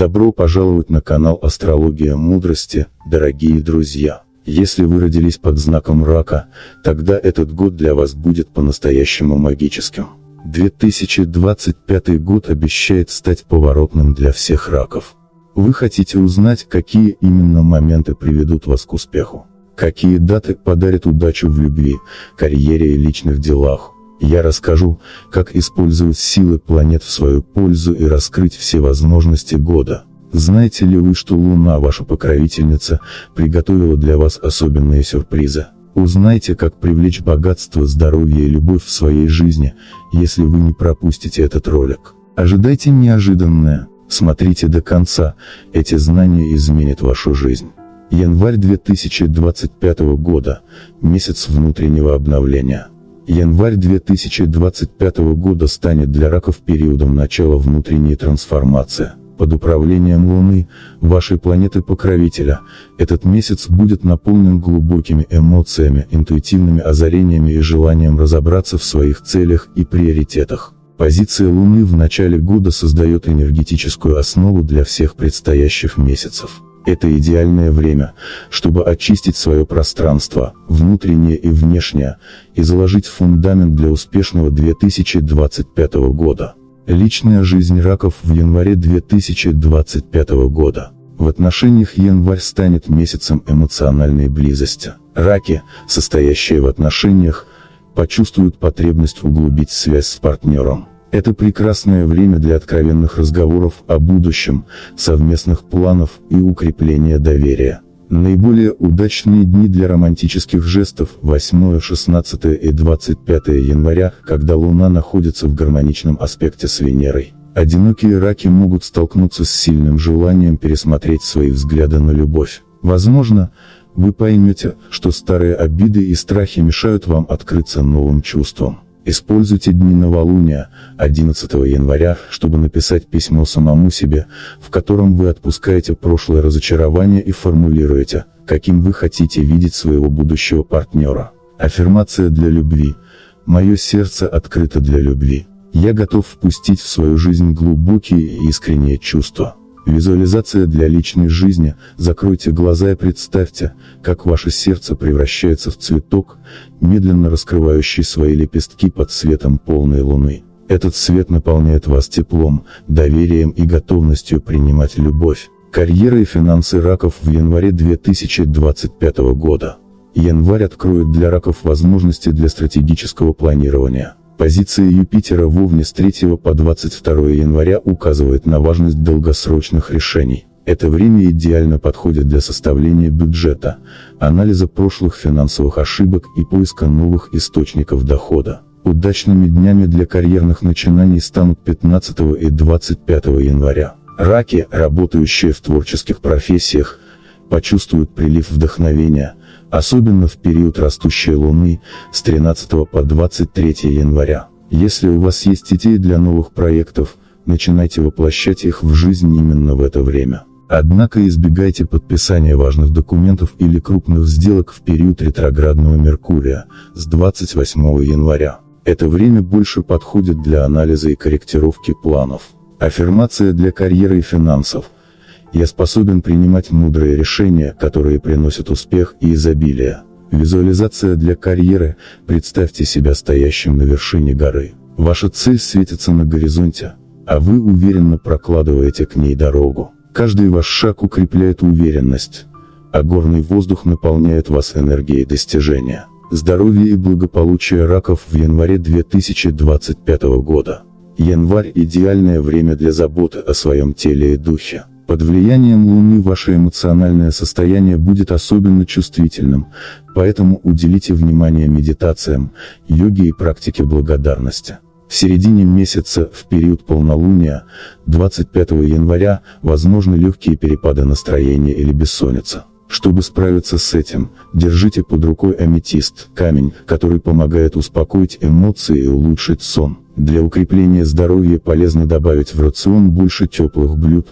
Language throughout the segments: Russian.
Добро пожаловать на канал Астрология Мудрости, дорогие друзья. Если вы родились под знаком Рака, тогда этот год для вас будет по-настоящему магическим. 2025 год обещает стать поворотным для всех раков. Вы хотите узнать, какие именно моменты приведут вас к успеху? Какие даты подарят удачу в любви, карьере и личных делах? Я расскажу, как использовать силы планет в свою пользу и раскрыть все возможности года. Знаете ли вы, что Луна, ваша покровительница, приготовила для вас особенные сюрпризы? Узнайте, как привлечь богатство, здоровье и любовь в своей жизни, если вы не пропустите этот ролик. Ожидайте неожиданное, смотрите до конца, эти знания изменят вашу жизнь. Январь 2025 года, месяц внутреннего обновления. Январь 2025 года станет для раков периодом начала внутренней трансформации. Под управлением Луны, вашей планеты-покровителя, этот месяц будет наполнен глубокими эмоциями, интуитивными озарениями и желанием разобраться в своих целях и приоритетах. Позиция Луны в начале года создает энергетическую основу для всех предстоящих месяцев. Это идеальное время, чтобы очистить свое пространство, внутреннее и внешнее, и заложить фундамент для успешного 2025 года. Личная жизнь раков в январе 2025 года. В отношениях январь станет месяцем эмоциональной близости. Раки, состоящие в отношениях, почувствуют потребность углубить связь с партнером. Это прекрасное время для откровенных разговоров о будущем, совместных планов и укрепления доверия. Наиболее удачные дни для романтических жестов – 8, 16 и 25 января, когда Луна находится в гармоничном аспекте с Венерой. Одинокие раки могут столкнуться с сильным желанием пересмотреть свои взгляды на любовь. Возможно, вы поймете, что старые обиды и страхи мешают вам открыться новым чувствам. Используйте дни новолуния, 11 января, чтобы написать письмо самому себе, в котором вы отпускаете прошлое разочарование и формулируете, каким вы хотите видеть своего будущего партнера. Аффирмация для любви. Мое сердце открыто для любви. Я готов впустить в свою жизнь глубокие и искренние чувства. Визуализация для личной жизни. Закройте глаза и представьте, как ваше сердце превращается в цветок, медленно раскрывающий свои лепестки под светом полной луны. Этот свет наполняет вас теплом, доверием и готовностью принимать любовь. Карьера и финансы раков в январе 2025 года. Январь откроет для раков возможности для стратегического планирования. Позиция Юпитера в Овне с 3 по 22 января указывает на важность долгосрочных решений. Это время идеально подходит для составления бюджета, анализа прошлых финансовых ошибок и поиска новых источников дохода. Удачными днями для карьерных начинаний станут 15 и 25 января. Раки, работающие в творческих профессиях, почувствуют прилив вдохновения, особенно в период растущей Луны, с 13 по 23 января. Если у вас есть идеи для новых проектов, начинайте воплощать их в жизнь именно в это время. Однако избегайте подписания важных документов или крупных сделок в период ретроградного Меркурия, с 28 января. Это время больше подходит для анализа и корректировки планов. Аффирмация для карьеры и финансов. Я способен принимать мудрые решения, которые приносят успех и изобилие. Визуализация для карьеры. Представьте себя стоящим на вершине горы. Ваша цель светится на горизонте, а вы уверенно прокладываете к ней дорогу. Каждый ваш шаг укрепляет уверенность, а горный воздух наполняет вас энергией достижения. Здоровье и благополучие раков в январе 2025 года. Январь – идеальное время для заботы о своем теле и духе. Под влиянием Луны ваше эмоциональное состояние будет особенно чувствительным, поэтому уделите внимание медитациям, йоге и практике благодарности. В середине месяца, в период полнолуния, 25 января, возможны легкие перепады настроения или бессонница. Чтобы справиться с этим, держите под рукой аметист, камень, который помогает успокоить эмоции и улучшить сон. Для укрепления здоровья полезно добавить в рацион больше теплых блюд,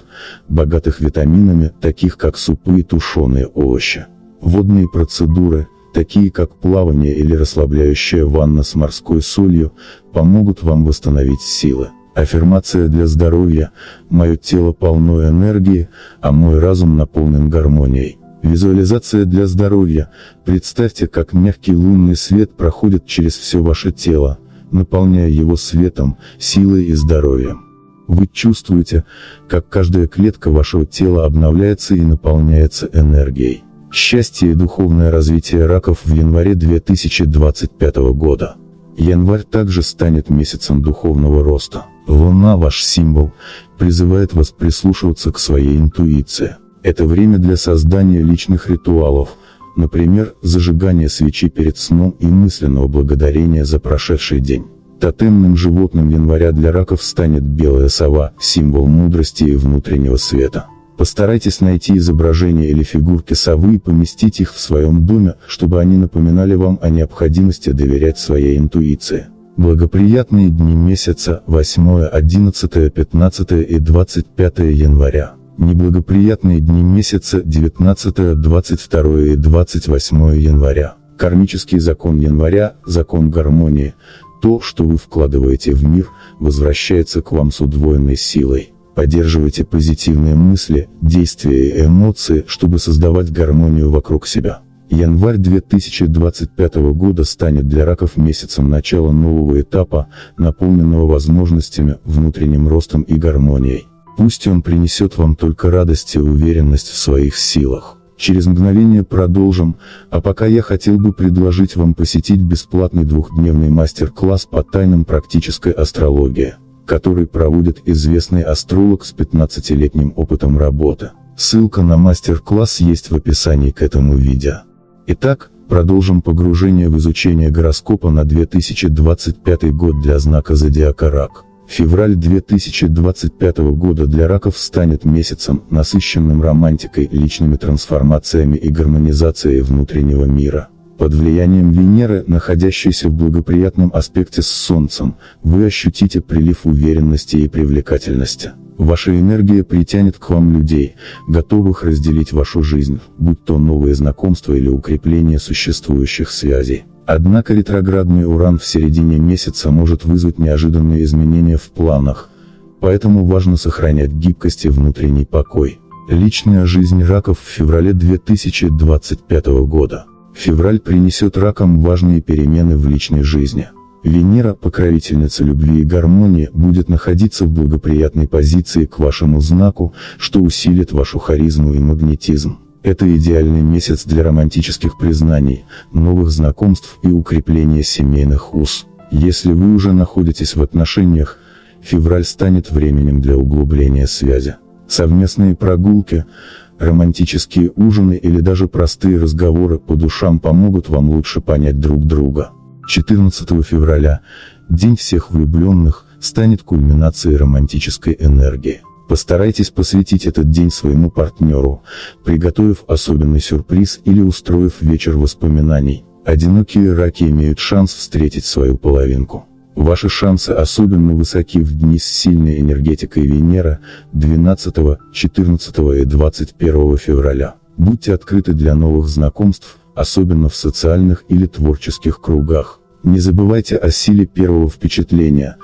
богатых витаминами, таких как супы и тушеные овощи. Водные процедуры, такие как плавание или расслабляющая ванна с морской солью, помогут вам восстановить силы. Аффирмация для здоровья: «Мое тело полно энергии, а мой разум наполнен гармонией». Визуализация для здоровья: представьте, как мягкий лунный свет проходит через все ваше тело, наполняя его светом, силой и здоровьем. Вы чувствуете, как каждая клетка вашего тела обновляется и наполняется энергией. Счастье и духовное развитие раков в январе 2025 года. Январь также станет месяцем духовного роста. Луна, ваш символ, призывает вас прислушиваться к своей интуиции. Это время для создания личных ритуалов, например, зажигание свечи перед сном и мысленного благодарения за прошедший день. Тотемным животным января для раков станет белая сова, символ мудрости и внутреннего света. Постарайтесь найти изображение или фигурки совы и поместить их в своем доме, чтобы они напоминали вам о необходимости доверять своей интуиции. Благоприятные дни месяца: 8, 11, 15 и 25 января. Неблагоприятные дни месяца: 19, 22 и 28 января. Кармический закон января – закон гармонии. То, что вы вкладываете в мир, возвращается к вам с удвоенной силой. Поддерживайте позитивные мысли, действия и эмоции, чтобы создавать гармонию вокруг себя. Январь 2025 года станет для раков месяцем начала нового этапа, наполненного возможностями, внутренним ростом и гармонией. Пусть он принесет вам только радость и уверенность в своих силах. Через мгновение продолжим, а пока я хотел бы предложить вам посетить бесплатный двухдневный мастер-класс по тайнам практической астрологии, который проводит известный астролог с 15-летним опытом работы. Ссылка на мастер-класс есть в описании к этому видео. Итак, продолжим погружение в изучение гороскопа на 2025 год для знака зодиака Рак. Февраль 2025 года для раков станет месяцем, насыщенным романтикой, личными трансформациями и гармонизацией внутреннего мира. Под влиянием Венеры, находящейся в благоприятном аспекте с Солнцем, вы ощутите прилив уверенности и привлекательности. Ваша энергия притянет к вам людей, готовых разделить вашу жизнь, будь то новые знакомства или укрепление существующих связей. Однако ретроградный Уран в середине месяца может вызвать неожиданные изменения в планах, поэтому важно сохранять гибкость и внутренний покой. Личная жизнь раков в феврале 2025 года. Февраль принесет ракам важные перемены в личной жизни. Венера, покровительница любви и гармонии, будет находиться в благоприятной позиции к вашему знаку, что усилит вашу харизму и магнетизм. Это идеальный месяц для романтических признаний, новых знакомств и укрепления семейных уз. Если вы уже находитесь в отношениях, февраль станет временем для углубления связи. Совместные прогулки, романтические ужины или даже простые разговоры по душам помогут вам лучше понять друг друга. 14 февраля, День всех влюбленных, станет кульминацией романтической энергии. Постарайтесь посвятить этот день своему партнеру, приготовив особенный сюрприз или устроив вечер воспоминаний. Одинокие раки имеют шанс встретить свою половинку. Ваши шансы особенно высоки в дни с сильной энергетикой Венеры, 12, 14 и 21 февраля. Будьте открыты для новых знакомств, особенно в социальных или творческих кругах. Не забывайте о силе первого впечатления.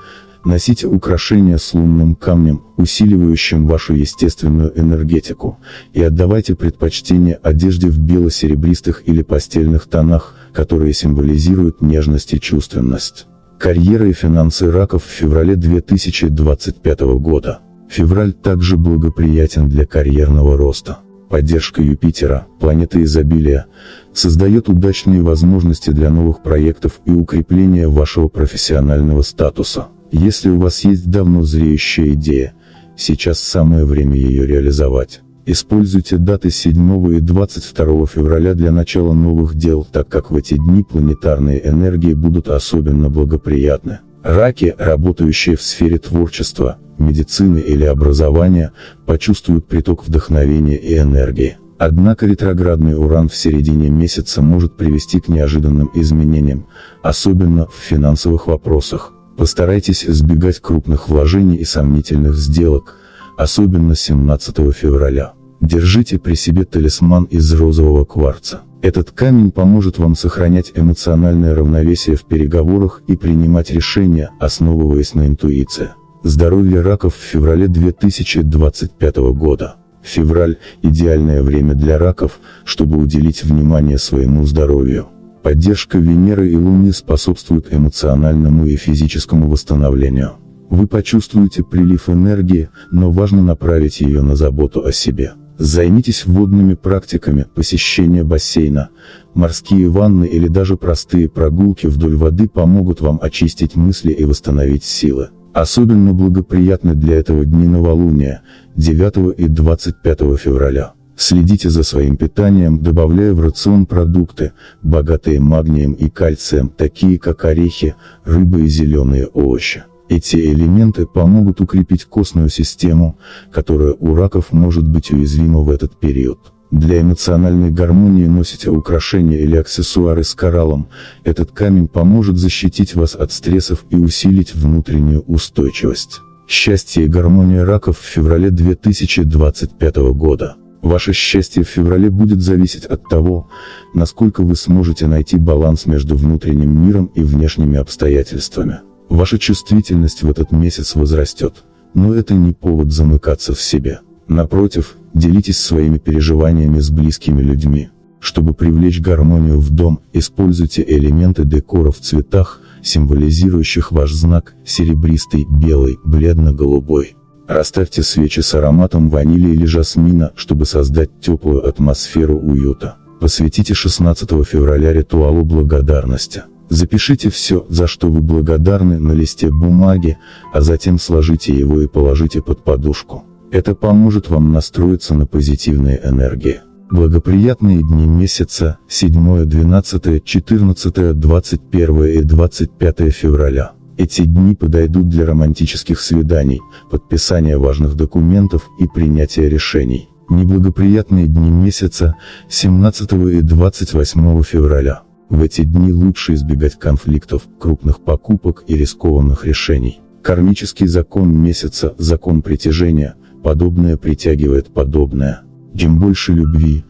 Носите украшения с лунным камнем, усиливающим вашу естественную энергетику, и отдавайте предпочтение одежде в бело-серебристых или пастельных тонах, которые символизируют нежность и чувственность. Карьера и финансы раков в феврале 2025 года. Февраль также благоприятен для карьерного роста. Поддержка Юпитера, планеты изобилия, создает удачные возможности для новых проектов и укрепления вашего профессионального статуса. Если у вас есть давно зреющая идея, сейчас самое время ее реализовать. Используйте даты 7 и 22 февраля для начала новых дел, так как в эти дни планетарные энергии будут особенно благоприятны. Раки, работающие в сфере творчества, медицины или образования, почувствуют приток вдохновения и энергии. Однако ретроградный Уран в середине месяца может привести к неожиданным изменениям, особенно в финансовых вопросах. Постарайтесь избегать крупных вложений и сомнительных сделок, особенно 17 февраля. Держите при себе талисман из розового кварца. Этот камень поможет вам сохранять эмоциональное равновесие в переговорах и принимать решения, основываясь на интуиции. Здоровье раков в феврале 2025 года. Февраль – идеальное время для раков, чтобы уделить внимание своему здоровью. Поддержка Венеры и Луны способствует эмоциональному и физическому восстановлению. Вы почувствуете прилив энергии, но важно направить ее на заботу о себе. Займитесь водными практиками, посещение бассейна, морские ванны или даже простые прогулки вдоль воды помогут вам очистить мысли и восстановить силы. Особенно благоприятны для этого дни новолуния, 9 и 25 февраля. Следите за своим питанием, добавляя в рацион продукты, богатые магнием и кальцием, такие как орехи, рыба и зеленые овощи. Эти элементы помогут укрепить костную систему, которая у раков может быть уязвима в этот период. Для эмоциональной гармонии носите украшения или аксессуары с кораллом. Этот камень поможет защитить вас от стрессов и усилить внутреннюю устойчивость. Счастье и гармония раков в феврале 2025 года. Ваше счастье в феврале будет зависеть от того, насколько вы сможете найти баланс между внутренним миром и внешними обстоятельствами. Ваша чувствительность в этот месяц возрастет, но это не повод замыкаться в себе. Напротив, делитесь своими переживаниями с близкими людьми. Чтобы привлечь гармонию в дом, используйте элементы декора в цветах, символизирующих ваш знак: серебристый, белый, бледно-голубой. Расставьте свечи с ароматом ванили или жасмина, чтобы создать теплую атмосферу уюта. Посвятите 16 февраля ритуалу благодарности. Запишите все, за что вы благодарны, на листе бумаги, а затем сложите его и положите под подушку. Это поможет вам настроиться на позитивные энергии. Благоприятные дни месяца: 7, 12, 14, 21 и 25 февраля. Эти дни подойдут для романтических свиданий, подписания важных документов и принятия решений. Неблагоприятные дни месяца: 17 и 28 февраля. В эти дни лучше избегать конфликтов, крупных покупок и рискованных решений. Кармический закон месяца – закон притяжения, подобное притягивает подобное. Чем больше любви,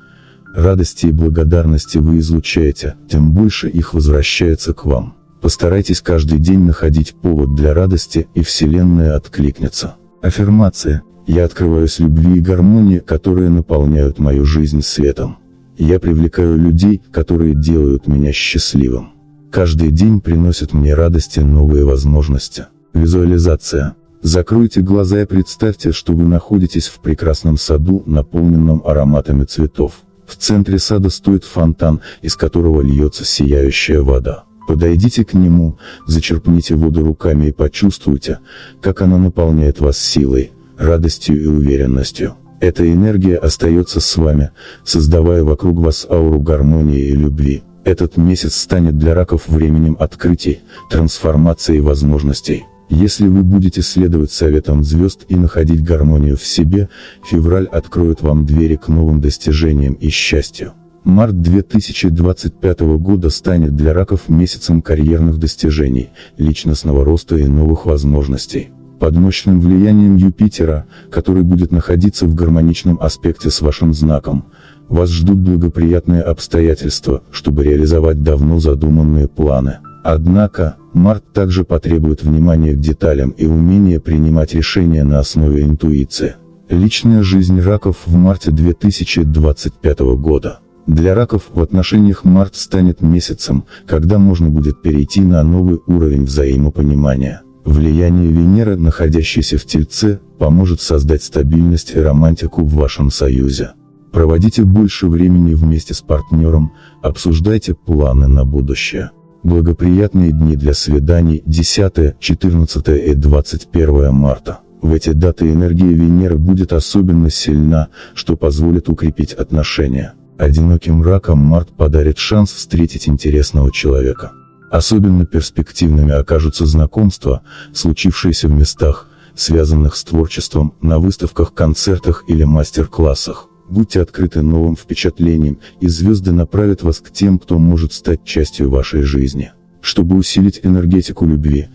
радости и благодарности вы излучаете, тем больше их возвращается к вам. Постарайтесь каждый день находить повод для радости, и Вселенная откликнется. Аффирмация: я открываюсь любви и гармонии, которые наполняют мою жизнь светом. Я привлекаю людей, которые делают меня счастливым. Каждый день приносит мне радость и новые возможности. Визуализация. Закройте глаза и представьте, что вы находитесь в прекрасном саду, наполненном ароматами цветов. В центре сада стоит фонтан, из которого льется сияющая вода. Подойдите к нему, зачерпните воду руками и почувствуйте, как она наполняет вас силой, радостью и уверенностью. Эта энергия остается с вами, создавая вокруг вас ауру гармонии и любви. Этот месяц станет для раков временем открытий, трансформации и возможностей. Если вы будете следовать советам звезд и находить гармонию в себе, февраль откроет вам двери к новым достижениям и счастью. Март 2025 года станет для раков месяцем карьерных достижений, личностного роста и новых возможностей. Под мощным влиянием Юпитера, который будет находиться в гармоничном аспекте с вашим знаком, вас ждут благоприятные обстоятельства, чтобы реализовать давно задуманные планы. Однако, март также потребует внимания к деталям и умения принимать решения на основе интуиции. Личная жизнь раков в марте 2025 года. Для раков в отношениях март станет месяцем, когда можно будет перейти на новый уровень взаимопонимания. Влияние Венеры, находящейся в Тельце, поможет создать стабильность и романтику в вашем союзе. Проводите больше времени вместе с партнером, обсуждайте планы на будущее. Благоприятные дни для свиданий: 10, 14 и 21 марта. В эти даты энергия Венеры будет особенно сильна, что позволит укрепить отношения. Одиноким ракам март подарит шанс встретить интересного человека. Особенно перспективными окажутся знакомства, случившиеся в местах, связанных с творчеством, на выставках, концертах или мастер-классах. Будьте открыты новым впечатлениям, и звезды направят вас к тем, кто может стать частью вашей жизни. Чтобы усилить энергетику любви,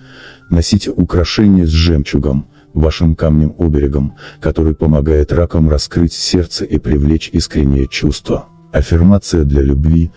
носите украшения с жемчугом, вашим камнем-оберегом, который помогает ракам раскрыть сердце и привлечь искренние чувства. Аффирмация для любви: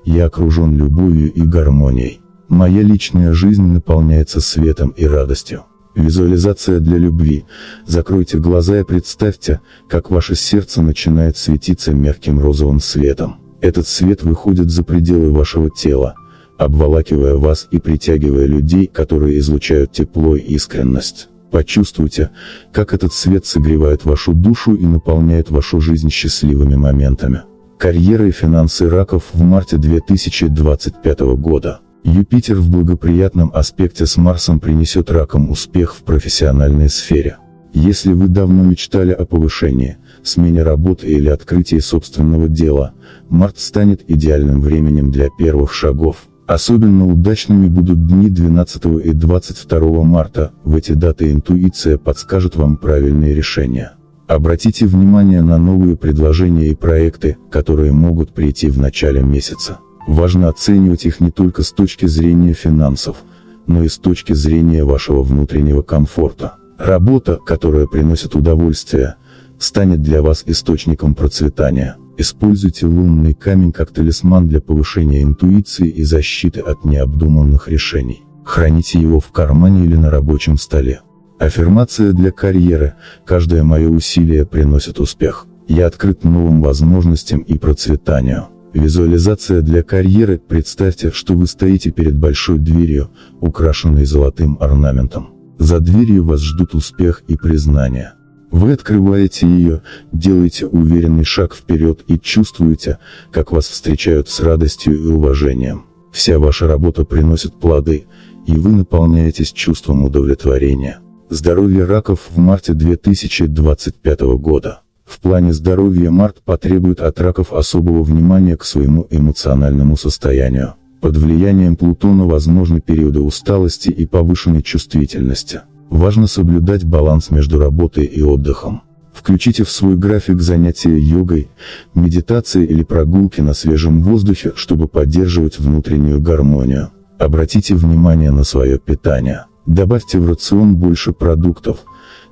я окружен любовью и гармонией. Моя личная жизнь наполняется светом и радостью. Визуализация для любви. Закройте глаза и представьте, как ваше сердце начинает светиться мягким розовым светом. Этот свет выходит за пределы вашего тела, обволакивая вас и притягивая людей, которые излучают тепло и искренность. Почувствуйте, как этот свет согревает вашу душу и наполняет вашу жизнь счастливыми моментами. Карьера и финансы раков в марте 2025 года. Юпитер в благоприятном аспекте с Марсом принесет ракам успех в профессиональной сфере. Если вы давно мечтали о повышении, смене работы или открытии собственного дела, март станет идеальным временем для первых шагов. Особенно удачными будут дни 12 и 22 марта, в эти даты интуиция подскажет вам правильные решения. Обратите внимание на новые предложения и проекты, которые могут прийти в начале месяца. Важно оценивать их не только с точки зрения финансов, но и с точки зрения вашего внутреннего комфорта. Работа, которая приносит удовольствие, станет для вас источником процветания. Используйте лунный камень как талисман для повышения интуиции и защиты от необдуманных решений. Храните его в кармане или на рабочем столе. Аффирмация для карьеры. Каждое мое усилие приносит успех. Я открыт новым возможностям и процветанию. Визуализация для карьеры. Представьте, что вы стоите перед большой дверью, украшенной золотым орнаментом. За дверью вас ждут успех и признание. Вы открываете ее, делаете уверенный шаг вперед и чувствуете, как вас встречают с радостью и уважением. Вся ваша работа приносит плоды, и вы наполняетесь чувством удовлетворения. Здоровье раков в марте 2025 года. В плане здоровья март потребует от раков особого внимания к своему эмоциональному состоянию. Под влиянием Плутона возможны периоды усталости и повышенной чувствительности. Важно соблюдать баланс между работой и отдыхом. Включите в свой график занятия йогой, медитацией или прогулки на свежем воздухе, чтобы поддерживать внутреннюю гармонию. Обратите внимание на свое питание. Добавьте в рацион больше продуктов,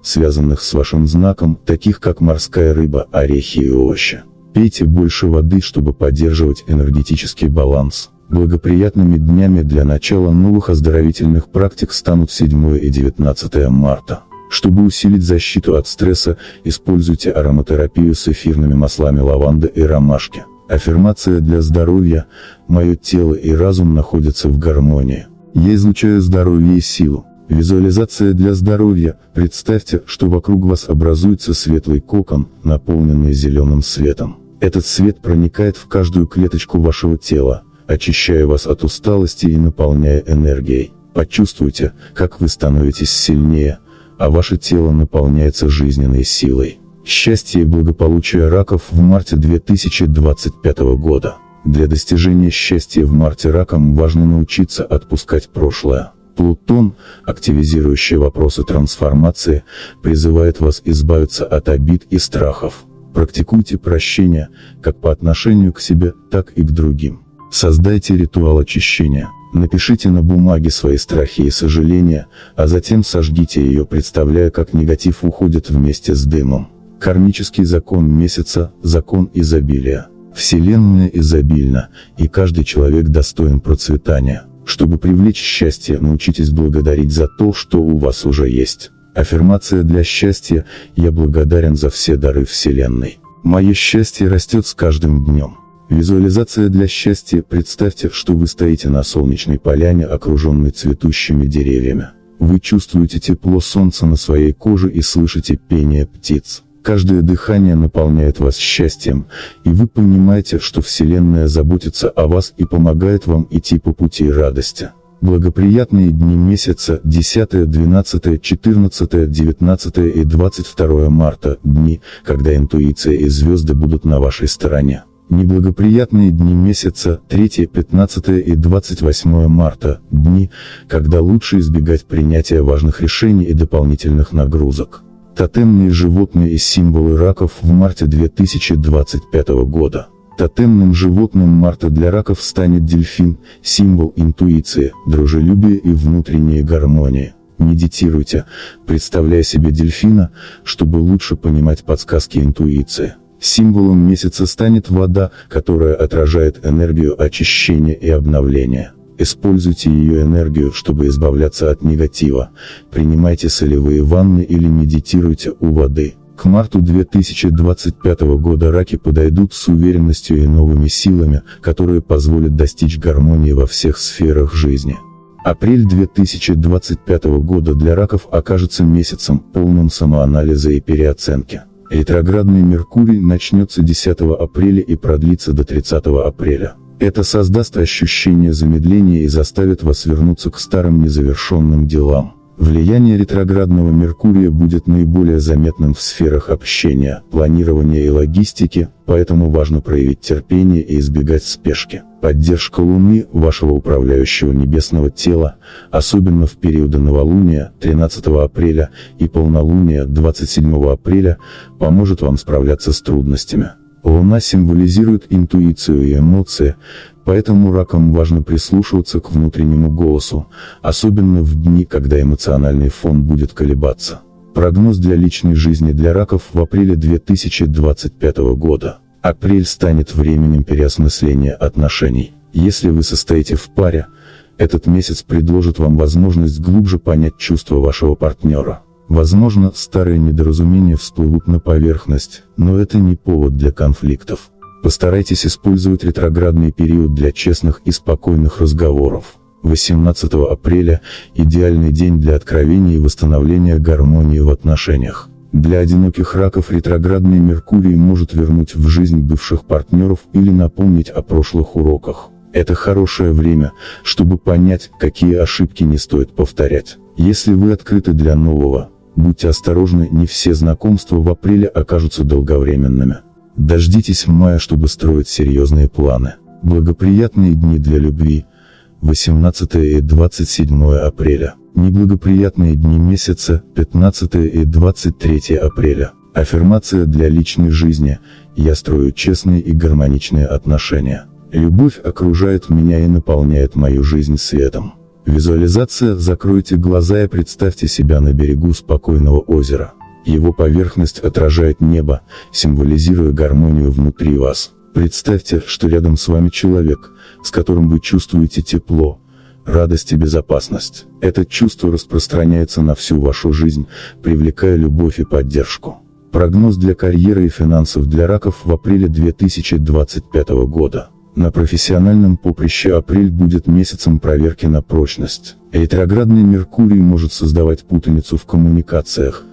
связанных с вашим знаком, таких как морская рыба, орехи и овощи. Пейте больше воды, чтобы поддерживать энергетический баланс. Благоприятными днями для начала новых оздоровительных практик станут 7 и 19 марта. Чтобы усилить защиту от стресса, используйте ароматерапию с эфирными маслами лаванды и ромашки. Аффирмация для здоровья. Мое тело и разум находятся в гармонии. Я излучаю здоровье и силу. Визуализация для здоровья. Представьте, что вокруг вас образуется светлый кокон, наполненный зеленым светом. Этот свет проникает в каждую клеточку вашего тела, очищая вас от усталости и наполняя энергией. Почувствуйте, как вы становитесь сильнее, а ваше тело наполняется жизненной силой. Счастье и благополучие раков в марте 2025 года. Для достижения счастья в марте ракам важно научиться отпускать прошлое. Плутон, активизирующий вопросы трансформации, призывает вас избавиться от обид и страхов. Практикуйте прощение, как по отношению к себе, так и к другим. Создайте ритуал очищения. Напишите на бумаге свои страхи и сожаления, а затем сожгите ее, представляя, как негатив уходит вместе с дымом. Кармический закон месяца – закон изобилия. Вселенная изобильна, и каждый человек достоин процветания. Чтобы привлечь счастье, научитесь благодарить за то, что у вас уже есть. Аффирмация для счастья. Я благодарен за все дары Вселенной. Мое счастье растет с каждым днем. Визуализация для счастья. Представьте, что вы стоите на солнечной поляне, окруженной цветущими деревьями. Вы чувствуете тепло солнца на своей коже и слышите пение птиц. Каждое дыхание наполняет вас счастьем, и вы понимаете, что Вселенная заботится о вас и помогает вам идти по пути радости. Благоприятные дни месяца 10, 12, 14, 19 и 22 марта – дни, когда интуиция и звезды будут на вашей стороне. Неблагоприятные дни месяца 3, 15 и 28 марта – дни, когда лучше избегать принятия важных решений и дополнительных нагрузок. Тотемные животные и символы раков в марте 2025 года. Тотемным животным марта для раков станет дельфин, символ интуиции, дружелюбия и внутренней гармонии. Медитируйте, представляя себе дельфина, чтобы лучше понимать подсказки интуиции. Символом месяца станет вода, которая отражает энергию очищения и обновления. Используйте ее энергию, чтобы избавляться от негатива. Принимайте солевые ванны или медитируйте у воды. К марту 2025 года раки подойдут с уверенностью и новыми силами, которые позволят достичь гармонии во всех сферах жизни. Апрель 2025 года для раков окажется месяцем, полным самоанализа и переоценки. Ретроградный Меркурий начнется 10 апреля и продлится до 30 апреля. Это создаст ощущение замедления и заставит вас вернуться к старым незавершенным делам. Влияние ретроградного Меркурия будет наиболее заметным в сферах общения, планирования и логистики, поэтому важно проявить терпение и избегать спешки. Поддержка Луны, вашего управляющего небесного тела, особенно в периоды новолуния 13 апреля и полнолуния 27 апреля, поможет вам справляться с трудностями. Луна символизирует интуицию и эмоции, поэтому ракам важно прислушиваться к внутреннему голосу, особенно в дни, когда эмоциональный фон будет колебаться. Прогноз для личной жизни для раков в апреле 2025 года. Апрель станет временем переосмысления отношений. Если вы состоите в паре, этот месяц предложит вам возможность глубже понять чувства вашего партнера. Возможно, старые недоразумения всплывут на поверхность, но это не повод для конфликтов. Постарайтесь использовать ретроградный период для честных и спокойных разговоров. 18 апреля – идеальный день для откровений и восстановления гармонии в отношениях. Для одиноких раков ретроградный Меркурий может вернуть в жизнь бывших партнеров или напомнить о прошлых уроках. Это хорошее время, чтобы понять, какие ошибки не стоит повторять. Если вы открыты для нового, будьте осторожны, не все знакомства в апреле окажутся долговременными. Дождитесь мая, чтобы строить серьезные планы. Благоприятные дни для любви – 18 и 27 апреля. Неблагоприятные дни месяца – 15 и 23 апреля. Аффирмация для личной жизни – я строю честные и гармоничные отношения. Любовь окружает меня и наполняет мою жизнь светом. Визуализация – закройте глаза и представьте себя на берегу спокойного озера. Его поверхность отражает небо, символизируя гармонию внутри вас. Представьте, что рядом с вами человек, с которым вы чувствуете тепло, радость и безопасность. Это чувство распространяется на всю вашу жизнь, привлекая любовь и поддержку. Прогноз для карьеры и финансов для раков в апреле 2025 года. На профессиональном поприще апрель будет месяцем проверки на прочность. Ретроградный Меркурий может создавать путаницу в коммуникациях,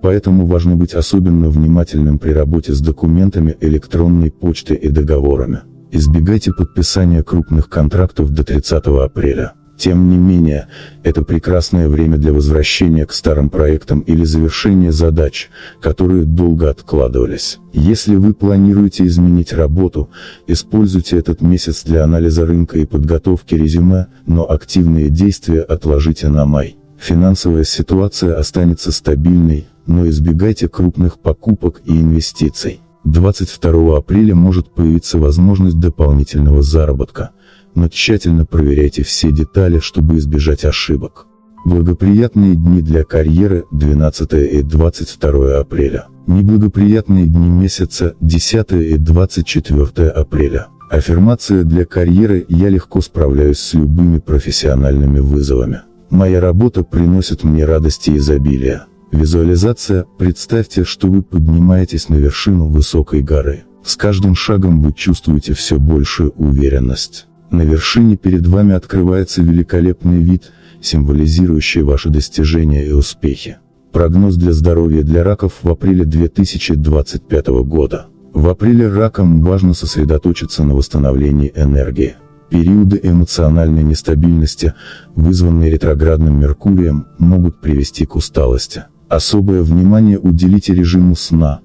поэтому важно быть особенно внимательным при работе с документами электронной почты и договорами. Избегайте подписания крупных контрактов до 30 апреля. Тем не менее, это прекрасное время для возвращения к старым проектам или завершения задач, которые долго откладывались. Если вы планируете изменить работу, используйте этот месяц для анализа рынка и подготовки резюме, но активные действия отложите на май. Финансовая ситуация останется стабильной, но избегайте крупных покупок и инвестиций. 22 апреля может появиться возможность дополнительного заработка, но тщательно проверяйте все детали, чтобы избежать ошибок. Благоприятные дни для карьеры – 12 и 22 апреля. Неблагоприятные дни месяца – 10 и 24 апреля. Аффирмация для карьеры – я легко справляюсь с любыми профессиональными вызовами. Моя работа приносит мне радость и изобилие. Визуализация – представьте, что вы поднимаетесь на вершину высокой горы. С каждым шагом вы чувствуете все большую уверенность. На вершине перед вами открывается великолепный вид, символизирующий ваши достижения и успехи. Прогноз для здоровья для раков в апреле 2025 года. В апреле ракам важно сосредоточиться на восстановлении энергии. Периоды эмоциональной нестабильности, вызванные ретроградным Меркурием, могут привести к усталости. Особое внимание уделите режиму сна.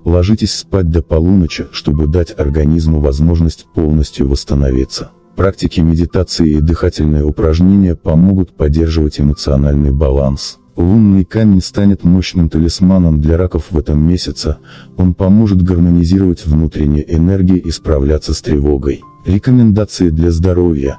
Ложитесь спать до полуночи, чтобы дать организму возможность полностью восстановиться. Практики медитации и дыхательные упражнения помогут поддерживать эмоциональный баланс. Лунный камень станет мощным талисманом для раков в этом месяце, он поможет гармонизировать внутреннюю энергию и справляться с тревогой. Рекомендации для здоровья.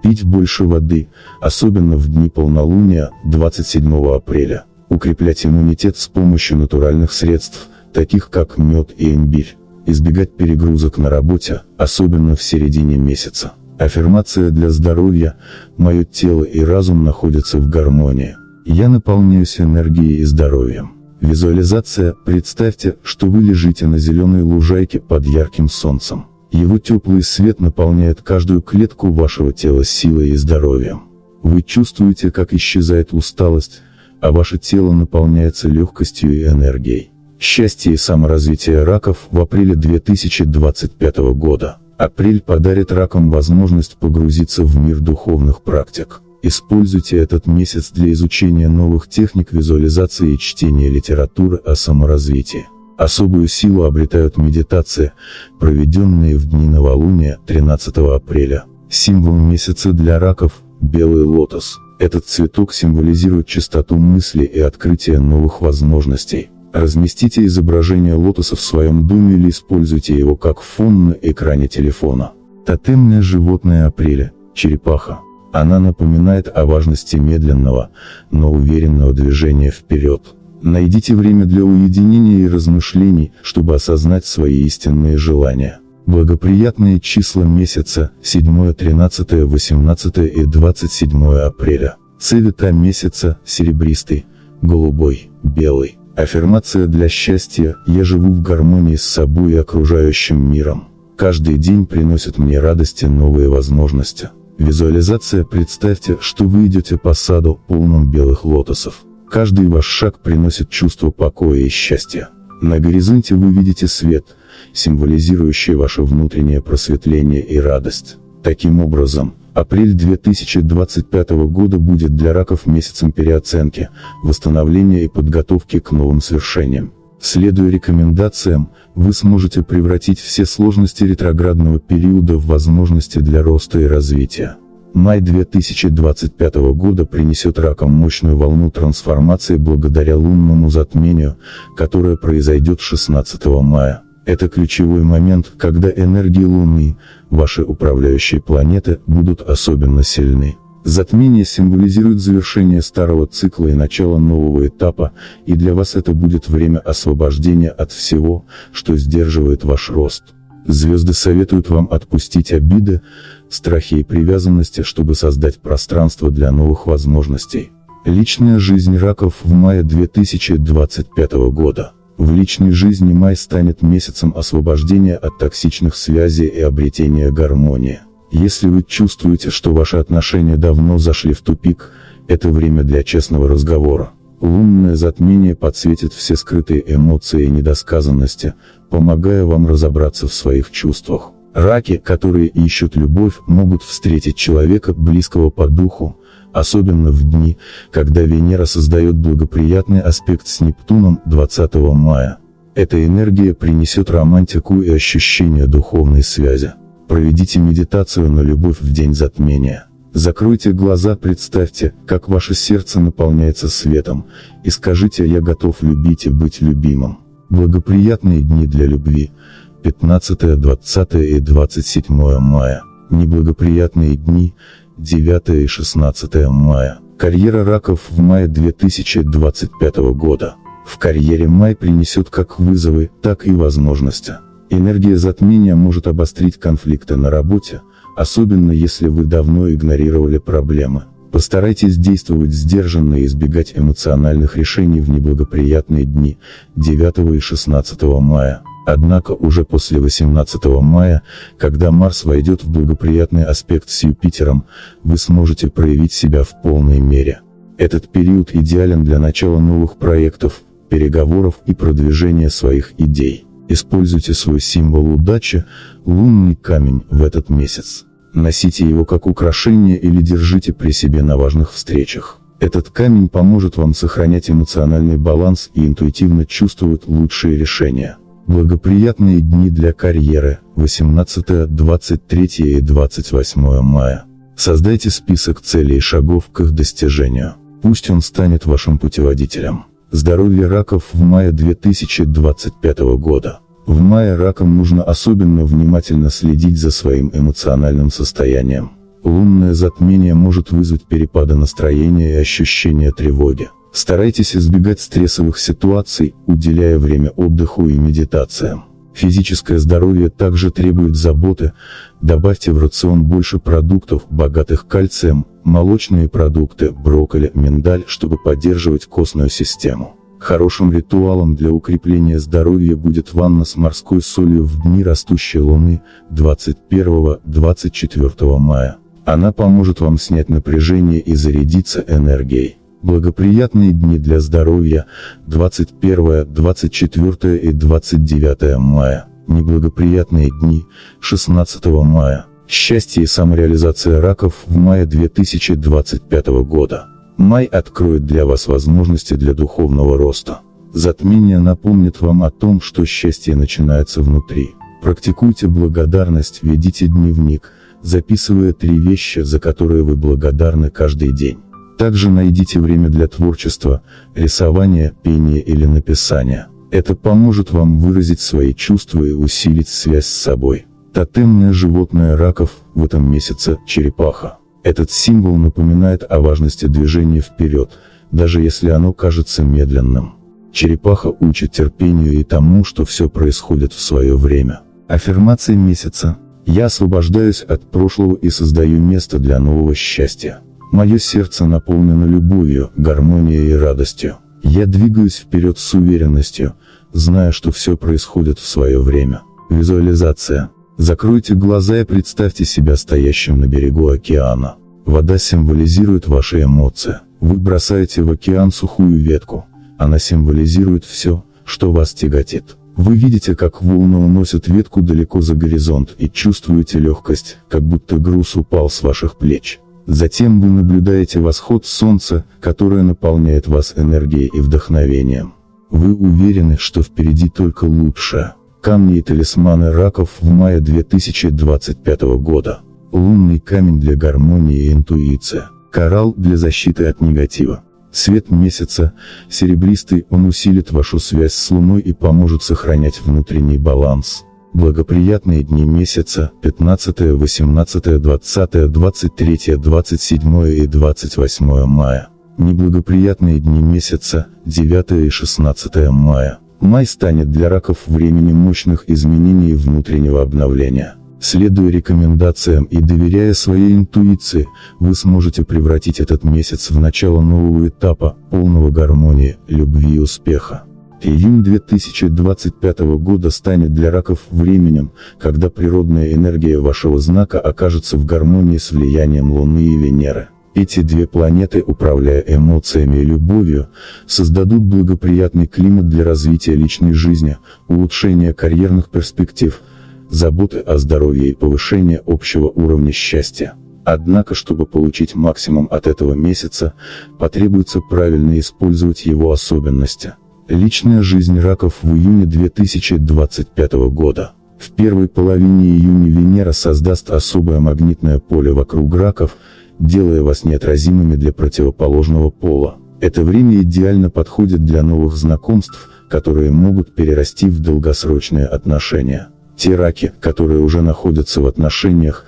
Пить больше воды, особенно в дни полнолуния, 27 апреля. Укреплять иммунитет с помощью натуральных средств, таких как мед и имбирь. Избегать перегрузок на работе, особенно в середине месяца. Аффирмация для здоровья: мое тело и разум находятся в гармонии. Я наполняюсь энергией и здоровьем. Визуализация: представьте, что вы лежите на зеленой лужайке под ярким солнцем. Его теплый свет наполняет каждую клетку вашего тела силой и здоровьем. Вы чувствуете, как исчезает усталость, а ваше тело наполняется легкостью и энергией. Счастье и саморазвитие раков в апреле 2025 года. Апрель подарит ракам возможность погрузиться в мир духовных практик. Используйте этот месяц для изучения новых техник визуализации и чтения литературы о саморазвитии. Особую силу обретают медитации, проведенные в дни новолуния 13 апреля. Символ месяца для раков – белый лотос. Этот цветок символизирует чистоту мысли и открытие новых возможностей. Разместите изображение лотоса в своем доме или используйте его как фон на экране телефона. Тотемное животное апреля – черепаха. Она напоминает о важности медленного, но уверенного движения вперед. Найдите время для уединения и размышлений, чтобы осознать свои истинные желания. Благоприятные числа месяца – 7, 13, 18 и 27 апреля. Цвета месяца – серебристый, голубой, белый. Аффирмация для счастья: я живу в гармонии с собой и окружающим миром. Каждый день приносит мне радость и новые возможности. Визуализация: представьте, что вы идете по саду, полному белых лотосов. Каждый ваш шаг приносит чувство покоя и счастья. На горизонте вы видите свет, символизирующий ваше внутреннее просветление и радость. Таким образом, апрель 2025 года будет для раков месяцем переоценки, восстановления и подготовки к новым свершениям. Следуя рекомендациям, вы сможете превратить все сложности ретроградного периода в возможности для роста и развития. Май 2025 года принесет ракам мощную волну трансформации благодаря лунному затмению, которое произойдет 16 мая. Это ключевой момент, когда энергии Луны, вашей управляющей планеты, будут особенно сильны. Затмение символизирует завершение старого цикла и начало нового этапа, и для вас это будет время освобождения от всего, что сдерживает ваш рост. Звезды советуют вам отпустить обиды, страхи и привязанности, чтобы создать пространство для новых возможностей. Личная жизнь раков в мае 2025 года. В личной жизни май станет месяцем освобождения от токсичных связей и обретения гармонии. Если вы чувствуете, что ваши отношения давно зашли в тупик, это время для честного разговора. Лунное затмение подсветит все скрытые эмоции и недосказанности, помогая вам разобраться в своих чувствах. Раки, которые ищут любовь, могут встретить человека, близкого по духу, особенно в дни, когда Венера создает благоприятный аспект с Нептуном 20 мая. Эта энергия принесет романтику и ощущение духовной связи. Проведите медитацию на любовь в день затмения. Закройте глаза, представьте, как ваше сердце наполняется светом, и скажите: «Я готов любить и быть любимым». Благоприятные дни для любви – 15, 20 и 27 мая. Неблагоприятные дни – 9 и 16 мая. Карьера раков в мае 2025 года. В карьере май принесет как вызовы, так и возможности. Энергия затмения может обострить конфликты на работе, особенно если вы давно игнорировали проблемы. Постарайтесь действовать сдержанно и избегать эмоциональных решений в неблагоприятные дни 9 и 16 мая. Однако уже после 18 мая, когда Марс войдет в благоприятный аспект с Юпитером, вы сможете проявить себя в полной мере. Этот период идеален для начала новых проектов, переговоров и продвижения своих идей. Используйте свой символ удачи – лунный камень в этот месяц. Носите его как украшение или держите при себе на важных встречах. Этот камень поможет вам сохранять эмоциональный баланс и интуитивно чувствовать лучшие решения. Благоприятные дни для карьеры – 18, 23 и 28 мая. Создайте список целей и шагов к их достижению. Пусть он станет вашим путеводителем. Здоровье раков в мае 2025 года. В мае ракам нужно особенно внимательно следить за своим эмоциональным состоянием. Лунное затмение может вызвать перепады настроения и ощущение тревоги. Старайтесь избегать стрессовых ситуаций, уделяя время отдыху и медитациям. Физическое здоровье также требует заботы. Добавьте в рацион больше продуктов, богатых кальцием, молочные продукты, брокколи, миндаль, чтобы поддерживать костную систему. Хорошим ритуалом для укрепления здоровья будет ванна с морской солью в дни растущей луны 21-24 мая. Она поможет вам снять напряжение и зарядиться энергией. Благоприятные дни для здоровья 21, 24 и 29 мая. Неблагоприятные дни 16 мая. Счастье и самореализация раков в мае 2025 года. Май откроет для вас возможности для духовного роста. Затмение напомнит вам о том, что счастье начинается внутри. Практикуйте благодарность, ведите дневник, записывая 3 вещи, за которые вы благодарны каждый день. Также найдите время для творчества, рисования, пения или написания. Это поможет вам выразить свои чувства и усилить связь с собой. Тотемное животное раков в этом месяце – черепаха. Этот символ напоминает о важности движения вперед, даже если оно кажется медленным. Черепаха учит терпению и тому, что все происходит в свое время. Аффирмация месяца. Я освобождаюсь от прошлого и создаю место для нового счастья. Мое сердце наполнено любовью, гармонией и радостью. Я двигаюсь вперед с уверенностью, зная, что все происходит в свое время. Визуализация. Закройте глаза и представьте себя стоящим на берегу океана. Вода символизирует ваши эмоции. Вы бросаете в океан сухую ветку. Она символизирует все, что вас тяготит. Вы видите, как волны уносят ветку далеко за горизонт и чувствуете легкость, как будто груз упал с ваших плеч. Затем вы наблюдаете восход солнца, которое наполняет вас энергией и вдохновением. Вы уверены, что впереди только лучшее. Камни и талисманы раков в мае 2025 года. Лунный камень для гармонии и интуиции. Коралл для защиты от негатива. Свет месяца, серебристый, он усилит вашу связь с Луной и поможет сохранять внутренний баланс. Благоприятные дни месяца 15, 18, 20, 23, 27 и 28 мая. Неблагоприятные дни месяца 9 и 16 мая. Май станет для раков временем мощных изменений и внутреннего обновления. Следуя рекомендациям и доверяя своей интуиции, вы сможете превратить этот месяц в начало нового этапа, полного гармонии, любви и успеха. Июнь 2025 года станет для раков временем, когда природная энергия вашего знака окажется в гармонии с влиянием Луны и Венеры. Эти 2 планеты, управляя эмоциями и любовью, создадут благоприятный климат для развития личной жизни, улучшения карьерных перспектив, заботы о здоровье и повышения общего уровня счастья. Однако, чтобы получить максимум от этого месяца, потребуется правильно использовать его особенности. Личная жизнь раков в июне 2025 года. В первой половине июня Венера создаст особое магнитное поле вокруг раков, делая вас неотразимыми для противоположного пола. Это время идеально подходит для новых знакомств, которые могут перерасти в долгосрочные отношения. Те раки, которые уже находятся в отношениях,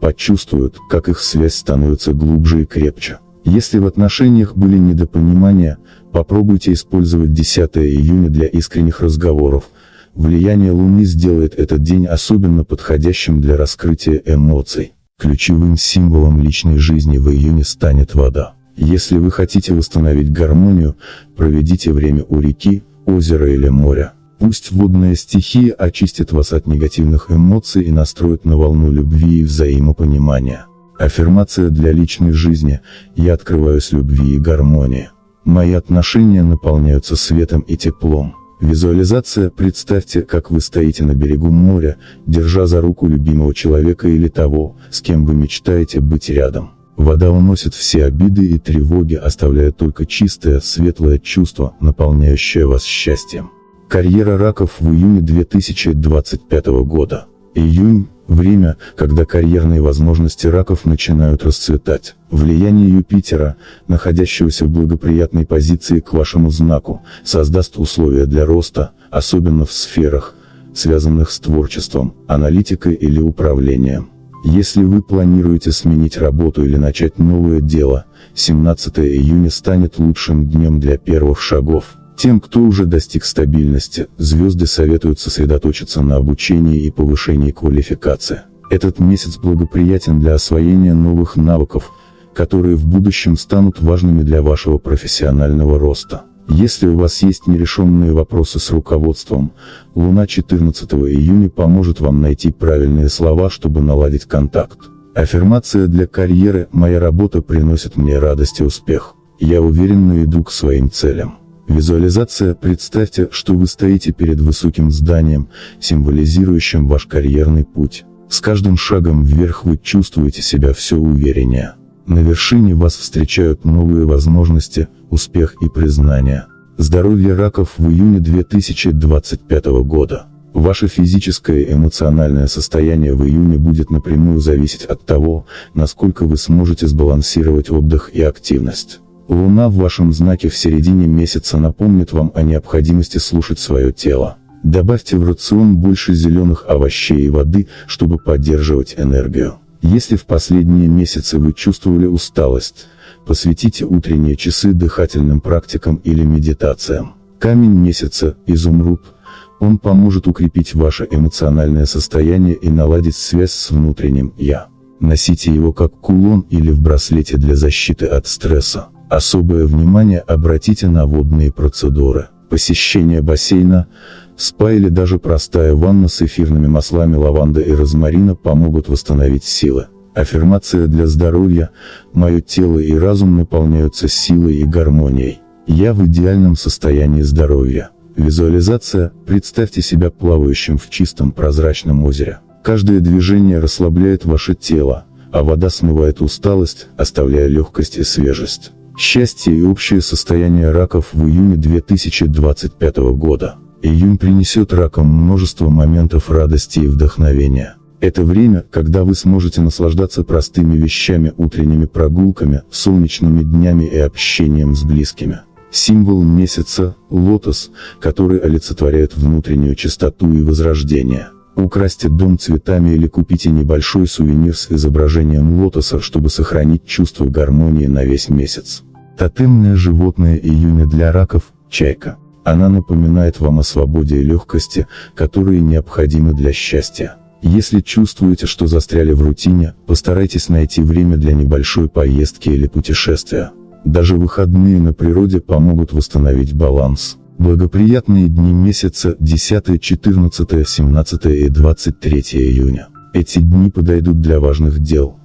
почувствуют, как их связь становится глубже и крепче. Если в отношениях были недопонимания, попробуйте использовать 10 июня для искренних разговоров. Влияние Луны сделает этот день особенно подходящим для раскрытия эмоций. Ключевым символом личной жизни в июне станет вода. Если вы хотите восстановить гармонию, проведите время у реки, озера или моря. Пусть водная стихия очистит вас от негативных эмоций и настроит на волну любви и взаимопонимания. Аффирмация для личной жизни. Я открываюсь любви и гармонии. Мои отношения наполняются светом и теплом. Визуализация. Представьте, как вы стоите на берегу моря, держа за руку любимого человека или того, с кем вы мечтаете быть рядом. Вода уносит все обиды и тревоги, оставляя только чистое, светлое чувство, наполняющее вас счастьем. Карьера раков в июне 2025 года. Июнь – время, когда карьерные возможности раков начинают расцветать. Влияние Юпитера, находящегося в благоприятной позиции к вашему знаку, создаст условия для роста, особенно в сферах, связанных с творчеством, аналитикой или управлением. Если вы планируете сменить работу или начать новое дело, 17 июня станет лучшим днем для первых шагов. Тем, кто уже достиг стабильности, звезды советуют сосредоточиться на обучении и повышении квалификации. Этот месяц благоприятен для освоения новых навыков, которые в будущем станут важными для вашего профессионального роста. Если у вас есть нерешенные вопросы с руководством, Луна 14 июня поможет вам найти правильные слова, чтобы наладить контакт. Аффирмация для карьеры: «Моя работа приносит мне радость и успех. Я уверенно иду к своим целям». Визуализация: представьте, что вы стоите перед высоким зданием, символизирующим ваш карьерный путь. С каждым шагом вверх вы чувствуете себя все увереннее. На вершине вас встречают новые возможности, успех и признание. Здоровье раков в июне 2025 года. Ваше физическое и эмоциональное состояние в июне будет напрямую зависеть от того, насколько вы сможете сбалансировать отдых и активность. Луна в вашем знаке в середине месяца напомнит вам о необходимости слушать свое тело. Добавьте в рацион больше зеленых овощей и воды, чтобы поддерживать энергию. Если в последние месяцы вы чувствовали усталость, посвятите утренние часы дыхательным практикам или медитациям. Камень месяца – изумруд. Он поможет укрепить ваше эмоциональное состояние и наладить связь с внутренним «я». Носите его как кулон или в браслете для защиты от стресса. Особое внимание обратите на водные процедуры. Посещение бассейна, спа или даже простая ванна с эфирными маслами лаванды и розмарина помогут восстановить силы. Аффирмация для здоровья: «Мое тело и разум наполняются силой и гармонией. Я в идеальном состоянии здоровья». Визуализация: представьте себя плавающим в чистом прозрачном озере. Каждое движение расслабляет ваше тело, а вода смывает усталость, оставляя легкость и свежесть. Счастье и общее состояние раков в июне 2025 года. Июнь принесет ракам множество моментов радости и вдохновения. Это время, когда вы сможете наслаждаться простыми вещами, утренними прогулками, солнечными днями и общением с близкими. Символ месяца – лотос, который олицетворяет внутреннюю чистоту и возрождение. Украсьте дом цветами или купите небольшой сувенир с изображением лотоса, чтобы сохранить чувство гармонии на весь месяц. Тотемное животное июня для раков – чайка. Она напоминает вам о свободе и легкости, которые необходимы для счастья. Если чувствуете, что застряли в рутине, постарайтесь найти время для небольшой поездки или путешествия. Даже выходные на природе помогут восстановить баланс. Благоприятные дни месяца – 10, 14, 17 и 23 июня. Эти дни подойдут для важных дел,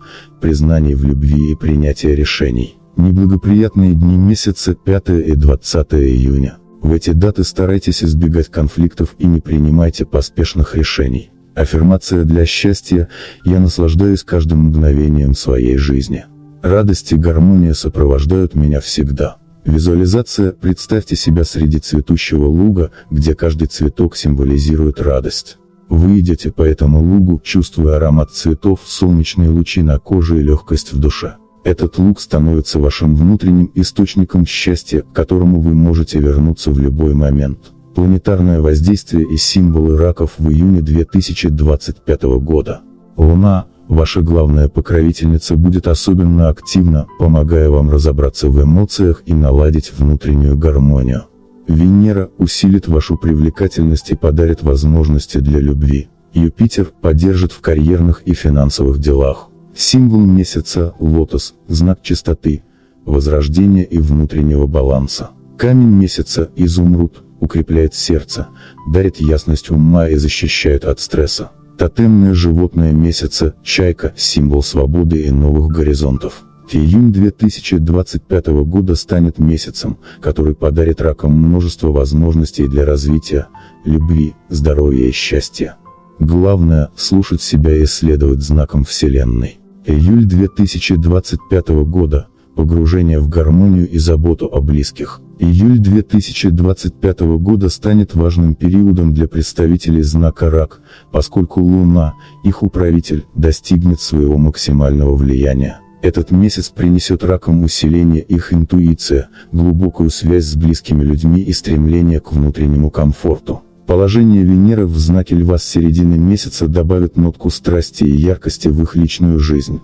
признаний в любви и принятия решений. Неблагоприятные дни месяца – 5 и 20 июня. В эти даты старайтесь избегать конфликтов и не принимайте поспешных решений. Аффирмация для счастья: «Я наслаждаюсь каждым мгновением своей жизни. Радость и гармония сопровождают меня всегда». Визуализация: представьте себя среди цветущего луга, где каждый цветок символизирует радость. Вы идете по этому лугу, чувствуя аромат цветов, солнечные лучи на коже и легкость в душе. Этот луг становится вашим внутренним источником счастья, к которому вы можете вернуться в любой момент. Планетарное воздействие и символы раков в июне 2025 года. Луна, ваша главная покровительница, будет особенно активна, помогая вам разобраться в эмоциях и наладить внутреннюю гармонию. Венера усилит вашу привлекательность и подарит возможности для любви. Юпитер поддержит в карьерных и финансовых делах. Символ месяца – лотос, знак чистоты, возрождения и внутреннего баланса. Камень месяца – изумруд, укрепляет сердце, дарит ясность ума и защищает от стресса. Тотемное животное месяца – чайка, символ свободы и новых горизонтов. Июнь 2025 года станет месяцем, который подарит ракам множество возможностей для развития, любви, здоровья и счастья. Главное – слушать себя и следовать знакам Вселенной. Июль 2025 года – погружение в гармонию и заботу о близких. Июль 2025 года станет важным периодом для представителей знака Рак, поскольку Луна, их управитель, достигнет своего максимального влияния. Этот месяц принесет ракам усиление их интуиции, глубокую связь с близкими людьми и стремление к внутреннему комфорту. Положение Венеры в знаке Льва с середины месяца добавит нотку страсти и яркости в их личную жизнь,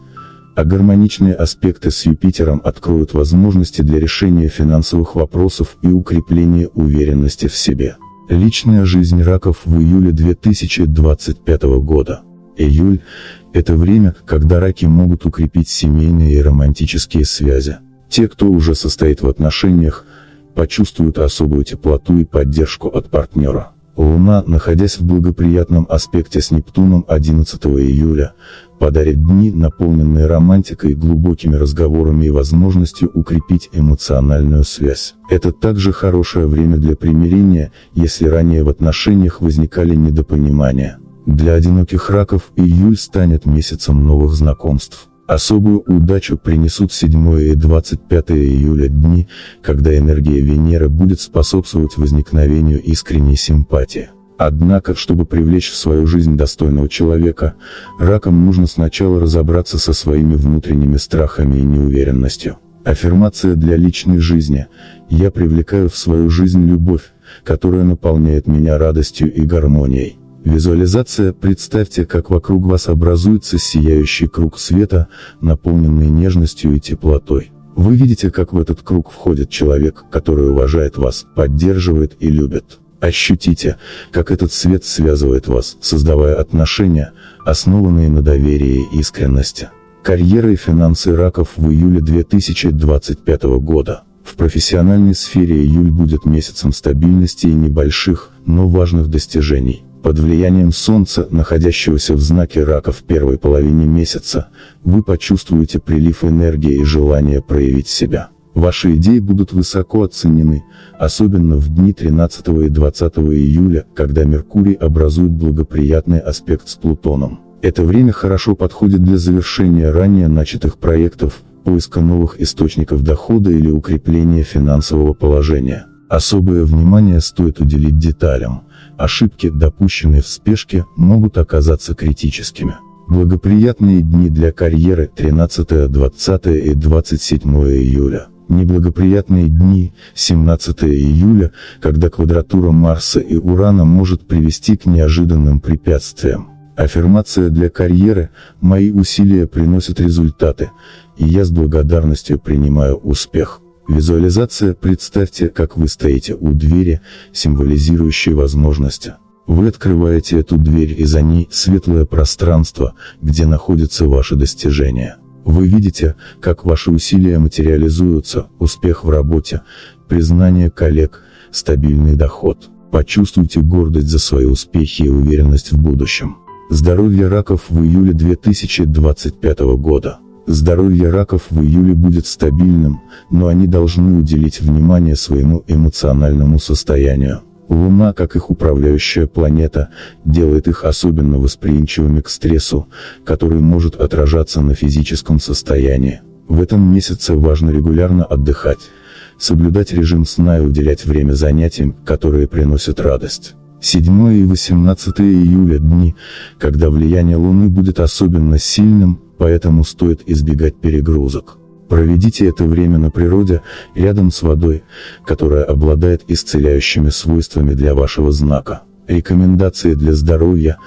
а гармоничные аспекты с Юпитером откроют возможности для решения финансовых вопросов и укрепления уверенности в себе. Личная жизнь раков в июле 2025 года. Июль – это время, когда раки могут укрепить семейные и романтические связи. Те, кто уже состоит в отношениях, почувствуют особую теплоту и поддержку от партнера. Луна, находясь в благоприятном аспекте с Нептуном 11 июля, подарит дни, наполненные романтикой, глубокими разговорами и возможностью укрепить эмоциональную связь. Это также хорошее время для примирения, если ранее в отношениях возникали недопонимания. Для одиноких раков июль станет месяцем новых знакомств. Особую удачу принесут 7 и 25 июля дни, когда энергия Венеры будет способствовать возникновению искренней симпатии. Однако, чтобы привлечь в свою жизнь достойного человека, ракам нужно сначала разобраться со своими внутренними страхами и неуверенностью. Аффирмация для личной жизни. Я привлекаю в свою жизнь любовь, которая наполняет меня радостью и гармонией. Визуализация. Представьте, как вокруг вас образуется сияющий круг света, наполненный нежностью и теплотой. Вы видите, как в этот круг входит человек, который уважает вас, поддерживает и любит. Ощутите, как этот свет связывает вас, создавая отношения, основанные на доверии и искренности. Карьера и финансы раков в июле 2025 года. В профессиональной сфере июль будет месяцем стабильности и небольших, но важных достижений. Под влиянием Солнца, находящегося в знаке Рака в первой половине месяца, вы почувствуете прилив энергии и желание проявить себя. Ваши идеи будут высоко оценены, особенно в дни 13 и 20 июля, когда Меркурий образует благоприятный аспект с Плутоном. Это время хорошо подходит для завершения ранее начатых проектов, поиска новых источников дохода или укрепления финансового положения. Особое внимание стоит уделить деталям. Ошибки, допущенные в спешке, могут оказаться критическими. Благоприятные дни для карьеры 13, 20 и 27 июля. Неблагоприятные дни 17 июля, когда квадратура Марса и Урана может привести к неожиданным препятствиям. Аффирмация для карьеры. Мои усилия приносят результаты, и я с благодарностью принимаю успех. Визуализация. Представьте, как вы стоите у двери, символизирующей возможности. Вы открываете эту дверь, и за ней светлое пространство, где находятся ваши достижения. Вы видите, как ваши усилия материализуются, успех в работе, признание коллег, стабильный доход. Почувствуйте гордость за свои успехи и уверенность в будущем. Здоровье раков в июле 2025 года. Здоровье раков в июле будет стабильным, но они должны уделить внимание своему эмоциональному состоянию. Луна, как их управляющая планета, делает их особенно восприимчивыми к стрессу, который может отражаться на физическом состоянии. В этом месяце важно регулярно отдыхать, соблюдать режим сна и уделять время занятиям, которые приносят радость. 7 и 18 июля – дни, когда влияние Луны будет особенно сильным, поэтому стоит избегать перегрузок. Проведите это время на природе, рядом с водой, которая обладает исцеляющими свойствами для вашего знака. Рекомендации для здоровья.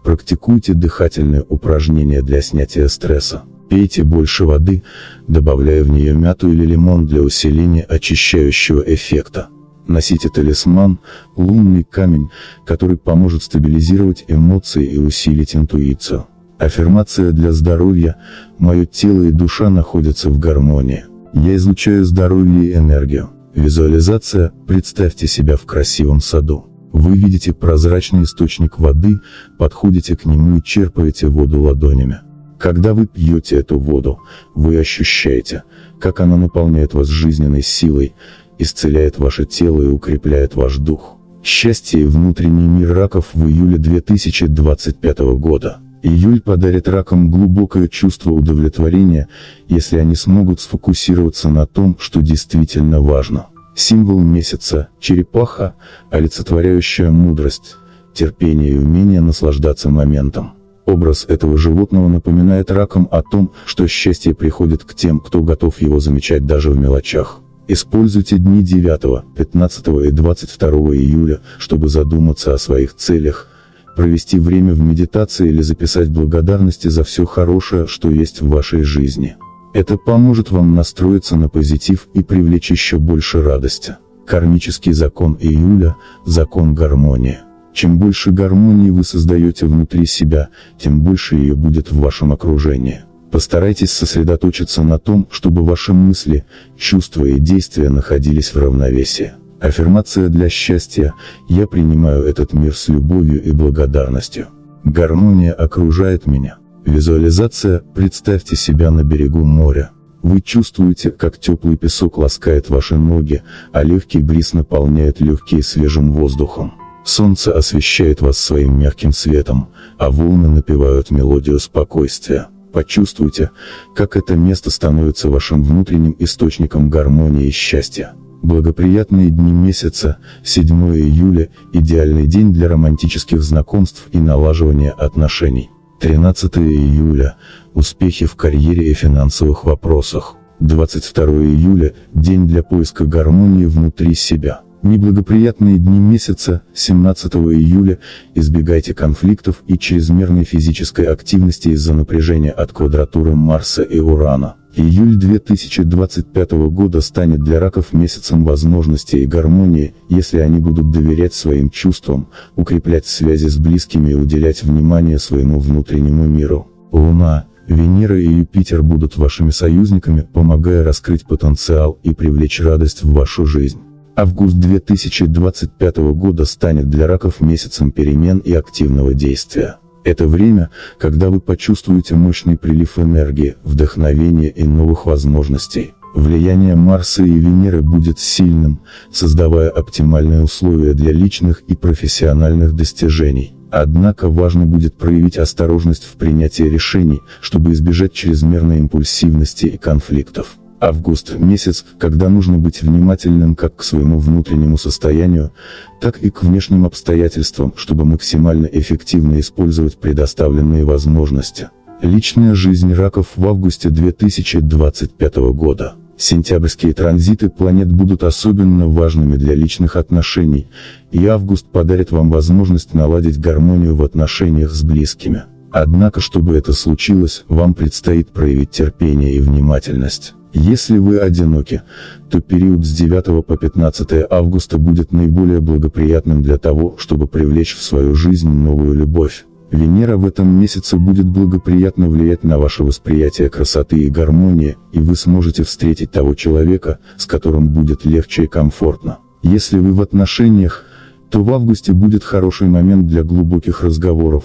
Практикуйте дыхательные упражнения для снятия стресса. Пейте больше воды, добавляя в нее мяту или лимон для усиления очищающего эффекта. Носите талисман, лунный камень, который поможет стабилизировать эмоции и усилить интуицию. Аффирмация для здоровья. Мое тело и душа находятся в гармонии. Я излучаю здоровье и энергию. Визуализация. Представьте себя в красивом саду. Вы видите прозрачный источник воды, подходите к нему и черпаете воду ладонями. Когда вы пьете эту воду, вы ощущаете, как она наполняет вас жизненной силой, исцеляет ваше тело и укрепляет ваш дух. Счастье и внутренний мир раков в июле 2025 года. Июль подарит ракам глубокое чувство удовлетворения, если они смогут сфокусироваться на том, что действительно важно. Символ месяца – черепаха, олицетворяющая мудрость, терпение и умение наслаждаться моментом. Образ этого животного напоминает ракам о том, что счастье приходит к тем, кто готов его замечать даже в мелочах. Используйте дни 9, 15 и 22 июля, чтобы задуматься о своих целях, провести время в медитации или записать благодарности за все хорошее, что есть в вашей жизни. Это поможет вам настроиться на позитив и привлечь еще больше радости. Кармический закон июля – закон гармонии. Чем больше гармонии вы создаете внутри себя, тем больше ее будет в вашем окружении. Постарайтесь сосредоточиться на том, чтобы ваши мысли, чувства и действия находились в равновесии. Аффирмация для счастья: я принимаю этот мир с любовью и благодарностью. Гармония окружает меня. Визуализация: представьте себя на берегу моря. Вы чувствуете, как теплый песок ласкает ваши ноги, а легкий бриз наполняет легкие свежим воздухом. Солнце освещает вас своим мягким светом, а волны напевают мелодию спокойствия. Почувствуйте, как это место становится вашим внутренним источником гармонии и счастья. Благоприятные дни месяца: 7 июля – идеальный день для романтических знакомств и налаживания отношений. 13 июля – успехи в карьере и финансовых вопросах. 22 июля – день для поиска гармонии внутри себя. Неблагоприятные дни месяца: 17 июля – избегайте конфликтов и чрезмерной физической активности из-за напряжения от квадратуры Марса и Урана. Июль 2025 года станет для раков месяцем возможностей и гармонии, если они будут доверять своим чувствам, укреплять связи с близкими и уделять внимание своему внутреннему миру. Луна, Венера и Юпитер будут вашими союзниками, помогая раскрыть потенциал и привлечь радость в вашу жизнь. Август 2025 года станет для раков месяцем перемен и активного действия. Это время, когда вы почувствуете мощный прилив энергии, вдохновения и новых возможностей. Влияние Марса и Венеры будет сильным, создавая оптимальные условия для личных и профессиональных достижений. Однако важно будет проявить осторожность в принятии решений, чтобы избежать чрезмерной импульсивности и конфликтов. Август – месяц, когда нужно быть внимательным как к своему внутреннему состоянию, так и к внешним обстоятельствам, чтобы максимально эффективно использовать предоставленные возможности. Личная жизнь раков в августе 2025 года. Сентябрьские транзиты планет будут особенно важными для личных отношений, и август подарит вам возможность наладить гармонию в отношениях с близкими. Однако, чтобы это случилось, вам предстоит проявить терпение и внимательность. Если вы одиноки, то период с 9 по 15 августа будет наиболее благоприятным для того, чтобы привлечь в свою жизнь новую любовь. Венера в этом месяце будет благоприятно влиять на ваше восприятие красоты и гармонии, и вы сможете встретить того человека, с которым будет легче и комфортно. Если вы в отношениях, то в августе будет хороший момент для глубоких разговоров,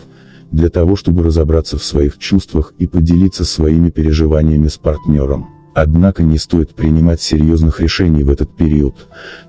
для того, чтобы разобраться в своих чувствах и поделиться своими переживаниями с партнером. Однако не стоит принимать серьезных решений в этот период,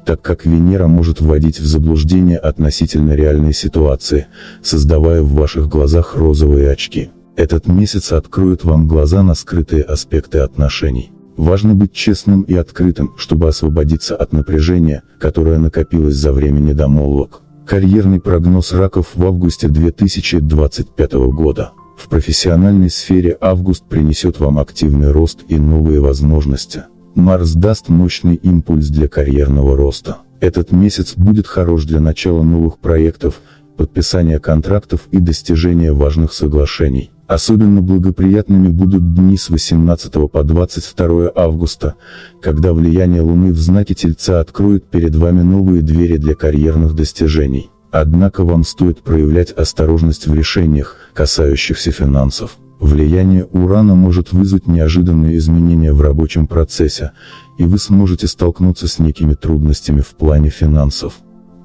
так как Венера может вводить в заблуждение относительно реальной ситуации, создавая в ваших глазах розовые очки. Этот месяц откроет вам глаза на скрытые аспекты отношений. Важно быть честным и открытым, чтобы освободиться от напряжения, которое накопилось за время недомолвок. Карьерный прогноз раков в августе 2025 года. В профессиональной сфере август принесет вам активный рост и новые возможности. Марс даст мощный импульс для карьерного роста. Этот месяц будет хорош для начала новых проектов, подписания контрактов и достижения важных соглашений. Особенно благоприятными будут дни с 18 по 22 августа, когда влияние Луны в знаке Тельца откроет перед вами новые двери для карьерных достижений. Однако вам стоит проявлять осторожность в решениях, касающихся финансов. Влияние Урана может вызвать неожиданные изменения в рабочем процессе, и вы сможете столкнуться с некими трудностями в плане финансов.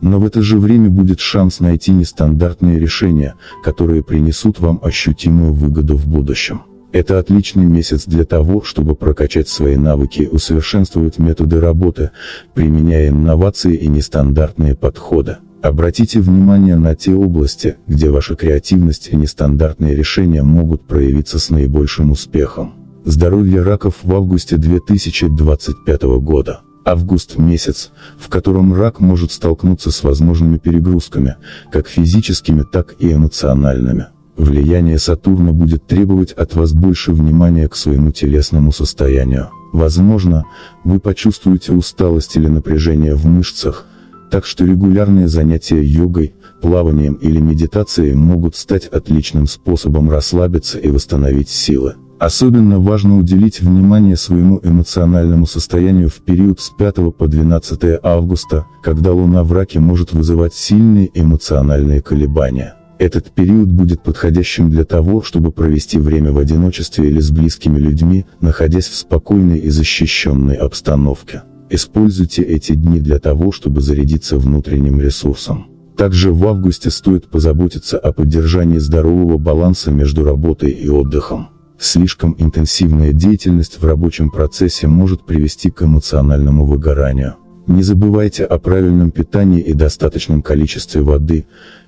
Но в это же время будет шанс найти нестандартные решения, которые принесут вам ощутимую выгоду в будущем. Это отличный месяц для того, чтобы прокачать свои навыки и усовершенствовать методы работы, применяя инновации и нестандартные подходы. Обратите внимание на те области, где ваша креативность и нестандартные решения могут проявиться с наибольшим успехом. Здоровье раков в августе 2025 года. Август – месяц, в котором рак может столкнуться с возможными перегрузками, как физическими, так и эмоциональными. Влияние Сатурна будет требовать от вас больше внимания к своему телесному состоянию. Возможно, вы почувствуете усталость или напряжение в мышцах, так что регулярные занятия йогой, плаванием или медитацией могут стать отличным способом расслабиться и восстановить силы. Особенно важно уделить внимание своему эмоциональному состоянию в период с 5 по 12 августа, когда Луна в Раке может вызывать сильные эмоциональные колебания. Этот период будет подходящим для того, чтобы провести время в одиночестве или с близкими людьми, находясь в спокойной и защищенной обстановке. Используйте эти дни для того, чтобы зарядиться внутренним ресурсом. Также в августе стоит позаботиться о поддержании здорового баланса между работой и отдыхом. Слишком интенсивная деятельность в рабочем процессе может привести к эмоциональному выгоранию. Не забывайте о правильном питании и достаточном количестве воды.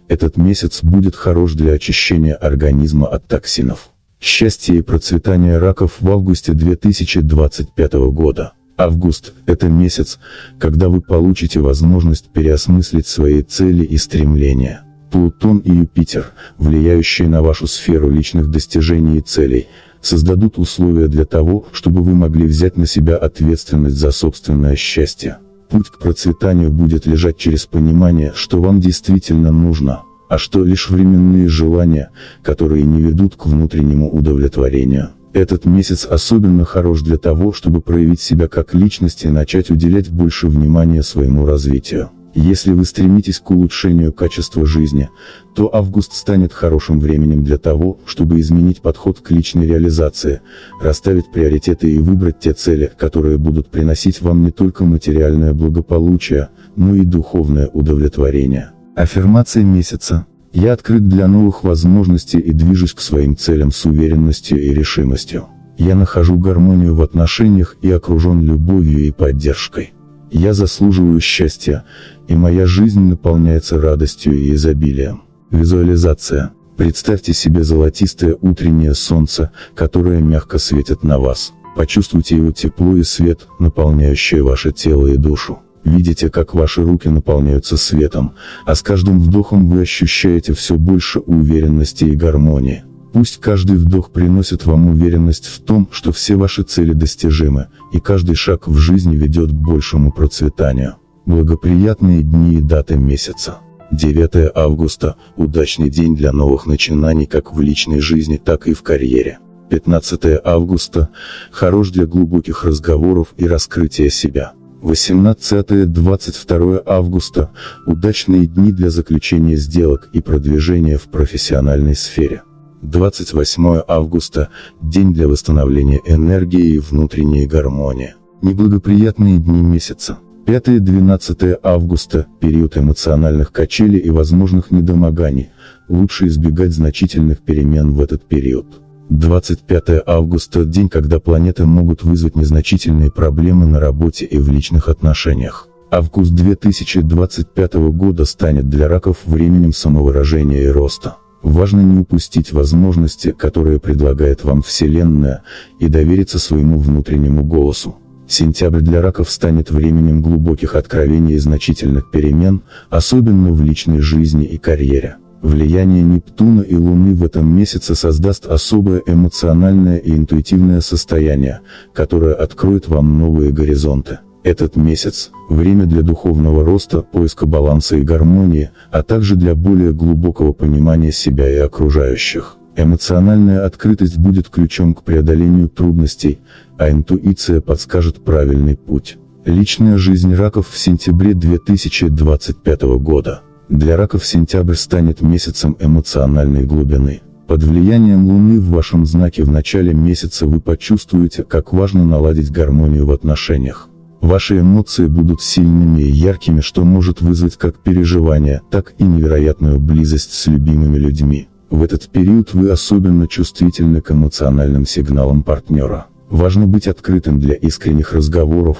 Этот месяц будет хорош для очищения организма от токсинов. Счастье и процветание раков в августе 2025 года. Август – это месяц, когда вы получите возможность переосмыслить свои цели и стремления. Плутон и Юпитер, влияющие на вашу сферу личных достижений и целей, создадут условия для того, чтобы вы могли взять на себя ответственность за собственное счастье. Путь к процветанию будет лежать через понимание, что вам действительно нужно, а что лишь временные желания, которые не ведут к внутреннему удовлетворению. Этот месяц особенно хорош для того, чтобы проявить себя как личность и начать уделять больше внимания своему развитию. Если вы стремитесь к улучшению качества жизни, то август станет хорошим временем для того, чтобы изменить подход к личной реализации, расставить приоритеты и выбрать те цели, которые будут приносить вам не только материальное благополучие, но и духовное удовлетворение. Аффирмация месяца. Я открыт для новых возможностей и движусь к своим целям с уверенностью и решимостью. Я нахожу гармонию в отношениях и окружен любовью и поддержкой. Я заслуживаю счастья, и моя жизнь наполняется радостью и изобилием. Визуализация. Представьте себе золотистое утреннее солнце, которое мягко светит на вас. Почувствуйте его тепло и свет, наполняющее ваше тело и душу. Видите, как ваши руки наполняются светом, а с каждым вдохом вы ощущаете все больше уверенности и гармонии. Пусть каждый вдох приносит вам уверенность в том, что все ваши цели достижимы, и каждый шаг в жизни ведет к большему процветанию. Благоприятные дни и даты месяца. 9 августа – удачный день для новых начинаний как в личной жизни, так и в карьере. 15 августа – хорош для глубоких разговоров и раскрытия себя. 18-22 августа – удачные дни для заключения сделок и продвижения в профессиональной сфере. 28 августа – день для восстановления энергии и внутренней гармонии. Неблагоприятные дни месяца. 5-12 августа – период эмоциональных качелей и возможных недомоганий. Лучше избегать значительных перемен в этот период. 25 августа – день, когда планеты могут вызвать незначительные проблемы на работе и в личных отношениях. Август 2025 года станет для раков временем самовыражения и роста. Важно не упустить возможности, которые предлагает вам Вселенная, и довериться своему внутреннему голосу. Сентябрь для раков станет временем глубоких откровений и значительных перемен, особенно в личной жизни и карьере. Влияние Нептуна и Луны в этом месяце создаст особое эмоциональное и интуитивное состояние, которое откроет вам новые горизонты. Этот месяц – время для духовного роста, поиска баланса и гармонии, а также для более глубокого понимания себя и окружающих. Эмоциональная открытость будет ключом к преодолению трудностей, а интуиция подскажет правильный путь. Личная жизнь раков в сентябре 2025 года. Для раков сентябрь станет месяцем эмоциональной глубины. Под влиянием Луны в вашем знаке в начале месяца вы почувствуете, как важно наладить гармонию в отношениях. Ваши эмоции будут сильными и яркими, что может вызвать как переживания, так и невероятную близость с любимыми людьми. В этот период вы особенно чувствительны к эмоциональным сигналам партнера. Важно быть открытым для искренних разговоров,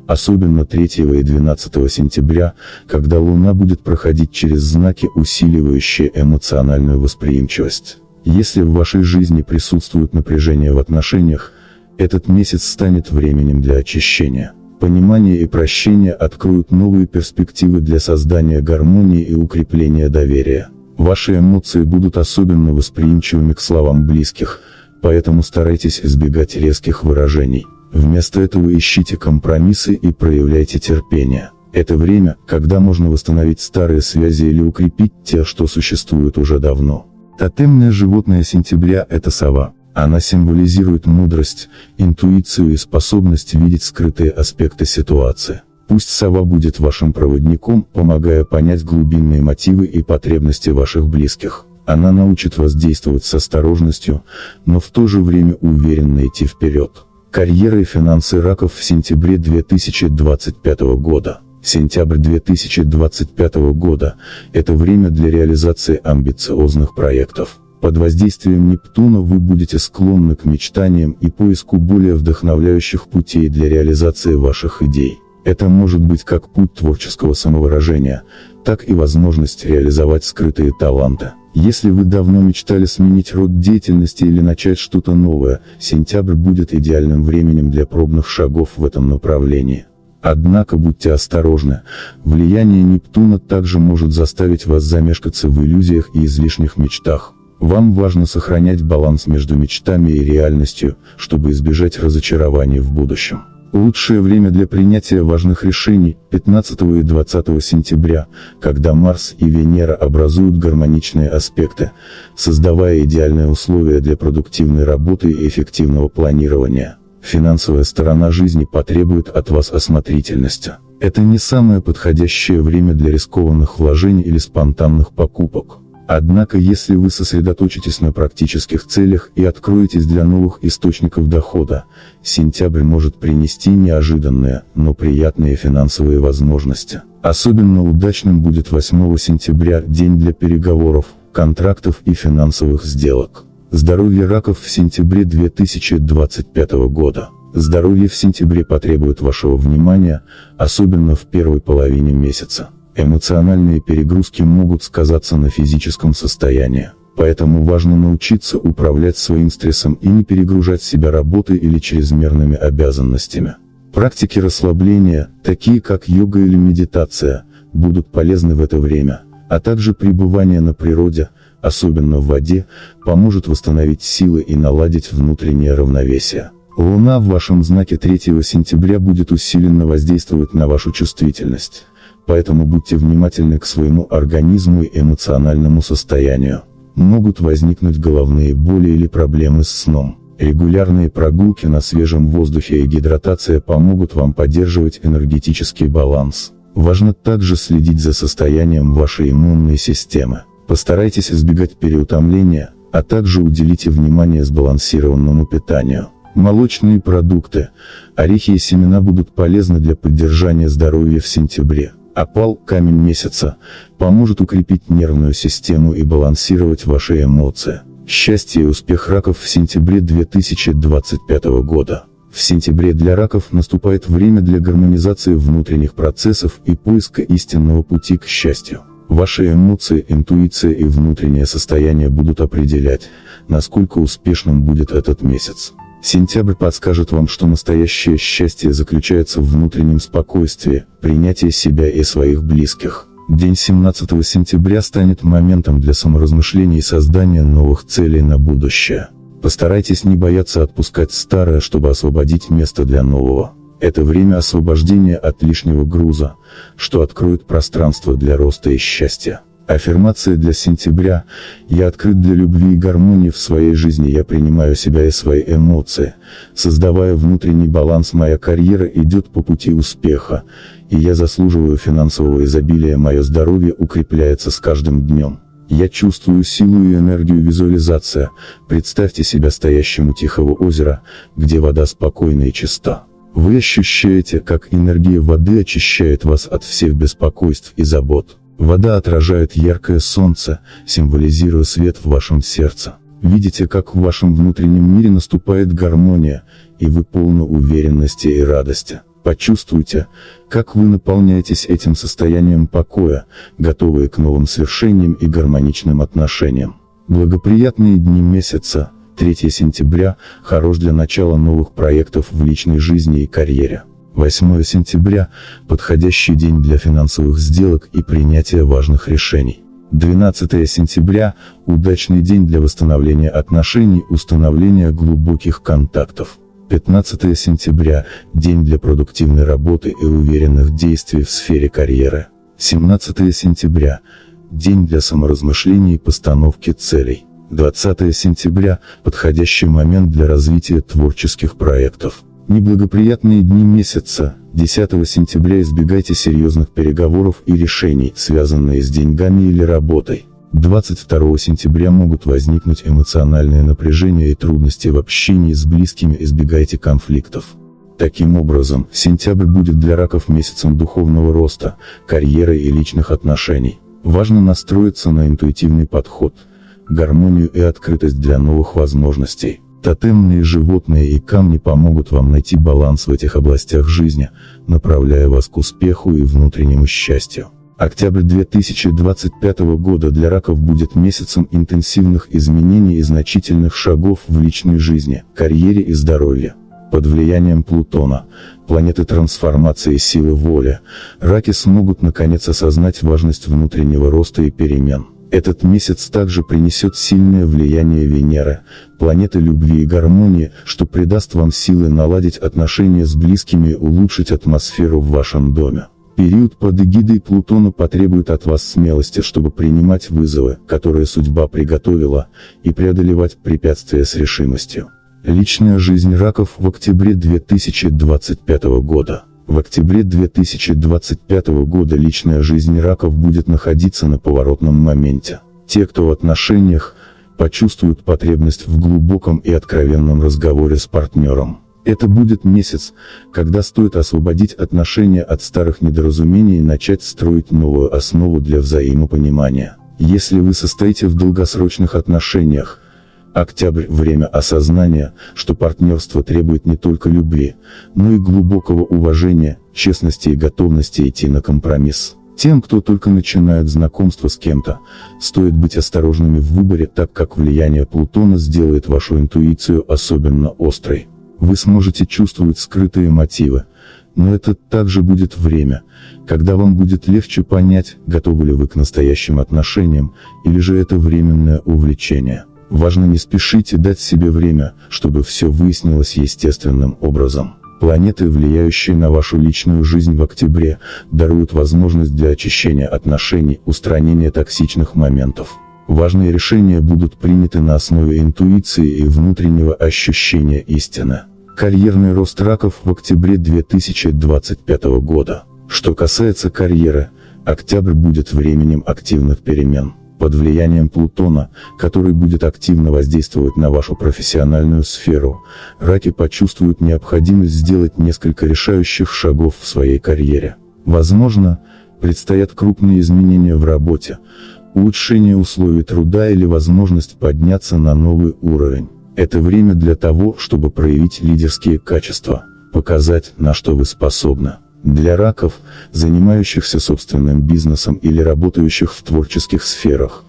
особенно 3 и 12 сентября, когда Луна будет проходить через знаки, усиливающие эмоциональную восприимчивость. Если в вашей жизни присутствует напряжение в отношениях, этот месяц станет временем для очищения. Понимание и прощение откроют новые перспективы для создания гармонии и укрепления доверия. Ваши эмоции будут особенно восприимчивыми к словам близких, поэтому старайтесь избегать резких выражений. Вместо этого ищите компромиссы и проявляйте терпение. Это время, когда можно восстановить старые связи или укрепить те, что существуют уже давно. Тотемное животное сентября – это сова. Она символизирует мудрость, интуицию и способность видеть скрытые аспекты ситуации. Пусть сова будет вашим проводником, помогая понять глубинные мотивы и потребности ваших близких. Она научит вас действовать с осторожностью, но в то же время уверенно идти вперед. Карьера и финансы раков в сентябре 2025 года. Сентябрь 2025 года – это время для реализации амбициозных проектов. Под воздействием Нептуна вы будете склонны к мечтаниям и поиску более вдохновляющих путей для реализации ваших идей. Это может быть как путь творческого самовыражения, так и возможность реализовать скрытые таланты. Если вы давно мечтали сменить род деятельности или начать что-то новое, сентябрь будет идеальным временем для пробных шагов в этом направлении. Однако будьте осторожны, влияние Нептуна также может заставить вас замешкаться в иллюзиях и излишних мечтах. Вам важно сохранять баланс между мечтами и реальностью, чтобы избежать разочарований в будущем. Лучшее время для принятия важных решений – 15 и 20 сентября, когда Марс и Венера образуют гармоничные аспекты, создавая идеальные условия для продуктивной работы и эффективного планирования. Финансовая сторона жизни потребует от вас осмотрительности. Это не самое подходящее время для рискованных вложений или спонтанных покупок. Однако если вы сосредоточитесь на практических целях и откроетесь для новых источников дохода, сентябрь может принести неожиданные, но приятные финансовые возможности. Особенно удачным будет 8 сентября, день для переговоров, контрактов и финансовых сделок. Здоровье раков в сентябре 2025 года. Здоровье в сентябре потребует вашего внимания, особенно в первой половине месяца. Эмоциональные перегрузки могут сказаться на физическом состоянии, поэтому важно научиться управлять своим стрессом и не перегружать себя работой или чрезмерными обязанностями. Практики расслабления, такие как йога или медитация, будут полезны в это время, а также пребывание на природе, особенно в воде, поможет восстановить силы и наладить внутреннее равновесие. Луна в вашем знаке 3 сентября будет усиленно воздействовать на вашу чувствительность. Поэтому будьте внимательны к своему организму и эмоциональному состоянию. Могут возникнуть головные боли или проблемы с сном. Регулярные прогулки на свежем воздухе и гидратация помогут вам поддерживать энергетический баланс. Важно также следить за состоянием вашей иммунной системы. Постарайтесь избегать переутомления, а также уделите внимание сбалансированному питанию. Молочные продукты, орехи и семена будут полезны для поддержания здоровья в сентябре. Опал, камень месяца, поможет укрепить нервную систему и балансировать ваши эмоции. Счастье и успех раков в сентябре 2025 года. В сентябре для раков наступает время для гармонизации внутренних процессов и поиска истинного пути к счастью. Ваши эмоции, интуиция и внутреннее состояние будут определять, насколько успешным будет этот месяц. Сентябрь подскажет вам, что настоящее счастье заключается в внутреннем спокойствии, принятии себя и своих близких. День 17 сентября станет моментом для саморазмышлений и создания новых целей на будущее. Постарайтесь не бояться отпускать старое, чтобы освободить место для нового. Это время освобождения от лишнего груза, что откроет пространство для роста и счастья. Аффирмация для сентября: я открыт для любви и гармонии в своей жизни, я принимаю себя и свои эмоции, создавая внутренний баланс, моя карьера идет по пути успеха, и я заслуживаю финансового изобилия, мое здоровье укрепляется с каждым днем. Я чувствую силу и энергию. Визуализация: представьте себя стоящим у тихого озера, где вода спокойна и чиста. Вы ощущаете, как энергия воды очищает вас от всех беспокойств и забот. Вода отражает яркое солнце, символизируя свет в вашем сердце. Видите, как в вашем внутреннем мире наступает гармония, и вы полны уверенности и радости. Почувствуйте, как вы наполняетесь этим состоянием покоя, готовые к новым свершениям и гармоничным отношениям. Благоприятные дни месяца. 3 сентября хорош для начала новых проектов в личной жизни и карьере. 8 сентября – подходящий день для финансовых сделок и принятия важных решений. 12 сентября – удачный день для восстановления отношений, установления глубоких контактов. 15 сентября – день для продуктивной работы и уверенных действий в сфере карьеры. 17 сентября – день для саморазмышлений и постановки целей. 20 сентября – подходящий момент для развития творческих проектов. Неблагоприятные дни месяца. 10 сентября избегайте серьезных переговоров и решений, связанные с деньгами или работой. 22 сентября могут возникнуть эмоциональные напряжения и трудности в общении с близкими, избегайте конфликтов. Таким образом, сентябрь будет для раков месяцем духовного роста, карьеры и личных отношений. Важно настроиться на интуитивный подход, гармонию и открытость для новых возможностей. Тотемные животные и камни помогут вам найти баланс в этих областях жизни, направляя вас к успеху и внутреннему счастью. Октябрь 2025 года для раков будет месяцем интенсивных изменений и значительных шагов в личной жизни, карьере и здоровье. Под влиянием Плутона, планеты трансформации и силы воли, раки смогут наконец осознать важность внутреннего роста и перемен. Этот месяц также принесет сильное влияние Венеры, планеты любви и гармонии, что придаст вам силы наладить отношения с близкими и улучшить атмосферу в вашем доме. Период под эгидой Плутона потребует от вас смелости, чтобы принимать вызовы, которые судьба приготовила, и преодолевать препятствия с решимостью. Личная жизнь раков в октябре 2025 года. В октябре 2025 года личная жизнь раков будет находиться на поворотном моменте. Те, кто в отношениях, почувствуют потребность в глубоком и откровенном разговоре с партнером. Это будет месяц, когда стоит освободить отношения от старых недоразумений и начать строить новую основу для взаимопонимания. Если вы состоите в долгосрочных отношениях, октябрь – время осознания, что партнерство требует не только любви, но и глубокого уважения, честности и готовности идти на компромисс. Тем, кто только начинает знакомство с кем-то, стоит быть осторожными в выборе, так как влияние Плутона сделает вашу интуицию особенно острой. Вы сможете чувствовать скрытые мотивы, но это также будет время, когда вам будет легче понять, готовы ли вы к настоящим отношениям, или же это временное увлечение. Важно не спешить и дать себе время, чтобы все выяснилось естественным образом. Планеты, влияющие на вашу личную жизнь в октябре, даруют возможность для очищения отношений, устранения токсичных моментов. Важные решения будут приняты на основе интуиции и внутреннего ощущения истины. Карьерный рост раков в октябре 2025 года. Что касается карьеры, октябрь будет временем активных перемен. Под влиянием Плутона, который будет активно воздействовать на вашу профессиональную сферу, раки почувствуют необходимость сделать несколько решающих шагов в своей карьере. Возможно, предстоят крупные изменения в работе, улучшение условий труда или возможность подняться на новый уровень. Это время для того, чтобы проявить лидерские качества, показать, на что вы способны. Для раков, занимающихся собственным бизнесом или работающих в творческих сферах,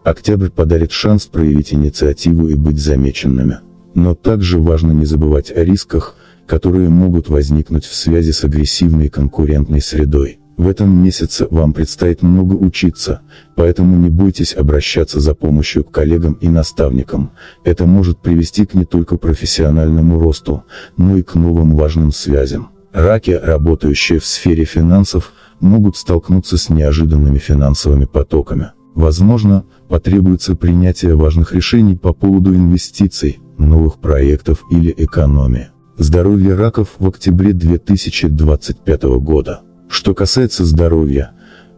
октябрь подарит шанс проявить инициативу и быть замеченными. Но также важно не забывать о рисках, которые могут возникнуть в связи с агрессивной конкурентной средой. В этом месяце вам предстоит много учиться, поэтому не бойтесь обращаться за помощью к коллегам и наставникам. Это может привести к не только профессиональному росту, но и к новым важным связям. Раки, работающие в сфере финансов, могут столкнуться с неожиданными финансовыми потоками. Возможно, потребуется принятие важных решений по поводу инвестиций, новых проектов или экономии. Здоровье раков в октябре 2025 года. Что касается здоровья,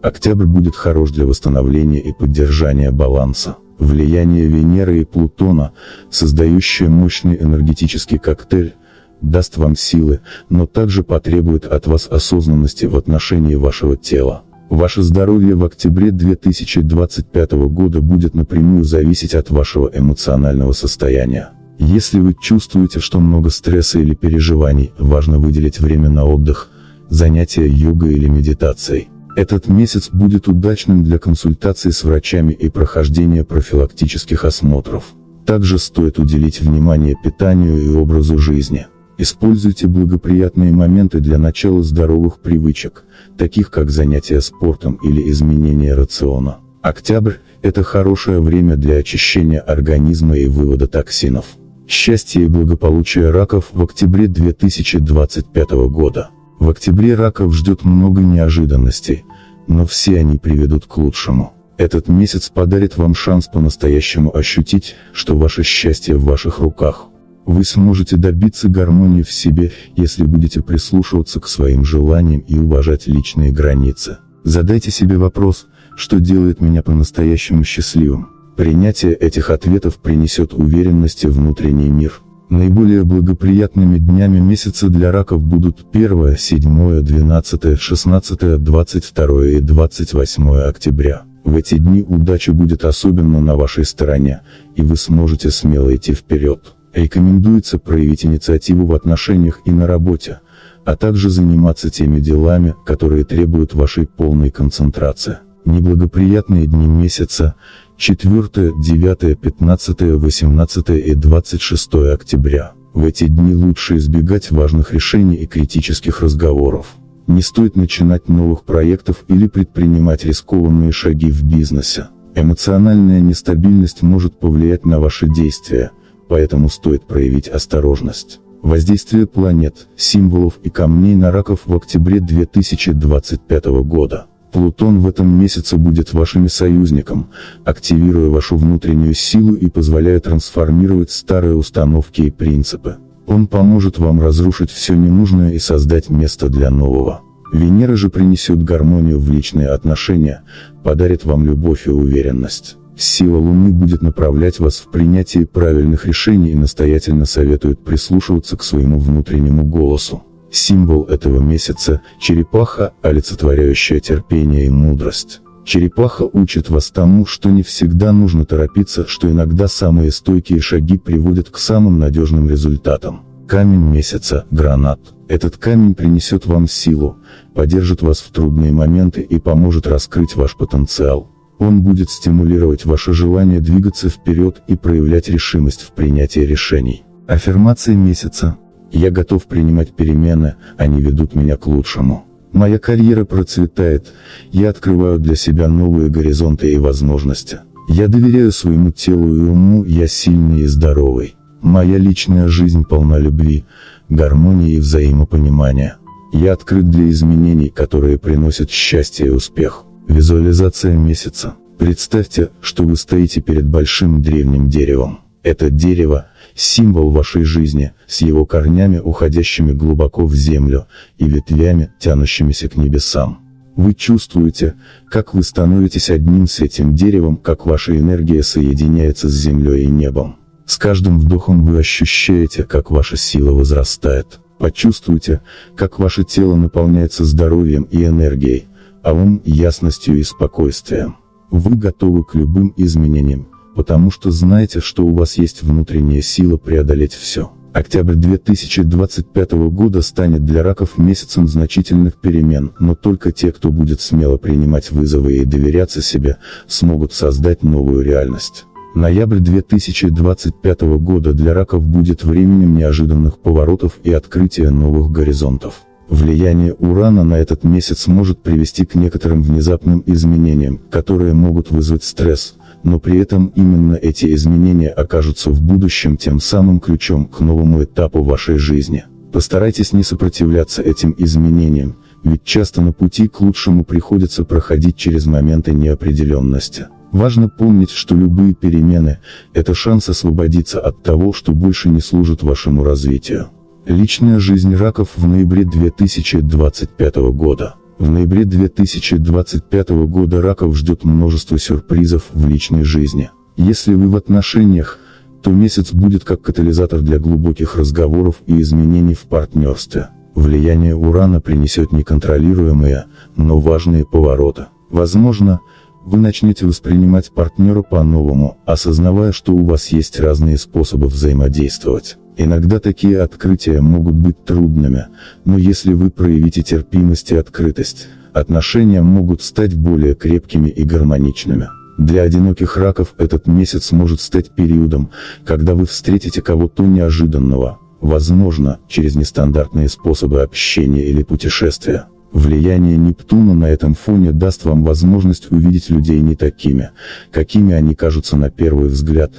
октябрь будет хорош для восстановления и поддержания баланса. Влияние Венеры и Плутона, создающее мощный энергетический коктейль, даст вам силы, но также потребует от вас осознанности в отношении вашего тела. Ваше здоровье в октябре 2025 года будет напрямую зависеть от вашего эмоционального состояния. Если вы чувствуете, что много стресса или переживаний, важно выделить время на отдых, занятия йогой или медитацией. Этот месяц будет удачным для консультаций с врачами и прохождения профилактических осмотров. Также стоит уделить внимание питанию и образу жизни. Используйте благоприятные моменты для начала здоровых привычек, таких как занятия спортом или изменение рациона. Октябрь – это хорошее время для очищения организма и вывода токсинов. Счастье и благополучие раков в октябре 2025 года. В октябре раков ждет много неожиданностей, но все они приведут к лучшему. Этот месяц подарит вам шанс по-настоящему ощутить, что ваше счастье в ваших руках. Вы сможете добиться гармонии в себе, если будете прислушиваться к своим желаниям и уважать личные границы. Задайте себе вопрос, что делает меня по-настоящему счастливым. Принятие этих ответов принесет уверенность в внутренний мир. Наиболее благоприятными днями месяца для раков будут 1, 7, 12, 16, 22 и 28 октября. В эти дни удача будет особенно на вашей стороне, и вы сможете смело идти вперед. Рекомендуется проявить инициативу в отношениях и на работе, а также заниматься теми делами, которые требуют вашей полной концентрации. Неблагоприятные дни месяца – 4, 9, 15, 18 и 26 октября. В эти дни лучше избегать важных решений и критических разговоров. Не стоит начинать новых проектов или предпринимать рискованные шаги в бизнесе. Эмоциональная нестабильность может повлиять на ваши действия, поэтому стоит проявить осторожность. Воздействие планет, символов и камней на раков в октябре 2025 года. Плутон в этом месяце будет вашим союзником, активируя вашу внутреннюю силу и позволяя трансформировать старые установки и принципы. Он поможет вам разрушить все ненужное и создать место для нового. Венера же принесет гармонию в личные отношения, подарит вам любовь и уверенность. Сила Луны будет направлять вас в принятие правильных решений и настоятельно советует прислушиваться к своему внутреннему голосу. Символ этого месяца – черепаха, олицетворяющая терпение и мудрость. Черепаха учит вас тому, что не всегда нужно торопиться, что иногда самые стойкие шаги приводят к самым надежным результатам. Камень месяца – гранат. Этот камень принесет вам силу, поддержит вас в трудные моменты и поможет раскрыть ваш потенциал. Он будет стимулировать ваше желание двигаться вперед и проявлять решимость в принятии решений. Аффирмации месяца. Я готов принимать перемены, они ведут меня к лучшему. Моя карьера процветает, я открываю для себя новые горизонты и возможности. Я доверяю своему телу и уму, я сильный и здоровый. Моя личная жизнь полна любви, гармонии и взаимопонимания. Я открыт для изменений, которые приносят счастье и успех. Визуализация месяца. Представьте, что вы стоите перед большим древним деревом. Это дерево – символ вашей жизни, с его корнями, уходящими глубоко в землю, и ветвями, тянущимися к небесам. Вы чувствуете, как вы становитесь одним с этим деревом, как ваша энергия соединяется с землей и небом. С каждым вдохом вы ощущаете, как ваша сила возрастает. Почувствуйте, как ваше тело наполняется здоровьем и энергией, а ум – ясностью и спокойствием. Вы готовы к любым изменениям, потому что знаете, что у вас есть внутренняя сила преодолеть все. Октябрь 2025 года станет для раков месяцем значительных перемен, но только те, кто будет смело принимать вызовы и доверяться себе, смогут создать новую реальность. Ноябрь 2025 года для раков будет временем неожиданных поворотов и открытия новых горизонтов. Влияние Урана на этот месяц может привести к некоторым внезапным изменениям, которые могут вызвать стресс, но при этом именно эти изменения окажутся в будущем тем самым ключом к новому этапу вашей жизни. Постарайтесь не сопротивляться этим изменениям, ведь часто на пути к лучшему приходится проходить через моменты неопределенности. Важно помнить, что любые перемены – это шанс освободиться от того, что больше не служит вашему развитию. Личная жизнь раков в ноябре 2025 года. В ноябре 2025 года раков ждет множество сюрпризов в личной жизни. Если вы в отношениях, то месяц будет как катализатор для глубоких разговоров и изменений в партнерстве. Влияние Урана принесет неконтролируемые, но важные повороты. Возможно, вы начнете воспринимать партнера по-новому, осознавая, что у вас есть разные способы взаимодействовать. Иногда такие открытия могут быть трудными, но если вы проявите терпимость и открытость, отношения могут стать более крепкими и гармоничными. Для одиноких раков этот месяц может стать периодом, когда вы встретите кого-то неожиданного, возможно, через нестандартные способы общения или путешествия. Влияние Нептуна на этом фоне даст вам возможность увидеть людей не такими, какими они кажутся на первый взгляд,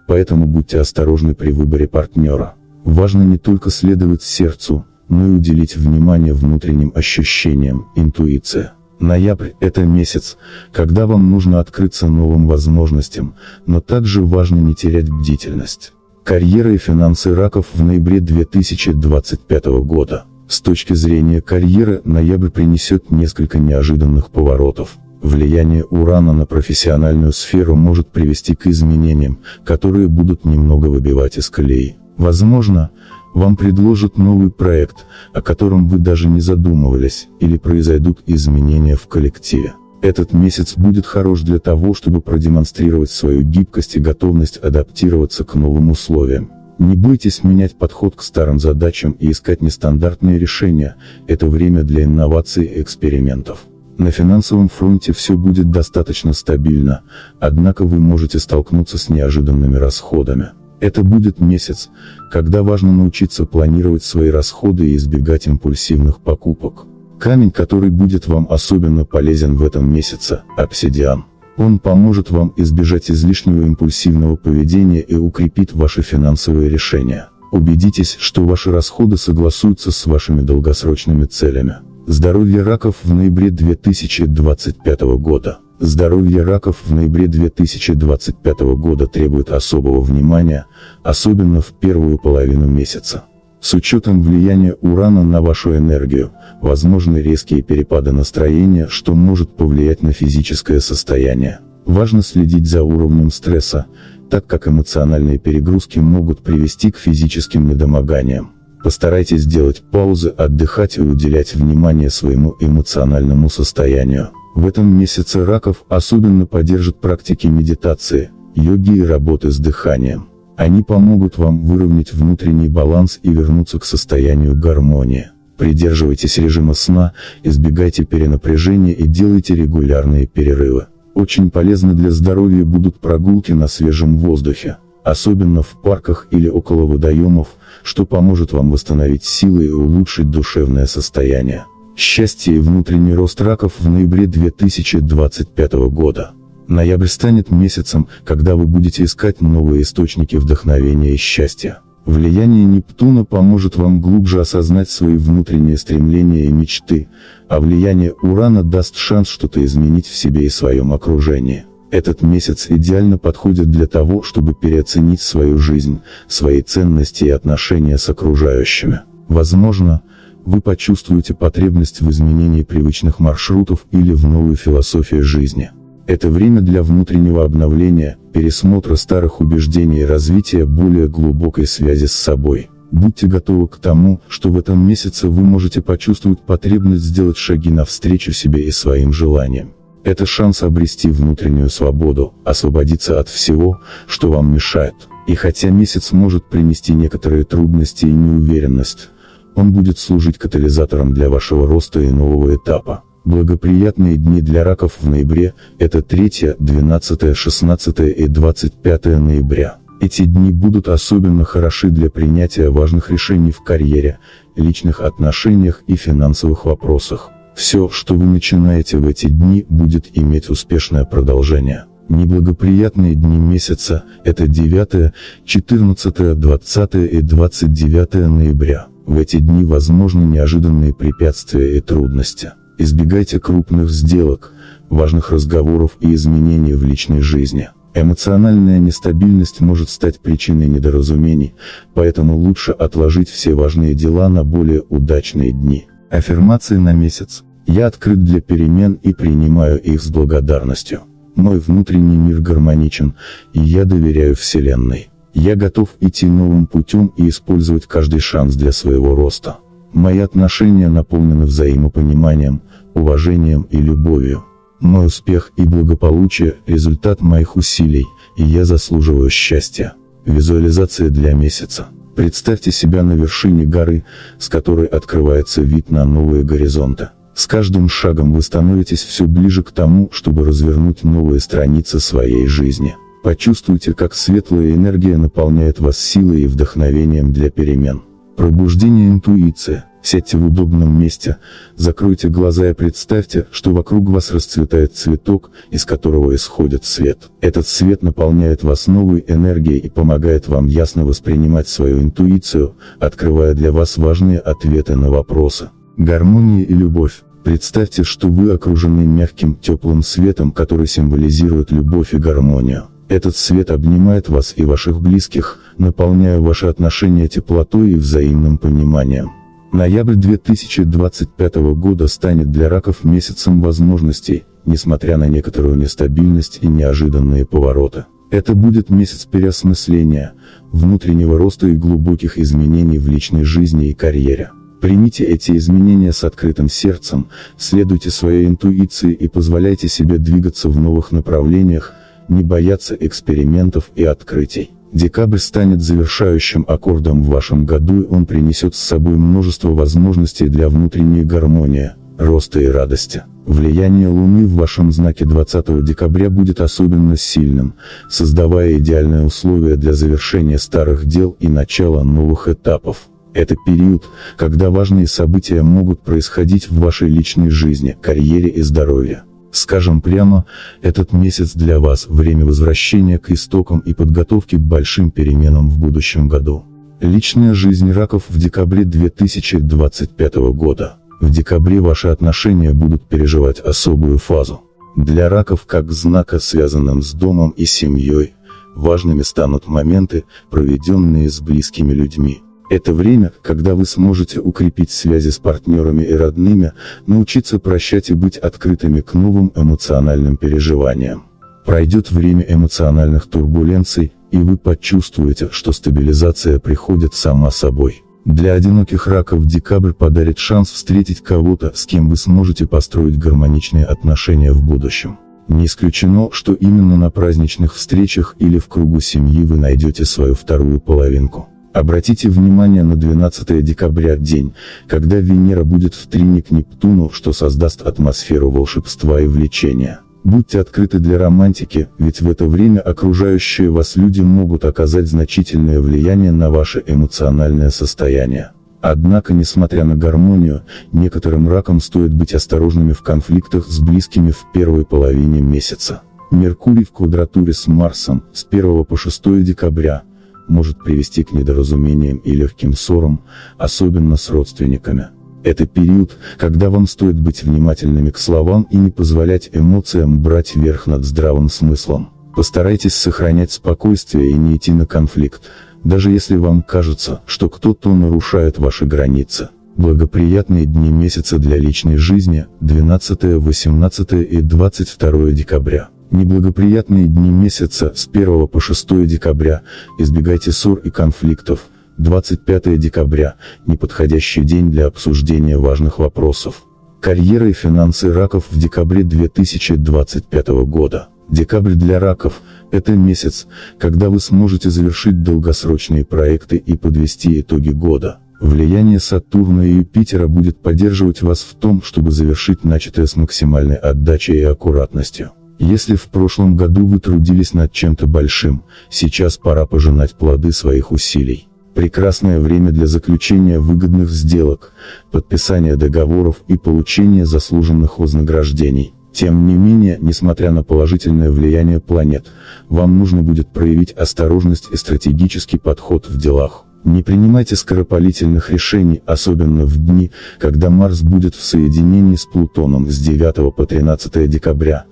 поэтому будьте осторожны при выборе партнера. Важно не только следовать сердцу, но и уделить внимание внутренним ощущениям, интуиция. Ноябрь – это месяц, когда вам нужно открыться новым возможностям, но также важно не терять бдительность. Карьера и финансы раков в ноябре 2025 года. С точки зрения карьеры, ноябрь принесет несколько неожиданных поворотов. Влияние Урана на профессиональную сферу может привести к изменениям, которые будут немного выбивать из колеи. Возможно, вам предложат новый проект, о котором вы даже не задумывались, или произойдут изменения в коллективе. Этот месяц будет хорош для того, чтобы продемонстрировать свою гибкость и готовность адаптироваться к новым условиям. Не бойтесь менять подход к старым задачам и искать нестандартные решения, это время для инноваций и экспериментов. На финансовом фронте все будет достаточно стабильно, однако вы можете столкнуться с неожиданными расходами. Это будет месяц, когда важно научиться планировать свои расходы и избегать импульсивных покупок. Камень, который будет вам особенно полезен в этом месяце – обсидиан. Он поможет вам избежать излишнего импульсивного поведения и укрепит ваши финансовые решения. Убедитесь, что ваши расходы согласуются с вашими долгосрочными целями. Здоровье раков в ноябре 2025 года. Здоровье раков в ноябре 2025 года требует особого внимания, особенно в первую половину месяца. С учетом влияния Урана на вашу энергию, возможны резкие перепады настроения, что может повлиять на физическое состояние. Важно следить за уровнем стресса, так как эмоциональные перегрузки могут привести к физическим недомоганиям. Постарайтесь делать паузы, отдыхать и уделять внимание своему эмоциональному состоянию. В этом месяце раков особенно поддержат практики медитации, йоги и работы с дыханием. Они помогут вам выровнять внутренний баланс и вернуться к состоянию гармонии. Придерживайтесь режима сна, избегайте перенапряжения и делайте регулярные перерывы. Очень полезны для здоровья будут прогулки на свежем воздухе, особенно в парках или около водоемов, что поможет вам восстановить силы и улучшить душевное состояние. Счастье и внутренний рост раков в ноябре 2025 года. Ноябрь станет месяцем, когда вы будете искать новые источники вдохновения и счастья. Влияние Нептуна поможет вам глубже осознать свои внутренние стремления и мечты, а влияние Урана даст шанс что-то изменить в себе и своем окружении. Этот месяц идеально подходит для того, чтобы переоценить свою жизнь, свои ценности и отношения с окружающими. Возможно, вы почувствуете потребность в изменении привычных маршрутов или в новую философию жизни. Это время для внутреннего обновления, пересмотра старых убеждений и развития более глубокой связи с собой. Будьте готовы к тому, что в этом месяце вы можете почувствовать потребность сделать шаги навстречу себе и своим желаниям. Это шанс обрести внутреннюю свободу, освободиться от всего, что вам мешает. И хотя месяц может принести некоторые трудности и неуверенность, он будет служить катализатором для вашего роста и нового этапа. Благоприятные дни для раков в ноябре – это 3, 12, 16 и 25 ноября. Эти дни будут особенно хороши для принятия важных решений в карьере, личных отношениях и финансовых вопросах. Все, что вы начинаете в эти дни, будет иметь успешное продолжение. Неблагоприятные дни месяца – это 9, 14, 20 и 29 ноября. В эти дни возможны неожиданные препятствия и трудности. Избегайте крупных сделок, важных разговоров и изменений в личной жизни. Эмоциональная нестабильность может стать причиной недоразумений, поэтому лучше отложить все важные дела на более удачные дни. Аффирмации на месяц. Я открыт для перемен и принимаю их с благодарностью. Мой внутренний мир гармоничен, и я доверяю Вселенной. Я готов идти новым путем и использовать каждый шанс для своего роста. Мои отношения наполнены взаимопониманием, уважением и любовью. Мой успех и благополучие – результат моих усилий, и я заслуживаю счастья. Визуализация для месяца. Представьте себя на вершине горы, с которой открывается вид на новые горизонты. С каждым шагом вы становитесь все ближе к тому, чтобы развернуть новые страницы своей жизни. Почувствуйте, как светлая энергия наполняет вас силой и вдохновением для перемен. Пробуждение интуиции. Сядьте в удобном месте, закройте глаза и представьте, что вокруг вас расцветает цветок, из которого исходит свет. Этот свет наполняет вас новой энергией и помогает вам ясно воспринимать свою интуицию, открывая для вас важные ответы на вопросы. Гармония и любовь. Представьте, что вы окружены мягким, теплым светом, который символизирует любовь и гармонию. Этот свет обнимает вас и ваших близких, наполняя ваши отношения теплотой и взаимным пониманием. Ноябрь 2025 года станет для раков месяцем возможностей, несмотря на некоторую нестабильность и неожиданные повороты. Это будет месяц переосмысления, внутреннего роста и глубоких изменений в личной жизни и карьере. Примите эти изменения с открытым сердцем, следуйте своей интуиции и позволяйте себе двигаться в новых направлениях, не бояться экспериментов и открытий. Декабрь станет завершающим аккордом в вашем году, и он принесет с собой множество возможностей для внутренней гармонии, роста и радости. Влияние Луны в вашем знаке 20 декабря будет особенно сильным, создавая идеальные условия для завершения старых дел и начала новых этапов. Это период, когда важные события могут происходить в вашей личной жизни, карьере и здоровье. Скажем прямо, этот месяц для вас – время возвращения к истокам и подготовки к большим переменам в будущем году. Личная жизнь раков в декабре 2025 года. В декабре ваши отношения будут переживать особую фазу. Для раков, как знака, связанным с домом и семьей, важными станут моменты, проведенные с близкими людьми. Это время, когда вы сможете укрепить связи с партнерами и родными, научиться прощать и быть открытыми к новым эмоциональным переживаниям. Пройдет время эмоциональных турбуленций, и вы почувствуете, что стабилизация приходит сама собой. Для одиноких раков декабрь подарит шанс встретить кого-то, с кем вы сможете построить гармоничные отношения в будущем. Не исключено, что именно на праздничных встречах или в кругу семьи вы найдете свою вторую половинку. Обратите внимание на 12 декабря, день, когда Венера будет в трине к Нептуну, что создаст атмосферу волшебства и влечения. Будьте открыты для романтики, ведь в это время окружающие вас люди могут оказать значительное влияние на ваше эмоциональное состояние. Однако, несмотря на гармонию, некоторым ракам стоит быть осторожными в конфликтах с близкими в первой половине месяца. Меркурий в квадратуре с Марсом с 1 по 6 декабря может привести к недоразумениям и легким ссорам, особенно с родственниками. Это период, когда вам стоит быть внимательными к словам и не позволять эмоциям брать верх над здравым смыслом. Постарайтесь сохранять спокойствие и не идти на конфликт, даже если вам кажется, что кто-то нарушает ваши границы. Благоприятные дни месяца для личной жизни – 12, 18 и 22 декабря. Неблагоприятные дни месяца с 1 по 6 декабря, избегайте ссор и конфликтов. 25 декабря – неподходящий день для обсуждения важных вопросов. Карьера и финансы раков в декабре 2025 года. Декабрь для раков – это месяц, когда вы сможете завершить долгосрочные проекты и подвести итоги года. Влияние Сатурна и Юпитера будет поддерживать вас в том, чтобы завершить начатое с максимальной отдачей и аккуратностью. Если в прошлом году вы трудились над чем-то большим, сейчас пора пожинать плоды своих усилий. Прекрасное время для заключения выгодных сделок, подписания договоров и получения заслуженных вознаграждений. Тем не менее, несмотря на положительное влияние планет, вам нужно будет проявить осторожность и стратегический подход в делах. Не принимайте скоропалительных решений, особенно в дни, когда Марс будет в соединении с Плутоном с 9 по 13 декабря,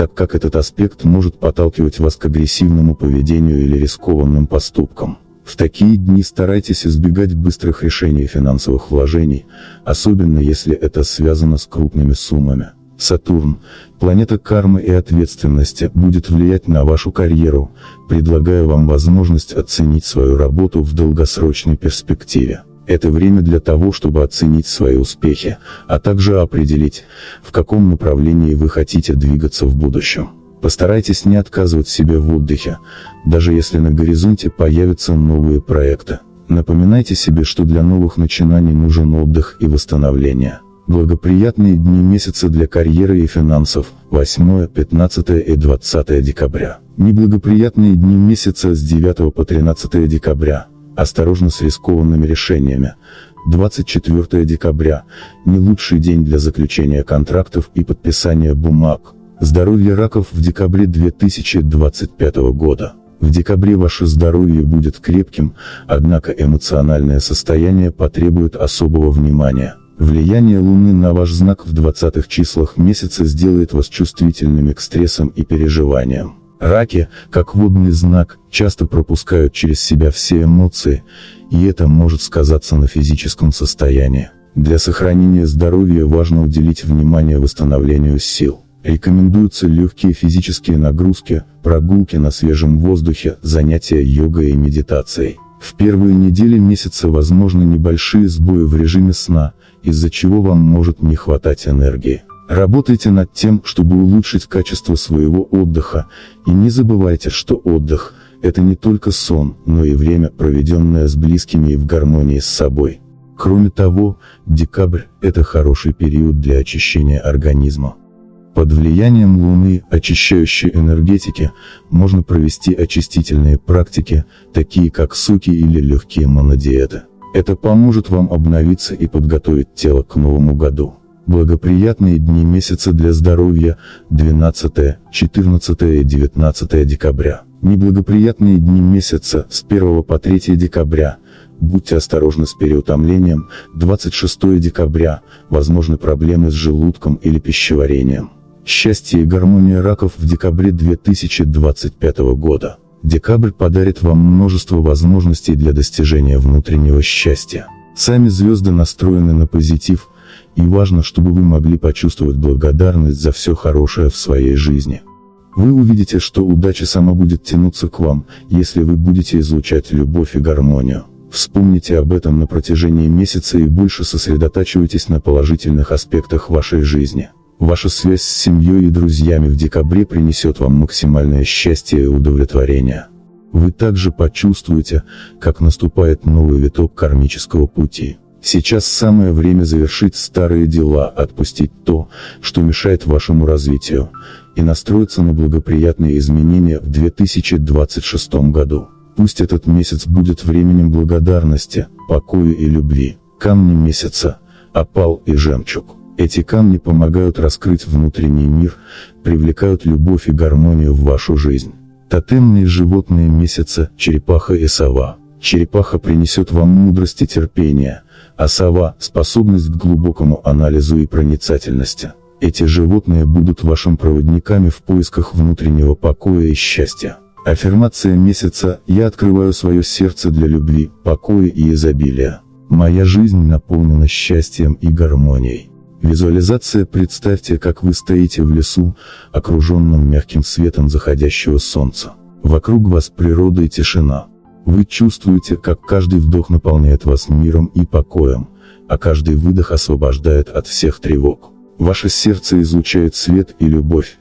так как этот аспект может подталкивать вас к агрессивному поведению или рискованным поступкам. В такие дни старайтесь избегать быстрых решений финансовых вложений, особенно если это связано с крупными суммами. Сатурн, планета кармы и ответственности, будет влиять на вашу карьеру, предлагая вам возможность оценить свою работу в долгосрочной перспективе. Это время для того, чтобы оценить свои успехи, а также определить, в каком направлении вы хотите двигаться в будущем. Постарайтесь не отказывать себе в отдыхе, даже если на горизонте появятся новые проекты. Напоминайте себе, что для новых начинаний нужен отдых и восстановление. Благоприятные дни месяца для карьеры и финансов – 8, 15 и 20 декабря. Неблагоприятные дни месяца с 9 по 13 декабря – Осторожно с рискованными решениями. 24 декабря – не лучший день для заключения контрактов и подписания бумаг. Здоровье раков в декабре 2025 года. В декабре ваше здоровье будет крепким, однако эмоциональное состояние потребует особого внимания. Влияние Луны на ваш знак в 20-х числах месяца сделает вас чувствительными к стрессам и переживаниям. Раки, как водный знак, часто пропускают через себя все эмоции, и это может сказаться на физическом состоянии. Для сохранения здоровья важно уделить внимание восстановлению сил. Рекомендуются легкие физические нагрузки, прогулки на свежем воздухе, занятия йогой и медитацией. В первые недели месяца возможны небольшие сбои в режиме сна, из-за чего вам может не хватать энергии. Работайте над тем, чтобы улучшить качество своего отдыха, и не забывайте, что отдых – это не только сон, но и время, проведенное с близкими и в гармонии с собой. Кроме того, декабрь – это хороший период для очищения организма. Под влиянием Луны, очищающей энергетики, можно провести очистительные практики, такие как соки или легкие монодиеты. Это поможет вам обновиться и подготовить тело к Новому году. Благоприятные дни месяца для здоровья – 12, 14 и 19 декабря. Неблагоприятные дни месяца с 1 по 3 декабря. Будьте осторожны с переутомлением. 26 декабря – возможны проблемы с желудком или пищеварением. Счастье и гармония раков в декабре 2025 года. Декабрь подарит вам множество возможностей для достижения внутреннего счастья. Сами звезды настроены на позитив, и важно, чтобы вы могли почувствовать благодарность за все хорошее в своей жизни. Вы увидите, что удача сама будет тянуться к вам, если вы будете излучать любовь и гармонию. Вспомните об этом на протяжении месяца и больше сосредотачивайтесь на положительных аспектах вашей жизни. Ваша связь с семьей и друзьями в декабре принесет вам максимальное счастье и удовлетворение. Вы также почувствуете, как наступает новый виток кармического пути. Сейчас самое время завершить старые дела, отпустить то, что мешает вашему развитию, и настроиться на благоприятные изменения в 2026 году. Пусть этот месяц будет временем благодарности, покоя и любви. Камни месяца – опал и жемчуг. Эти камни помогают раскрыть внутренний мир, привлекают любовь и гармонию в вашу жизнь. Тотемные животные месяца – черепаха и сова. Черепаха принесет вам мудрость и терпение, а сова – способность к глубокому анализу и проницательности. Эти животные будут вашими проводниками в поисках внутреннего покоя и счастья. Аффирмация месяца: я открываю свое сердце для любви, покоя и изобилия. Моя жизнь наполнена счастьем и гармонией. Визуализация: представьте, как вы стоите в лесу, окруженном мягким светом заходящего солнца. Вокруг вас природа и тишина. Вы чувствуете, как каждый вдох наполняет вас миром и покоем, а каждый выдох освобождает от всех тревог. Ваше сердце излучает свет и любовь,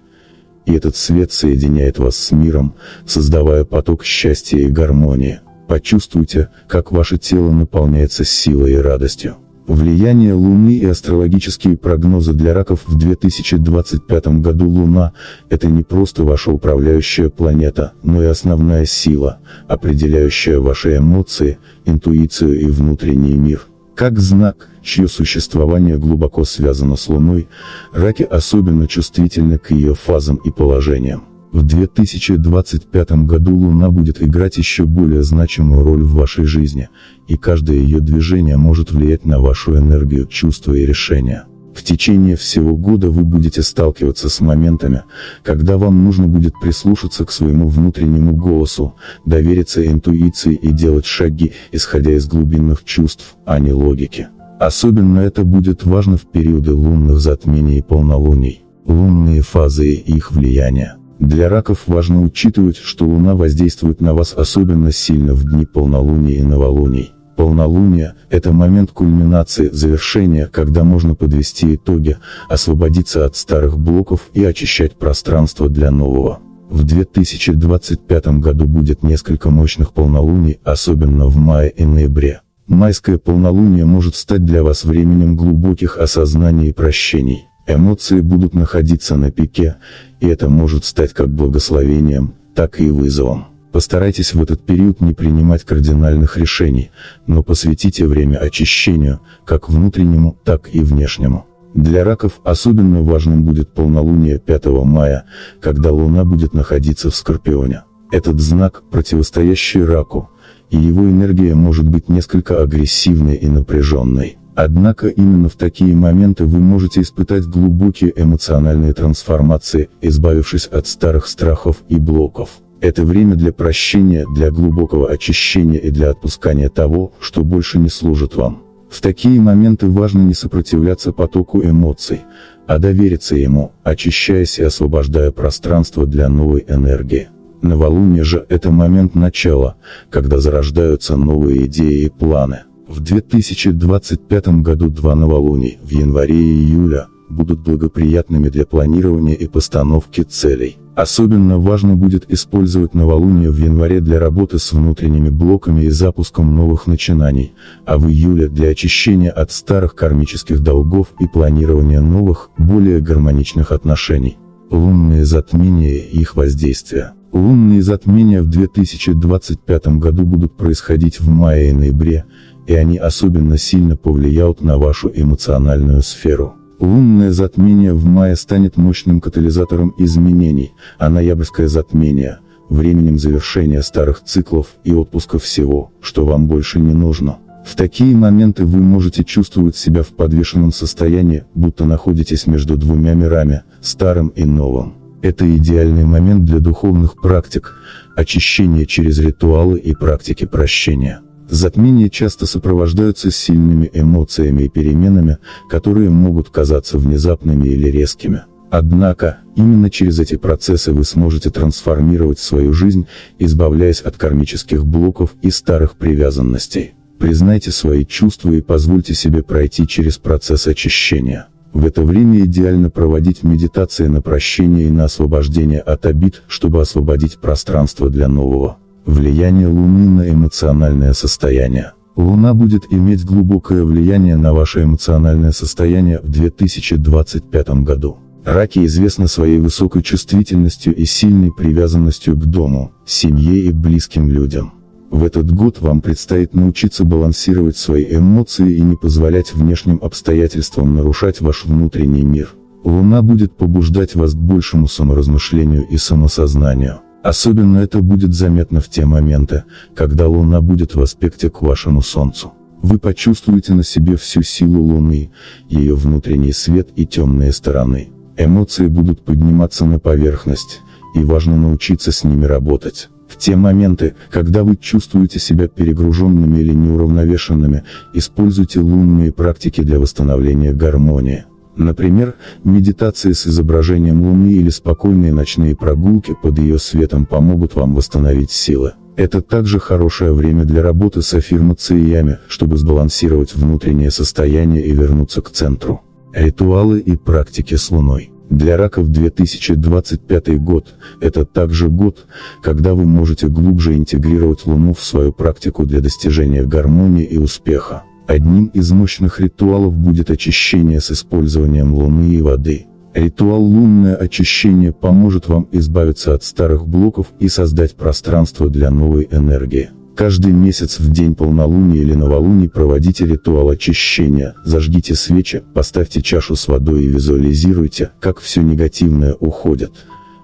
и этот свет соединяет вас с миром, создавая поток счастья и гармонии. Почувствуйте, как ваше тело наполняется силой и радостью. Влияние Луны и астрологические прогнозы для раков в 2025 году. Луна – это не просто ваша управляющая планета, но и основная сила, определяющая ваши эмоции, интуицию и внутренний мир. Как знак, чье существование глубоко связано с Луной, раки особенно чувствительны к ее фазам и положениям. В 2025 году Луна будет играть еще более значимую роль в вашей жизни, и каждое ее движение может влиять на вашу энергию, чувства и решения. В течение всего года вы будете сталкиваться с моментами, когда вам нужно будет прислушаться к своему внутреннему голосу, довериться интуиции и делать шаги, исходя из глубинных чувств, а не логики. Особенно это будет важно в периоды лунных затмений и полнолуний. Лунные фазы и их влияние. Для раков важно учитывать, что Луна воздействует на вас особенно сильно в дни полнолуния и новолуний. Полнолуние – это момент кульминации, завершения, когда можно подвести итоги, освободиться от старых блоков и очищать пространство для нового. В 2025 году будет несколько мощных полнолуний, особенно в мае и ноябре. Майское полнолуние может стать для вас временем глубоких осознаний и прощений. Эмоции будут находиться на пике, и это может стать как благословением, так и вызовом. Постарайтесь в этот период не принимать кардинальных решений, но посвятите время очищению, как внутреннему, так и внешнему. Для раков особенно важным будет полнолуние 5 мая, когда Луна будет находиться в Скорпионе. Этот знак, противостоящий раку, и его энергия может быть несколько агрессивной и напряженной. Однако именно в такие моменты вы можете испытать глубокие эмоциональные трансформации, избавившись от старых страхов и блоков. Это время для прощения, для глубокого очищения и для отпускания того, что больше не служит вам. В такие моменты важно не сопротивляться потоку эмоций, а довериться ему, очищаясь и освобождая пространство для новой энергии. Новолуние же – это момент начала, когда зарождаются новые идеи и планы. В 2025 году 2 новолуний, в январе и июле, будут благоприятными для планирования и постановки целей. Особенно важно будет использовать новолуние в январе для работы с внутренними блоками и запуском новых начинаний, а в июле для очищения от старых кармических долгов и планирования новых, более гармоничных отношений. Лунные затмения и их воздействие. Лунные затмения в 2025 году будут происходить в мае и ноябре, и они особенно сильно повлияют на вашу эмоциональную сферу. Лунное затмение в мае станет мощным катализатором изменений, а ноябрьское затмение – временем завершения старых циклов и отпуска всего, что вам больше не нужно. В такие моменты вы можете чувствовать себя в подвешенном состоянии, будто находитесь между двумя мирами, старым и новым. Это идеальный момент для духовных практик, очищения через ритуалы и практики прощения. Затмения часто сопровождаются сильными эмоциями и переменами, которые могут казаться внезапными или резкими. Однако, именно через эти процессы вы сможете трансформировать свою жизнь, избавляясь от кармических блоков и старых привязанностей. Признайте свои чувства и позвольте себе пройти через процесс очищения. В это время идеально проводить медитации на прощение и на освобождение от обид, чтобы освободить пространство для нового. Влияние Луны на эмоциональное состояние. Луна будет иметь глубокое влияние на ваше эмоциональное состояние в 2025 году. Раки известны своей высокой чувствительностью и сильной привязанностью к дому, семье и близким людям. В этот год вам предстоит научиться балансировать свои эмоции и не позволять внешним обстоятельствам нарушать ваш внутренний мир. Луна будет побуждать вас к большему саморазмышлению и самосознанию. Особенно это будет заметно в те моменты, когда Луна будет в аспекте к вашему Солнцу. Вы почувствуете на себе всю силу Луны, ее внутренний свет и темные стороны. Эмоции будут подниматься на поверхность, и важно научиться с ними работать. В те моменты, когда вы чувствуете себя перегруженными или неуравновешенными, используйте лунные практики для восстановления гармонии. Например, медитации с изображением Луны или спокойные ночные прогулки под ее светом помогут вам восстановить силы. Это также хорошее время для работы с аффирмациями, чтобы сбалансировать внутреннее состояние и вернуться к центру. Ритуалы и практики с Луной. Для раков 2025 год – это также год, когда вы можете глубже интегрировать Луну в свою практику для достижения гармонии и успеха. Одним из мощных ритуалов будет очищение с использованием Луны и воды. Ритуал «Лунное очищение» поможет вам избавиться от старых блоков и создать пространство для новой энергии. Каждый месяц в день полнолуния или новолуния проводите ритуал очищения, зажгите свечи, поставьте чашу с водой и визуализируйте, как все негативное уходит,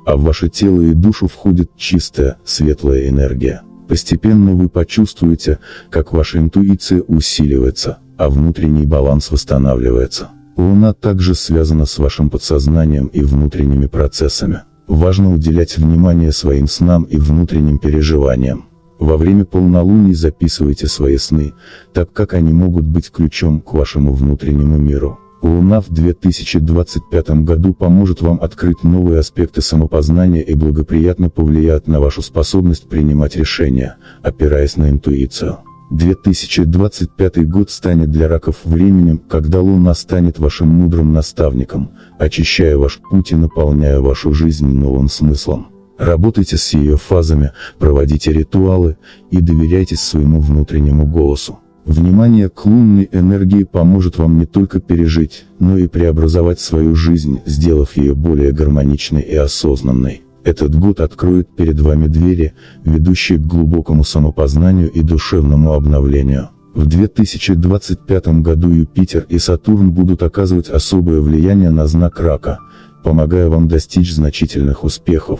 а в ваше тело и душу входит чистая, светлая энергия. Постепенно вы почувствуете, как ваша интуиция усиливается, а внутренний баланс восстанавливается. Луна также связана с вашим подсознанием и внутренними процессами. Важно уделять внимание своим снам и внутренним переживаниям. Во время полнолуний записывайте свои сны, так как они могут быть ключом к вашему внутреннему миру. Луна в 2025 году поможет вам открыть новые аспекты самопознания и благоприятно повлияет на вашу способность принимать решения, опираясь на интуицию. 2025 год станет для раков временем, когда Луна станет вашим мудрым наставником, очищая ваш путь и наполняя вашу жизнь новым смыслом. Работайте с ее фазами, проводите ритуалы и доверяйтесь своему внутреннему голосу. Внимание к лунной энергии поможет вам не только пережить, но и преобразовать свою жизнь, сделав ее более гармоничной и осознанной. Этот год откроет перед вами двери, ведущие к глубокому самопознанию и душевному обновлению. В 2025 году Юпитер и Сатурн будут оказывать особое влияние на знак Рака, помогая вам достичь значительных успехов,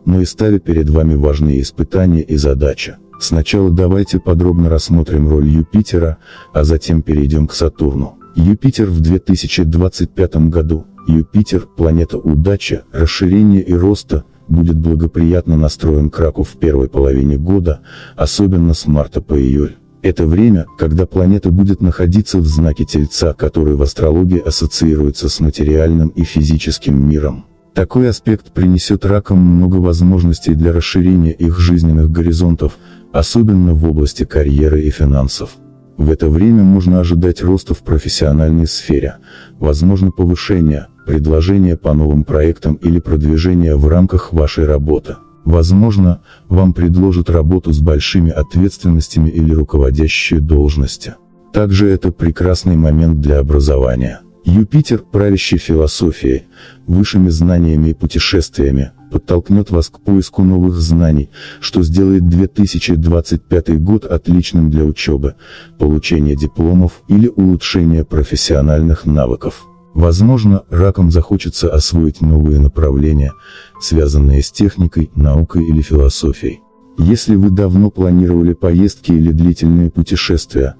но и ставя перед вами важные испытания и задачи. Сначала давайте подробно рассмотрим роль Юпитера, а затем перейдем к Сатурну. Юпитер в 2025 году. Юпитер, планета удачи, расширения и роста, будет благоприятно настроен к Раку в первой половине года, особенно с марта по июль. Это время, когда планета будет находиться в знаке Тельца, который в астрологии ассоциируется с материальным и физическим миром. Такой аспект принесет ракам много возможностей для расширения их жизненных горизонтов, особенно в области карьеры и финансов. В это время можно ожидать роста в профессиональной сфере, возможно повышение, предложение по новым проектам или продвижение в рамках вашей работы. Возможно, вам предложат работу с большими ответственностями или руководящие должности. Также это прекрасный момент для образования. Юпитер, правящий философией, высшими знаниями и путешествиями, подтолкнет вас к поиску новых знаний, что сделает 2025 год отличным для учебы, получения дипломов или улучшения профессиональных навыков. Возможно, ракам захочется освоить новые направления, связанные с техникой, наукой или философией. Если вы давно планировали поездки или длительные путешествия,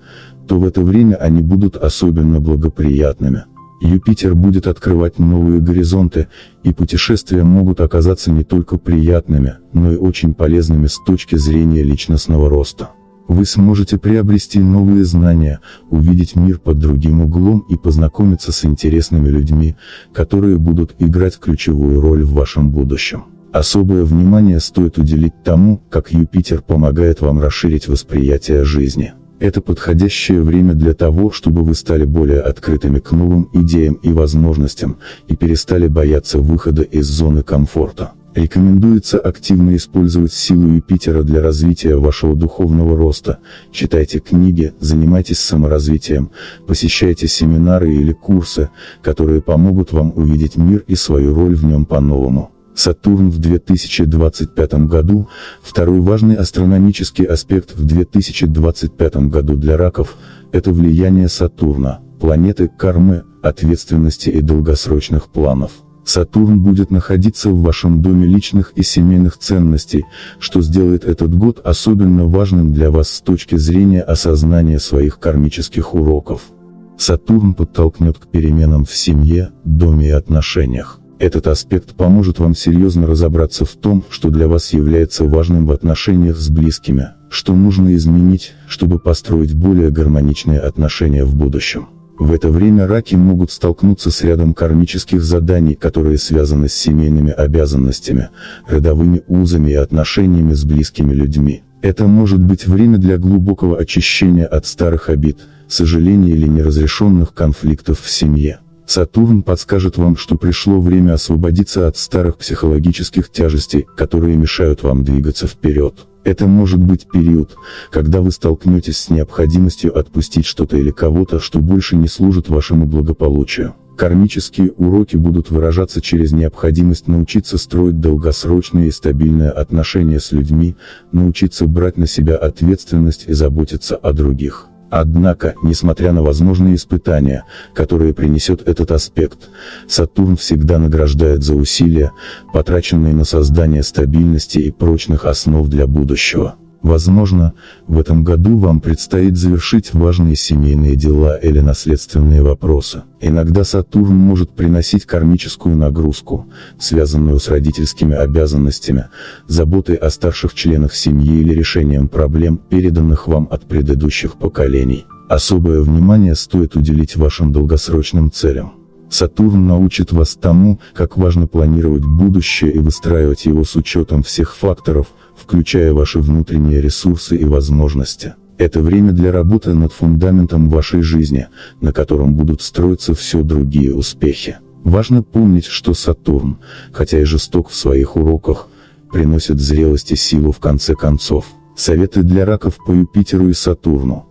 то в это время они будут особенно благоприятными. Юпитер будет открывать новые горизонты, и путешествия могут оказаться не только приятными, но и очень полезными с точки зрения личностного роста. Вы сможете приобрести новые знания, увидеть мир под другим углом и познакомиться с интересными людьми, которые будут играть ключевую роль в вашем будущем. Особое внимание стоит уделить тому, как Юпитер помогает вам расширить восприятие жизни. Это подходящее время для того, чтобы вы стали более открытыми к новым идеям и возможностям, и перестали бояться выхода из зоны комфорта. Рекомендуется активно использовать силу Юпитера для развития вашего духовного роста. Читайте книги, занимайтесь саморазвитием, посещайте семинары или курсы, которые помогут вам увидеть мир и свою роль в нем по-новому. Сатурн в 2025 году, второй важный астрономический аспект в 2025 году для раков, это влияние Сатурна, планеты кармы, ответственности и долгосрочных планов. Сатурн будет находиться в вашем доме личных и семейных ценностей, что сделает этот год особенно важным для вас с точки зрения осознания своих кармических уроков. Сатурн подтолкнет к переменам в семье, доме и отношениях. Этот аспект поможет вам серьезно разобраться в том, что для вас является важным в отношениях с близкими, что нужно изменить, чтобы построить более гармоничные отношения в будущем. В это время раки могут столкнуться с рядом кармических заданий, которые связаны с семейными обязанностями, родовыми узами и отношениями с близкими людьми. Это может быть время для глубокого очищения от старых обид, сожалений или неразрешенных конфликтов в семье. Сатурн подскажет вам, что пришло время освободиться от старых психологических тяжестей, которые мешают вам двигаться вперед. Это может быть период, когда вы столкнетесь с необходимостью отпустить что-то или кого-то, что больше не служит вашему благополучию. Кармические уроки будут выражаться через необходимость научиться строить долгосрочные и стабильные отношения с людьми, научиться брать на себя ответственность и заботиться о других. Однако, несмотря на возможные испытания, которые принесет этот аспект, Сатурн всегда награждает за усилия, потраченные на создание стабильности и прочных основ для будущего. Возможно, в этом году вам предстоит завершить важные семейные дела или наследственные вопросы. Иногда Сатурн может приносить кармическую нагрузку, связанную с родительскими обязанностями, заботой о старших членах семьи или решением проблем, переданных вам от предыдущих поколений. Особое внимание стоит уделить вашим долгосрочным целям. Сатурн научит вас тому, как важно планировать будущее и выстраивать его с учетом всех факторов, включая ваши внутренние ресурсы и возможности. Это время для работы над фундаментом вашей жизни, на котором будут строиться все другие успехи. Важно помнить, что Сатурн, хотя и жесток в своих уроках, приносит зрелость и силу в конце концов. Советы для раков по Юпитеру и Сатурну.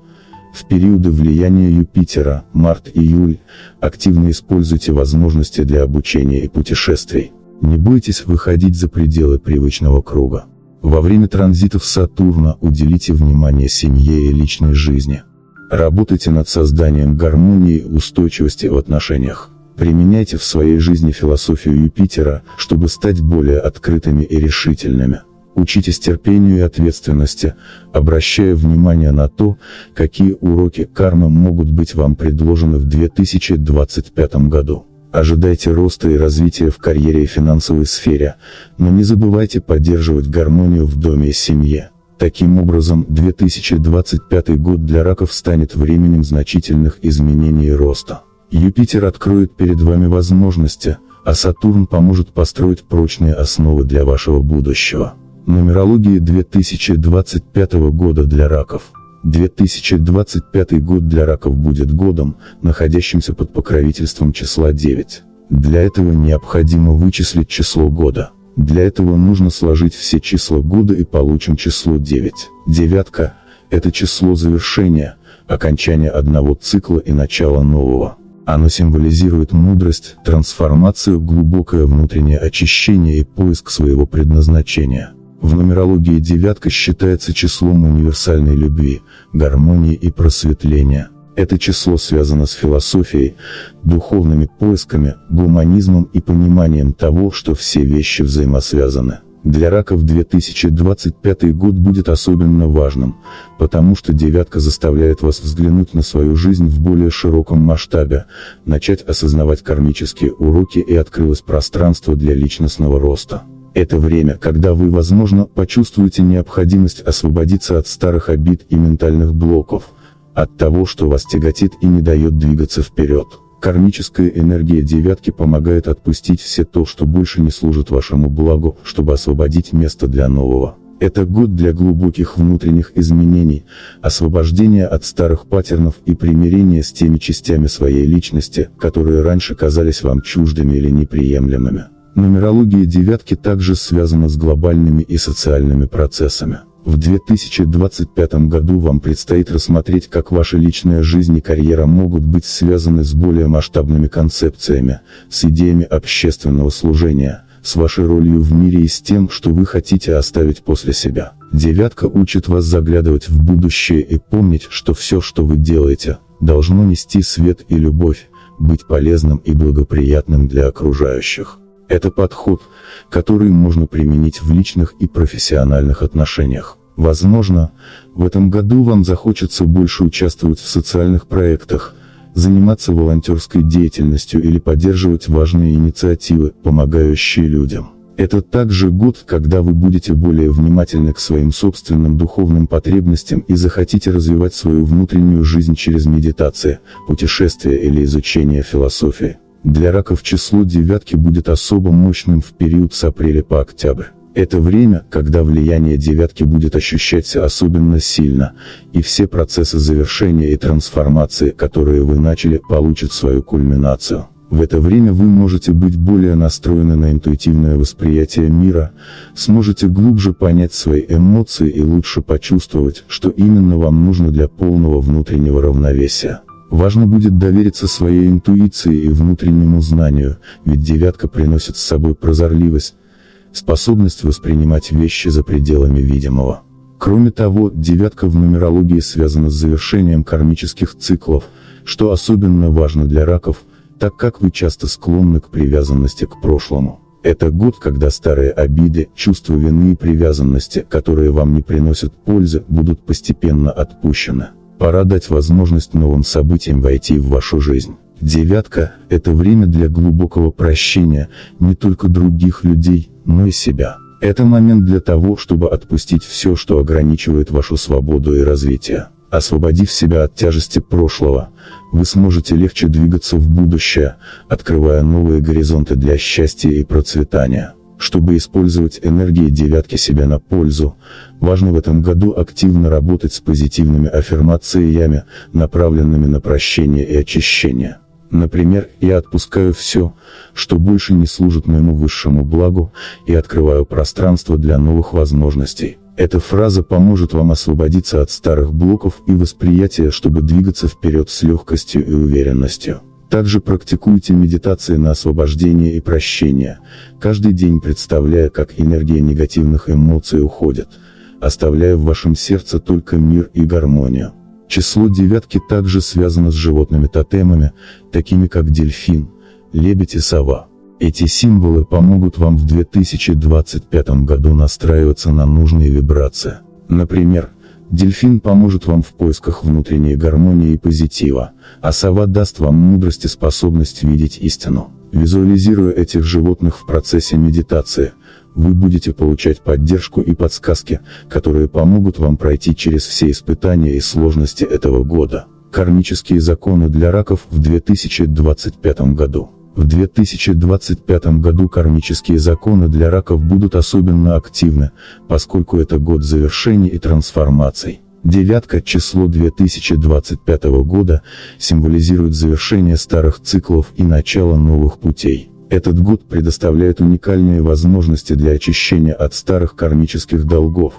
В периоды влияния Юпитера, март-июль, активно используйте возможности для обучения и путешествий. Не бойтесь выходить за пределы привычного круга. Во время транзитов Сатурна уделите внимание семье и личной жизни. Работайте над созданием гармонии и устойчивости в отношениях. Применяйте в своей жизни философию Юпитера, чтобы стать более открытыми и решительными. Учитесь терпению и ответственности, обращая внимание на то, какие уроки кармы могут быть вам предложены в 2025 году. Ожидайте роста и развития в карьере и финансовой сфере, но не забывайте поддерживать гармонию в доме и семье. Таким образом, 2025 год для раков станет временем значительных изменений и роста. Юпитер откроет перед вами возможности, а Сатурн поможет построить прочные основы для вашего будущего. Нумерология 2025 года для раков. 2025 год для раков будет годом, находящимся под покровительством числа 9. Для этого необходимо вычислить число года. Для этого нужно сложить все числа года и получим число 9. Девятка – это число завершения, окончания одного цикла и начала нового. Оно символизирует мудрость, трансформацию, глубокое внутреннее очищение и поиск своего предназначения. В нумерологии девятка считается числом универсальной любви, гармонии и просветления. Это число связано с философией, духовными поисками, гуманизмом и пониманием того, что все вещи взаимосвязаны. Для раков 2025 год будет особенно важным, потому что девятка заставляет вас взглянуть на свою жизнь в более широком масштабе, начать осознавать кармические уроки и открылось пространство для личностного роста. Это время, когда вы, возможно, почувствуете необходимость освободиться от старых обид и ментальных блоков, от того, что вас тяготит и не дает двигаться вперед. Кармическая энергия девятки помогает отпустить все то, что больше не служит вашему благу, чтобы освободить место для нового. Это год для глубоких внутренних изменений, освобождения от старых паттернов и примирения с теми частями своей личности, которые раньше казались вам чуждыми или неприемлемыми. Нумерология девятки также связана с глобальными и социальными процессами. В 2025 году вам предстоит рассмотреть, как ваша личная жизнь и карьера могут быть связаны с более масштабными концепциями, с идеями общественного служения, с вашей ролью в мире и с тем, что вы хотите оставить после себя. Девятка учит вас заглядывать в будущее и помнить, что все, что вы делаете, должно нести свет и любовь, быть полезным и благоприятным для окружающих. Это подход, который можно применить в личных и профессиональных отношениях. Возможно, в этом году вам захочется больше участвовать в социальных проектах, заниматься волонтерской деятельностью или поддерживать важные инициативы, помогающие людям. Это также год, когда вы будете более внимательны к своим собственным духовным потребностям и захотите развивать свою внутреннюю жизнь через медитации, путешествия или изучение философии. Для раков число девятки будет особо мощным в период с апреля по октябрь. Это время, когда влияние девятки будет ощущаться особенно сильно, и все процессы завершения и трансформации, которые вы начали, получат свою кульминацию. В это время вы можете быть более настроены на интуитивное восприятие мира, сможете глубже понять свои эмоции и лучше почувствовать, что именно вам нужно для полного внутреннего равновесия. Важно будет довериться своей интуиции и внутреннему знанию, ведь девятка приносит с собой прозорливость, способность воспринимать вещи за пределами видимого. Кроме того, девятка в нумерологии связана с завершением кармических циклов, что особенно важно для раков, так как вы часто склонны к привязанности к прошлому. Это год, когда старые обиды, чувство вины и привязанности, которые вам не приносят пользы, будут постепенно отпущены. Пора дать возможность новым событиям войти в вашу жизнь. Девятка – это время для глубокого прощения, не только других людей, но и себя. Это момент для того, чтобы отпустить все, что ограничивает вашу свободу и развитие. Освободив себя от тяжести прошлого, вы сможете легче двигаться в будущее, открывая новые горизонты для счастья и процветания. Чтобы использовать энергии девятки себе на пользу, важно в этом году активно работать с позитивными аффирмациями, направленными на прощение и очищение. Например, «Я отпускаю все, что больше не служит моему высшему благу, и открываю пространство для новых возможностей». Эта фраза поможет вам освободиться от старых блоков и восприятия, чтобы двигаться вперед с легкостью и уверенностью. Также практикуйте медитации на освобождение и прощение, каждый день представляя, как энергия негативных эмоций уходит, оставляя в вашем сердце только мир и гармонию. Число девятки также связано с животными тотемами, такими как дельфин, лебедь и сова. Эти символы помогут вам в 2025 году настраиваться на нужные вибрации. Например, дельфин поможет вам в поисках внутренней гармонии и позитива, а сова даст вам мудрость и способность видеть истину. Визуализируя этих животных в процессе медитации, вы будете получать поддержку и подсказки, которые помогут вам пройти через все испытания и сложности этого года. Кармические законы для раков в 2025 году. В 2025 году кармические законы для раков будут особенно активны, поскольку это год завершений и трансформаций. Девятка, число 2025 года, символизирует завершение старых циклов и начало новых путей. Этот год предоставляет уникальные возможности для очищения от старых кармических долгов,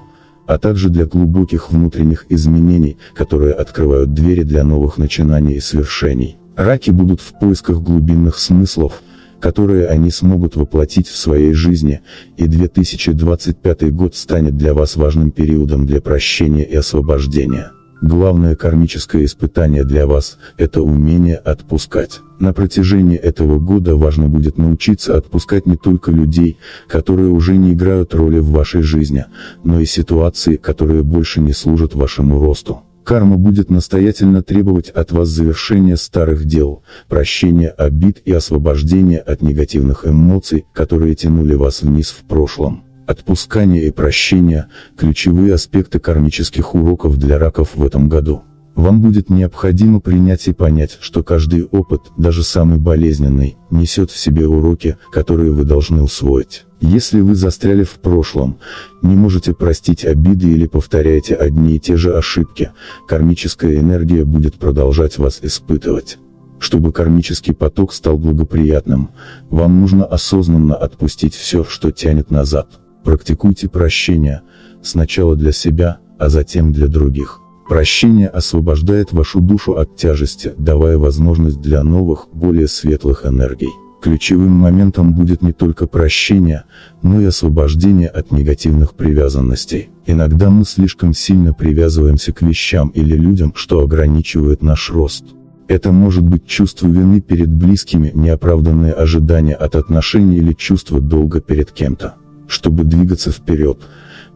а также для глубоких внутренних изменений, которые открывают двери для новых начинаний и свершений. Раки будут в поисках глубинных смыслов, которые они смогут воплотить в своей жизни, и 2025 год станет для вас важным периодом для прощения и освобождения. Главное кармическое испытание для вас – это умение отпускать. На протяжении этого года важно будет научиться отпускать не только людей, которые уже не играют роли в вашей жизни, но и ситуации, которые больше не служат вашему росту. Карма будет настоятельно требовать от вас завершения старых дел, прощения обид и освобождения от негативных эмоций, которые тянули вас вниз в прошлом. Отпускание и прощение – ключевые аспекты кармических уроков для раков в этом году. Вам будет необходимо принять и понять, что каждый опыт, даже самый болезненный, несет в себе уроки, которые вы должны усвоить. Если вы застряли в прошлом, не можете простить обиды или повторяете одни и те же ошибки, кармическая энергия будет продолжать вас испытывать. Чтобы кармический поток стал благоприятным, вам нужно осознанно отпустить все, что тянет назад. Практикуйте прощение, сначала для себя, а затем для других. Прощение освобождает вашу душу от тяжести, давая возможность для новых, более светлых энергий. Ключевым моментом будет не только прощение, но и освобождение от негативных привязанностей. Иногда мы слишком сильно привязываемся к вещам или людям, что ограничивает наш рост. Это может быть чувство вины перед близкими, неоправданные ожидания от отношений или чувство долга перед кем-то. Чтобы двигаться вперед,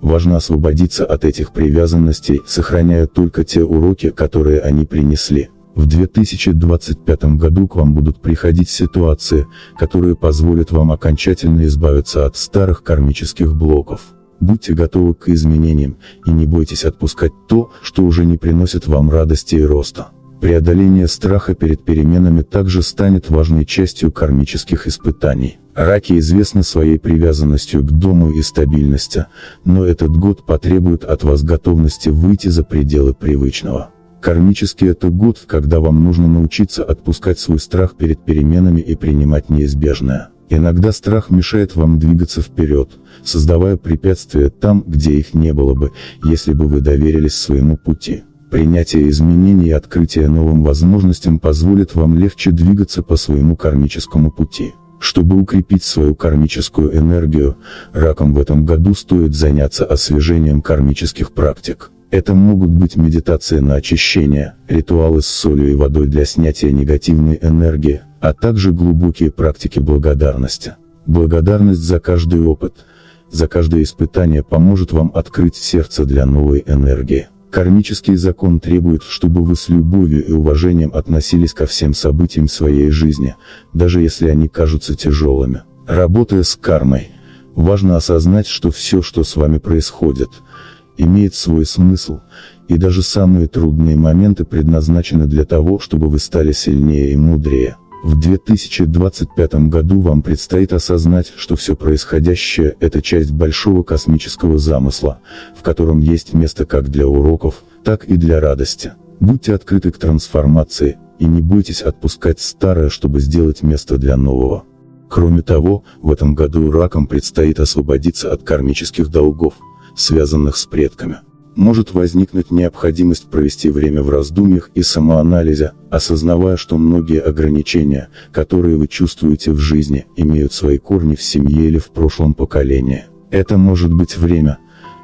важно освободиться от этих привязанностей, сохраняя только те уроки, которые они принесли. В 2025 году к вам будут приходить ситуации, которые позволят вам окончательно избавиться от старых кармических блоков. Будьте готовы к изменениям, и не бойтесь отпускать то, что уже не приносит вам радости и роста. Преодоление страха перед переменами также станет важной частью кармических испытаний. Раки известны своей привязанностью к дому и стабильности, но этот год потребует от вас готовности выйти за пределы привычного. Кармический это год, когда вам нужно научиться отпускать свой страх перед переменами и принимать неизбежное. Иногда страх мешает вам двигаться вперед, создавая препятствия там, где их не было бы, если бы вы доверились своему пути. Принятие изменений и открытие новым возможностям позволит вам легче двигаться по своему кармическому пути. Чтобы укрепить свою кармическую энергию, ракам в этом году стоит заняться освежением кармических практик. Это могут быть медитации на очищение, ритуалы с солью и водой для снятия негативной энергии, а также глубокие практики благодарности. Благодарность за каждый опыт, за каждое испытание поможет вам открыть сердце для новой энергии. Кармический закон требует, чтобы вы с любовью и уважением относились ко всем событиям своей жизни, даже если они кажутся тяжелыми. Работая с кармой, важно осознать, что все, что с вами происходит, имеет свой смысл, и даже самые трудные моменты предназначены для того, чтобы вы стали сильнее и мудрее. В 2025 году вам предстоит осознать, что все происходящее – это часть большого космического замысла, в котором есть место как для уроков, так и для радости. Будьте открыты к трансформации, и не бойтесь отпускать старое, чтобы сделать место для нового. Кроме того, в этом году ракам предстоит освободиться от кармических долгов, связанных с предками. может возникнуть необходимость провести время в раздумьях и самоанализе, осознавая, что многие ограничения, которые вы чувствуете в жизни, имеют свои корни в семье или в прошлом поколении. Это может быть время,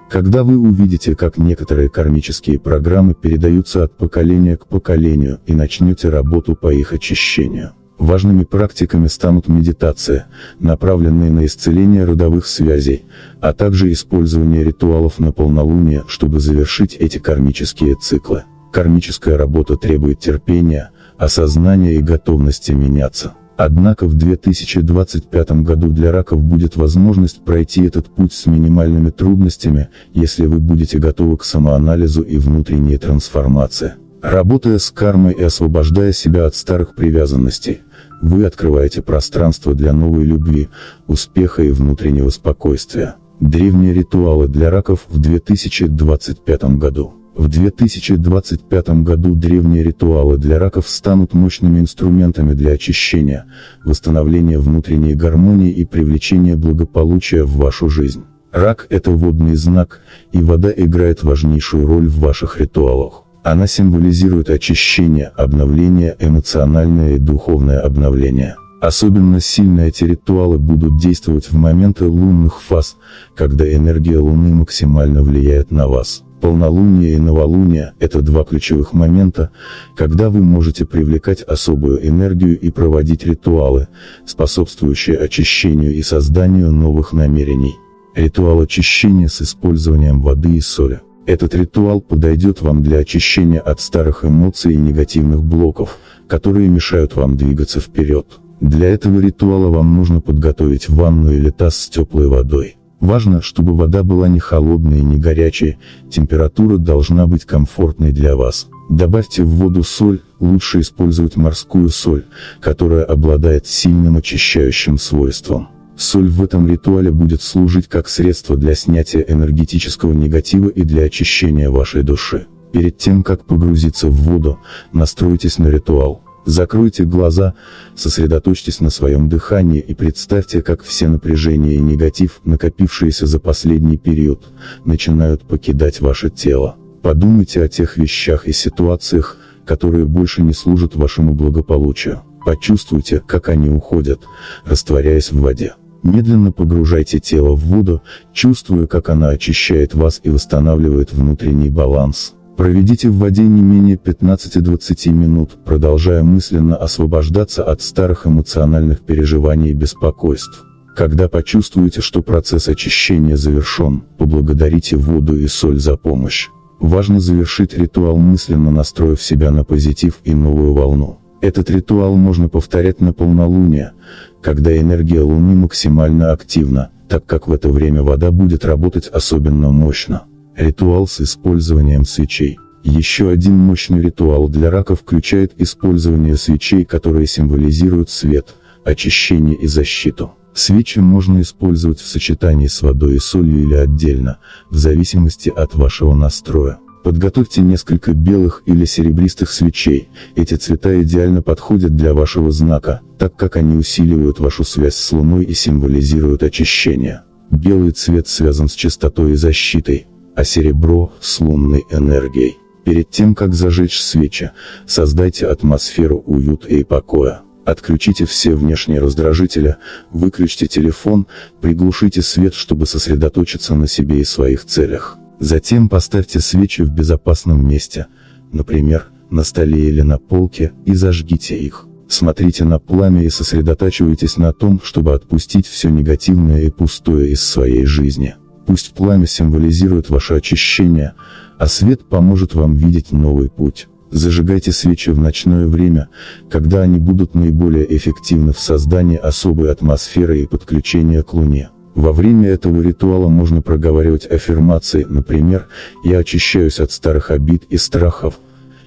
когда вы увидите, как некоторые кармические программы передаются от поколения к поколению, и начнете работу по их очищению. Важными практиками станут медитация, направленные на исцеление родовых связей, а также использование ритуалов на полнолуние, чтобы завершить эти кармические циклы. Кармическая работа требует терпения, осознания и готовности меняться. Однако в 2025 году для раков будет возможность пройти этот путь с минимальными трудностями, если вы будете готовы к самоанализу и внутренней трансформации. Работая с кармой и освобождая себя от старых привязанностей, вы открываете пространство для новой любви, успеха и внутреннего спокойствия. Древние ритуалы для раков в 2025 году. В 2025 году древние ритуалы для раков станут мощными инструментами для очищения, восстановления внутренней гармонии и привлечения благополучия в вашу жизнь. Рак – это водный знак, и вода играет важнейшую роль в ваших ритуалах. Она символизирует очищение, обновление, эмоциональное и духовное обновление. Особенно сильно эти ритуалы будут действовать в моменты лунных фаз, когда энергия Луны максимально влияет на вас. Полнолуние и новолуние – это два ключевых момента, когда вы можете привлекать особую энергию и проводить ритуалы, способствующие очищению и созданию новых намерений. Ритуал очищения с использованием воды и соли. Этот ритуал подойдет вам для очищения от старых эмоций и негативных блоков, которые мешают вам двигаться вперед. Для этого ритуала вам нужно подготовить ванну или таз с теплой водой. Важно, чтобы вода была не холодной и не горячей, температура должна быть комфортной для вас. Добавьте в воду соль, лучше использовать морскую соль, которая обладает сильным очищающим свойством. Соль в этом ритуале будет служить как средство для снятия энергетического негатива и для очищения вашей души. Перед тем, как погрузиться в воду, настройтесь на ритуал. Закройте глаза, сосредоточьтесь на своем дыхании и представьте, как все напряжения и негатив, накопившиеся за последний период, начинают покидать ваше тело. Подумайте о тех вещах и ситуациях, которые больше не служат вашему благополучию. Почувствуйте, как они уходят, растворяясь в воде. Медленно погружайте тело в воду, чувствуя, как она очищает вас и восстанавливает внутренний баланс. Проведите в воде не менее 15-20 минут, продолжая мысленно освобождаться от старых эмоциональных переживаний и беспокойств. Когда почувствуете, что процесс очищения завершен, поблагодарите воду и соль за помощь. Важно завершить ритуал мысленно, настроив себя на позитив и новую волну. Этот ритуал можно повторять на полнолуние, когда энергия Луны максимально активна, так как в это время вода будет работать особенно мощно. Ритуал с использованием свечей. Еще один мощный ритуал для рака включает использование свечей, которые символизируют свет, очищение и защиту. Свечи можно использовать в сочетании с водой и солью или отдельно, в зависимости от вашего настроя. Подготовьте несколько белых или серебристых свечей. Эти цвета идеально подходят для вашего знака, так как они усиливают вашу связь с Луной и символизируют очищение. Белый цвет связан с чистотой и защитой, а серебро – с лунной энергией. Перед тем, как зажечь свечи, создайте атмосферу уюта и покоя. Отключите все внешние раздражители, выключите телефон, приглушите свет, чтобы сосредоточиться на себе и своих целях. Затем поставьте свечи в безопасном месте, например, на столе или на полке, и зажгите их. Смотрите на пламя и сосредотачивайтесь на том, чтобы отпустить все негативное и пустое из своей жизни. Пусть пламя символизирует ваше очищение, а свет поможет вам видеть новый путь. Зажигайте свечи в ночное время, когда они будут наиболее эффективны в создании особой атмосферы и подключения к Луне. Во время этого ритуала можно проговаривать аффирмации, например, «Я очищаюсь от старых обид и страхов»,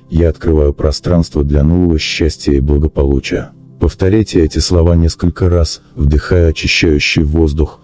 «Я открываю пространство для нового счастья и благополучия». Повторяйте эти слова несколько раз, вдыхая очищающий воздух,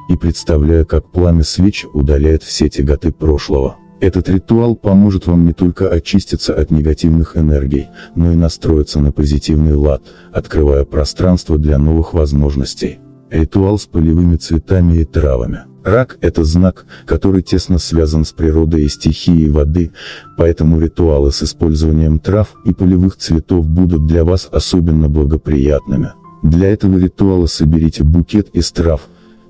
и представляя, как пламя свеч удаляет все тяготы прошлого. Этот ритуал поможет вам не только очиститься от негативных энергий, но и настроиться на позитивный лад, открывая пространство для новых возможностей. Ритуал с полевыми цветами и травами. Рак – это знак, который тесно связан с природой и стихией воды, поэтому ритуалы с использованием трав и полевых цветов будут для вас особенно благоприятными. Для этого ритуала соберите букет из трав,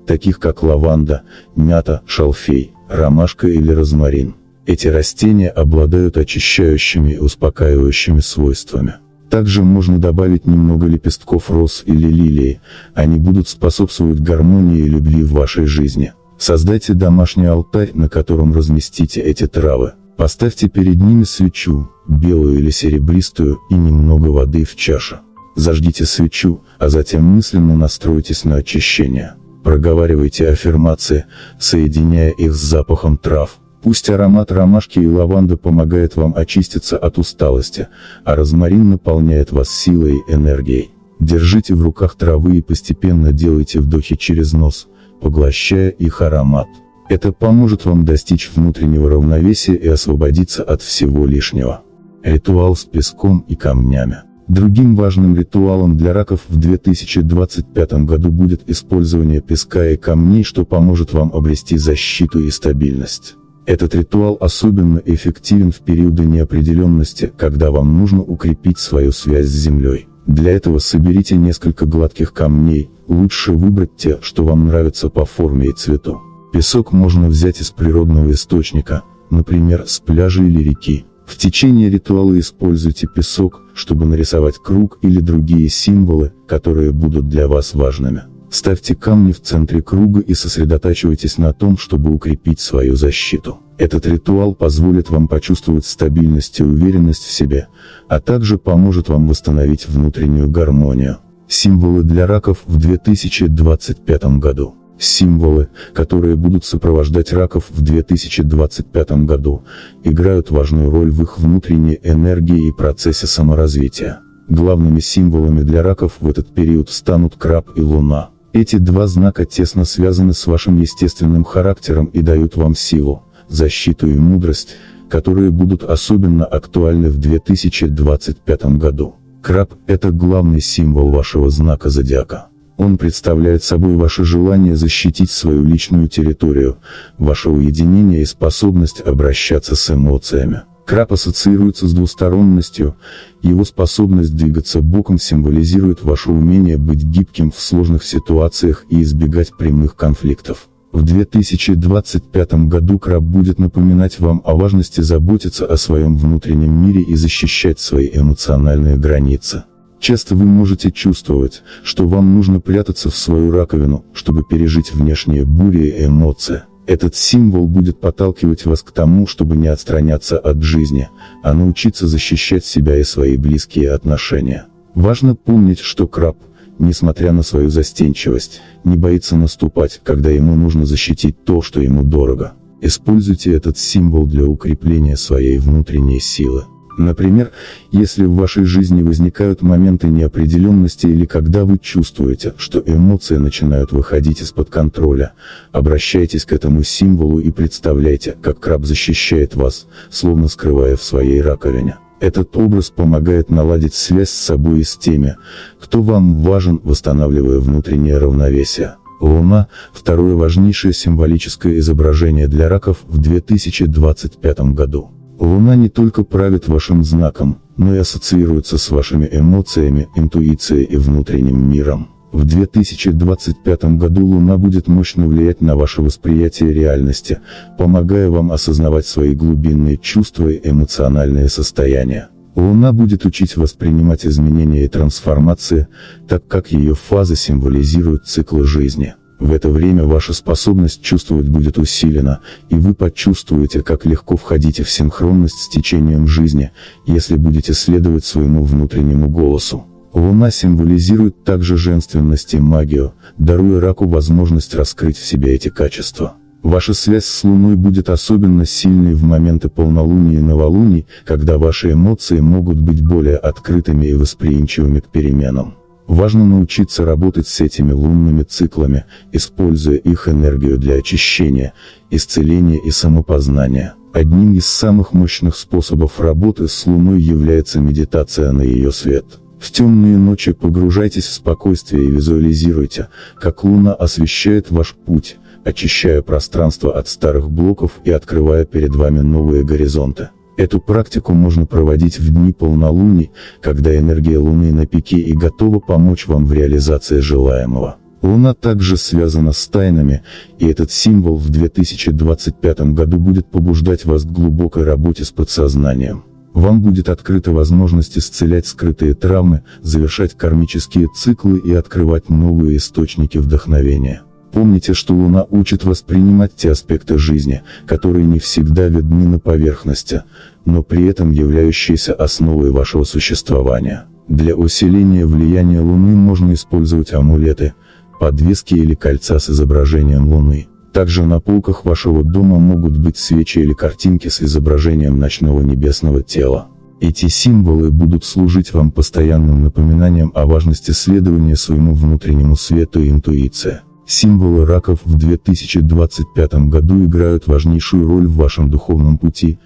таких как лаванда, мята, шалфей, ромашка или розмарин. Эти растения обладают очищающими и успокаивающими свойствами. Также можно добавить немного лепестков роз или лилии, они будут способствовать гармонии и любви в вашей жизни. Создайте домашний алтарь, на котором разместите эти травы. Поставьте перед ними свечу, белую или серебристую, и немного воды в чаше. Зажгите свечу, а затем мысленно настройтесь на очищение. Проговаривайте аффирмации, соединяя их с запахом трав. Пусть аромат ромашки и лаванды помогает вам очиститься от усталости, а розмарин наполняет вас силой и энергией. Держите в руках травы и постепенно делайте вдохи через нос, поглощая их аромат. Это поможет вам достичь внутреннего равновесия и освободиться от всего лишнего. Ритуал с песком и камнями. Другим важным ритуалом для раков в 2025 году будет использование песка и камней, что поможет вам обрести защиту и стабильность. Этот ритуал особенно эффективен в периоды неопределенности, когда вам нужно укрепить свою связь с землей. Для этого соберите несколько гладких камней, лучше выбрать те, что вам нравятся по форме и цвету. Песок можно взять из природного источника, например, с пляжа или реки. В течение ритуала используйте песок, чтобы нарисовать круг или другие символы, которые будут для вас важными. Ставьте камни в центре круга и сосредотачивайтесь на том, чтобы укрепить свою защиту. Этот ритуал позволит вам почувствовать стабильность и уверенность в себе, а также поможет вам восстановить внутреннюю гармонию. Символы для раков в 2025 году. Символы, которые будут сопровождать раков в 2025 году, играют важную роль в их внутренней энергии и процессе саморазвития. Главными символами для раков в этот период станут краб и луна. Эти два знака тесно связаны с вашим естественным характером и дают вам силу, защиту и мудрость, которые будут особенно актуальны в 2025 году. Краб – это главный символ вашего знака зодиака. Он представляет собой ваше желание защитить свою личную территорию, ваше уединение и способность обращаться с эмоциями. Краб ассоциируется с двусторонностью, его способность двигаться боком символизирует ваше умение быть гибким в сложных ситуациях и избегать прямых конфликтов. В 2025 году краб будет напоминать вам о важности заботиться о своем внутреннем мире и защищать свои эмоциональные границы. Часто вы можете чувствовать, что вам нужно прятаться в свою раковину, чтобы пережить внешние бури и эмоции. Этот символ будет подталкивать вас к тому, чтобы не отстраняться от жизни, а научиться защищать себя и свои близкие отношения. Важно помнить, что краб, несмотря на свою застенчивость, не боится наступать, когда ему нужно защитить то, что ему дорого. Используйте этот символ для укрепления своей внутренней силы. Например, если в вашей жизни возникают моменты неопределенности или когда вы чувствуете, что эмоции начинают выходить из-под контроля, обращайтесь к этому символу и представляйте, как краб защищает вас, словно скрывая в своей раковине. Этот образ помогает наладить связь с собой и с теми, кто вам важен, восстанавливая внутреннее равновесие. Луна – второе важнейшее символическое изображение для раков в 2025 году. Луна не только правит вашим знаком, но и ассоциируется с вашими эмоциями, интуицией и внутренним миром. В 2025 году Луна будет мощно влиять на ваше восприятие реальности, помогая вам осознавать свои глубинные чувства и эмоциональные состояния. Луна будет учить воспринимать изменения и трансформации, так как ее фазы символизируют циклы жизни. В это время ваша способность чувствовать будет усилена, и вы почувствуете, как легко входите в синхронность с течением жизни, если будете следовать своему внутреннему голосу. Луна символизирует также женственность и магию, даруя раку возможность раскрыть в себе эти качества. Ваша связь с Луной будет особенно сильной в моменты полнолуния и новолуний, когда ваши эмоции могут быть более открытыми и восприимчивыми к переменам. Важно научиться работать с этими лунными циклами, используя их энергию для очищения, исцеления и самопознания. Одним из самых мощных способов работы с Луной является медитация на ее свет. В темные ночи погружайтесь в спокойствие и визуализируйте, как Луна освещает ваш путь, очищая пространство от старых блоков и открывая перед вами новые горизонты. Эту практику можно проводить в дни полнолуний, когда энергия Луны на пике и готова помочь вам в реализации желаемого. Луна также связана с тайнами, и этот символ в 2025 году будет побуждать вас к глубокой работе с подсознанием. Вам будет открыта возможность исцелять скрытые травмы, завершать кармические циклы и открывать новые источники вдохновения. Помните, что Луна учит вас принимать те аспекты жизни, которые не всегда видны на поверхности, но при этом являющиеся основой вашего существования. Для усиления влияния Луны можно использовать амулеты, подвески или кольца с изображением Луны. Также на полках вашего дома могут быть свечи или картинки с изображением ночного небесного тела. Эти символы будут служить вам постоянным напоминанием о важности следования своему внутреннему свету и интуиции. Символы раков в 2025 году играют важнейшую роль в вашем духовном пути,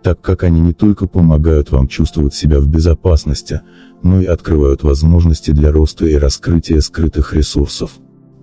так как они не только помогают вам чувствовать себя в безопасности, но и открывают возможности для роста и раскрытия скрытых ресурсов.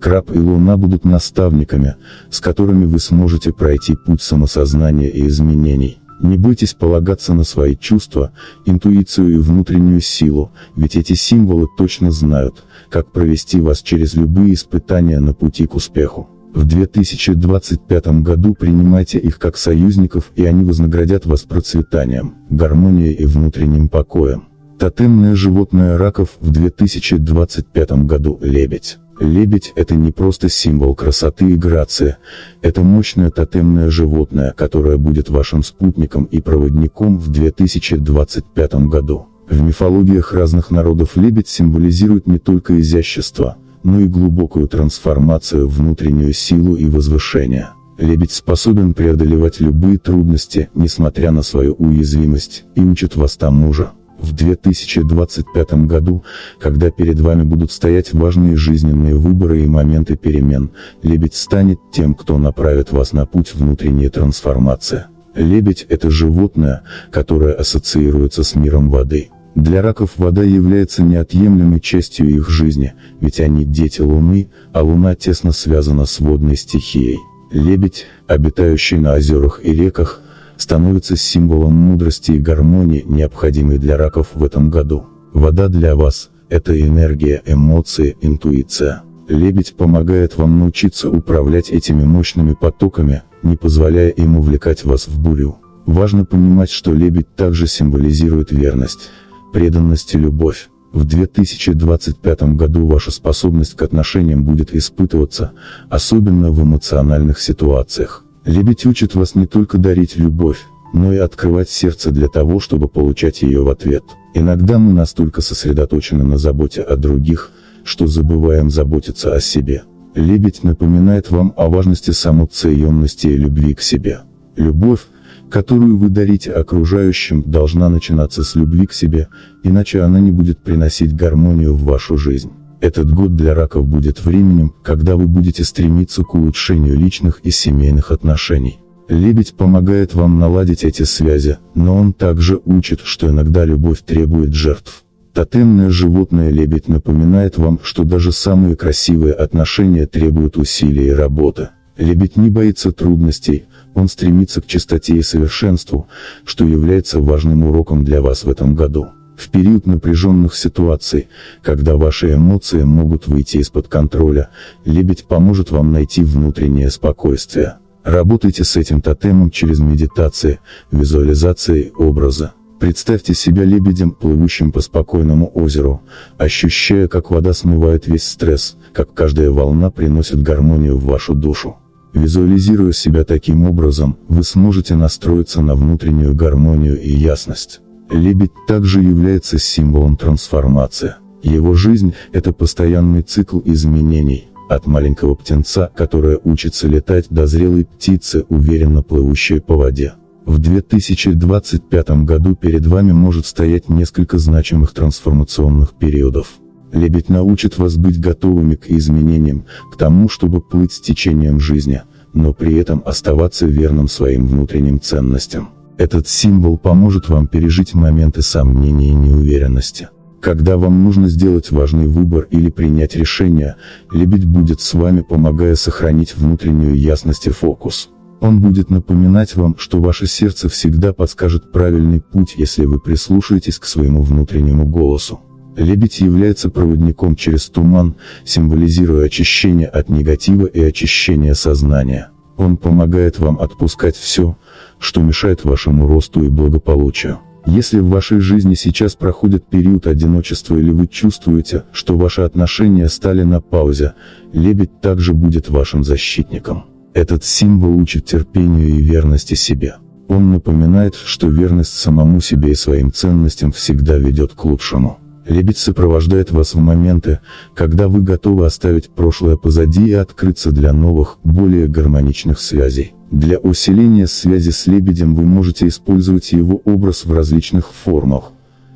Краб и Луна будут наставниками, с которыми вы сможете пройти путь самосознания и изменений. Не бойтесь полагаться на свои чувства, интуицию и внутреннюю силу, ведь эти символы точно знают, как провести вас через любые испытания на пути к успеху. В 2025 году принимайте их как союзников, и они вознаградят вас процветанием, гармонией и внутренним покоем. Тотемное животное раков в 2025 году – лебедь. Лебедь – это не просто символ красоты и грации, это мощное тотемное животное, которое будет вашим спутником и проводником в 2025 году. В мифологиях разных народов лебедь символизирует не только изящество, но и глубокую трансформацию, внутреннюю силу и возвышение. Лебедь способен преодолевать любые трудности, несмотря на свою уязвимость, и учит вас тому же. В 2025 году, когда перед вами будут стоять важные жизненные выборы и моменты перемен, лебедь станет тем, кто направит вас на путь внутренней трансформации. Лебедь – это животное, которое ассоциируется с миром воды. Для раков вода является неотъемлемой частью их жизни, ведь они дети Луны, а Луна тесно связана с водной стихией. Лебедь, обитающий на озерах и реках, становится символом мудрости и гармонии, необходимой для раков в этом году. Вода для вас – это энергия, эмоции, интуиция. Лебедь помогает вам научиться управлять этими мощными потоками, не позволяя им увлекать вас в бурю. Важно понимать, что лебедь также символизирует верность, преданность и любовь. В 2025 году ваша способность к отношениям будет испытываться, особенно в эмоциональных ситуациях. Лебедь учит вас не только дарить любовь, но и открывать сердце для того, чтобы получать ее в ответ. Иногда мы настолько сосредоточены на заботе о других, что забываем заботиться о себе. Лебедь напоминает вам о важности самоценности и любви к себе. Любовь, которую вы дарите окружающим, должна начинаться с любви к себе, иначе она не будет приносить гармонию в вашу жизнь. Этот год для раков будет временем, когда вы будете стремиться к улучшению личных и семейных отношений. Лебедь помогает вам наладить эти связи, но он также учит, что иногда любовь требует жертв. Тотемное животное лебедь напоминает вам, что даже самые красивые отношения требуют усилий и работы. Лебедь не боится трудностей, он стремится к чистоте и совершенству, что является важным уроком для вас в этом году. В период напряженных ситуаций, когда ваши эмоции могут выйти из-под контроля, лебедь поможет вам найти внутреннее спокойствие. Работайте с этим тотемом через медитации, визуализации, образы. Представьте себя лебедем, плывущим по спокойному озеру, ощущая, как вода смывает весь стресс, как каждая волна приносит гармонию в вашу душу. Визуализируя себя таким образом, вы сможете настроиться на внутреннюю гармонию и ясность. Лебедь также является символом трансформации. Его жизнь – это постоянный цикл изменений, от маленького птенца, которое учится летать, до зрелой птицы, уверенно плывущей по воде. В 2025 году перед вами может стоять несколько значимых трансформационных периодов. Лебедь научит вас быть готовыми к изменениям, к тому, чтобы плыть с течением жизни, но при этом оставаться верным своим внутренним ценностям. Этот символ поможет вам пережить моменты сомнений и неуверенности. Когда вам нужно сделать важный выбор или принять решение, лебедь будет с вами, помогая сохранить внутреннюю ясность и фокус. Он будет напоминать вам, что ваше сердце всегда подскажет правильный путь, если вы прислушаетесь к своему внутреннему голосу. Лебедь является проводником через туман, символизируя очищение от негатива и очищение сознания. Он помогает вам отпускать все, что мешает вашему росту и благополучию. Если в вашей жизни сейчас проходит период одиночества или вы чувствуете, что ваши отношения стали на паузе, лебедь также будет вашим защитником. Этот символ учит терпению и верности себе. Он напоминает, что верность самому себе и своим ценностям всегда ведет к лучшему. Лебедь сопровождает вас в моменты, когда вы готовы оставить прошлое позади и открыться для новых, более гармоничных связей. Для усиления связи с лебедем вы можете использовать его образ в различных формах.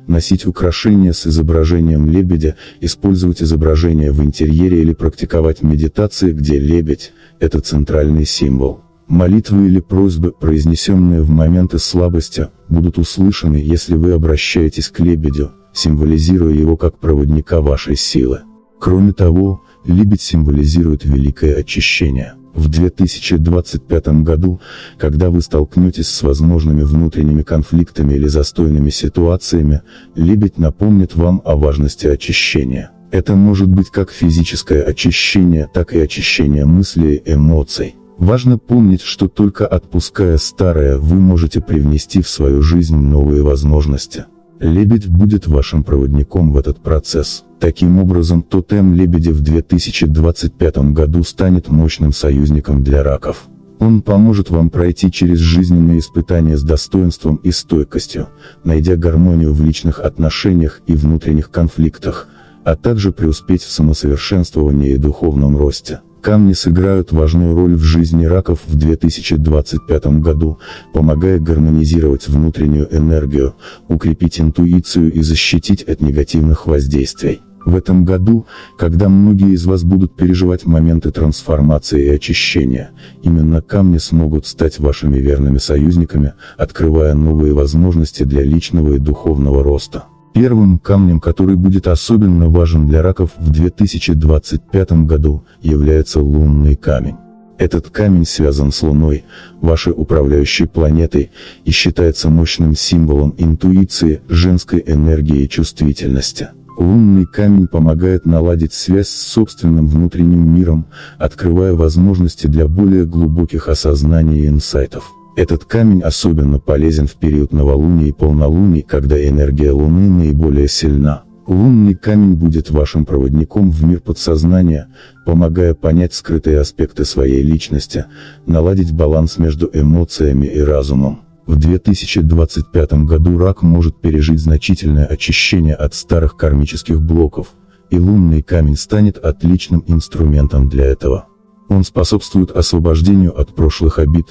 Носить украшения с изображением лебедя, использовать изображение в интерьере или практиковать медитации, где лебедь – это центральный символ. Молитвы или просьбы, произнесенные в моменты слабости, будут услышаны, если вы обращаетесь к лебедю, символизируя его как проводника вашей силы. Кроме того, лебедь символизирует великое очищение. В 2025 году, когда вы столкнетесь с возможными внутренними конфликтами или застойными ситуациями, лебедь напомнит вам о важности очищения. Это может быть как физическое очищение, так и очищение мыслей и эмоций. Важно помнить, что только отпуская старое, вы можете привнести в свою жизнь новые возможности. Лебедь будет вашим проводником в этот процесс. Таким образом, тотем лебедя в 2025 году станет мощным союзником для раков. Он поможет вам пройти через жизненные испытания с достоинством и стойкостью, найдя гармонию в личных отношениях и внутренних конфликтах, а также преуспеть в самосовершенствовании и духовном росте. Камни сыграют важную роль в жизни раков в 2025 году, помогая гармонизировать внутреннюю энергию, укрепить интуицию и защитить от негативных воздействий. В этом году, когда многие из вас будут переживать моменты трансформации и очищения, именно камни смогут стать вашими верными союзниками, открывая новые возможности для личного и духовного роста. Первым камнем, который будет особенно важен для раков в 2025 году, является лунный камень. Этот камень связан с Луной, вашей управляющей планетой, и считается мощным символом интуиции, женской энергии и чувствительности. Лунный камень помогает наладить связь с собственным внутренним миром, открывая возможности для более глубоких осознаний и инсайтов. Этот камень особенно полезен в период новолуния и полнолуний, когда энергия Луны наиболее сильна. Лунный камень будет вашим проводником в мир подсознания, помогая понять скрытые аспекты своей личности, наладить баланс между эмоциями и разумом. В 2025 году рак может пережить значительное очищение от старых кармических блоков, и лунный камень станет отличным инструментом для этого. Он способствует освобождению от прошлых обид,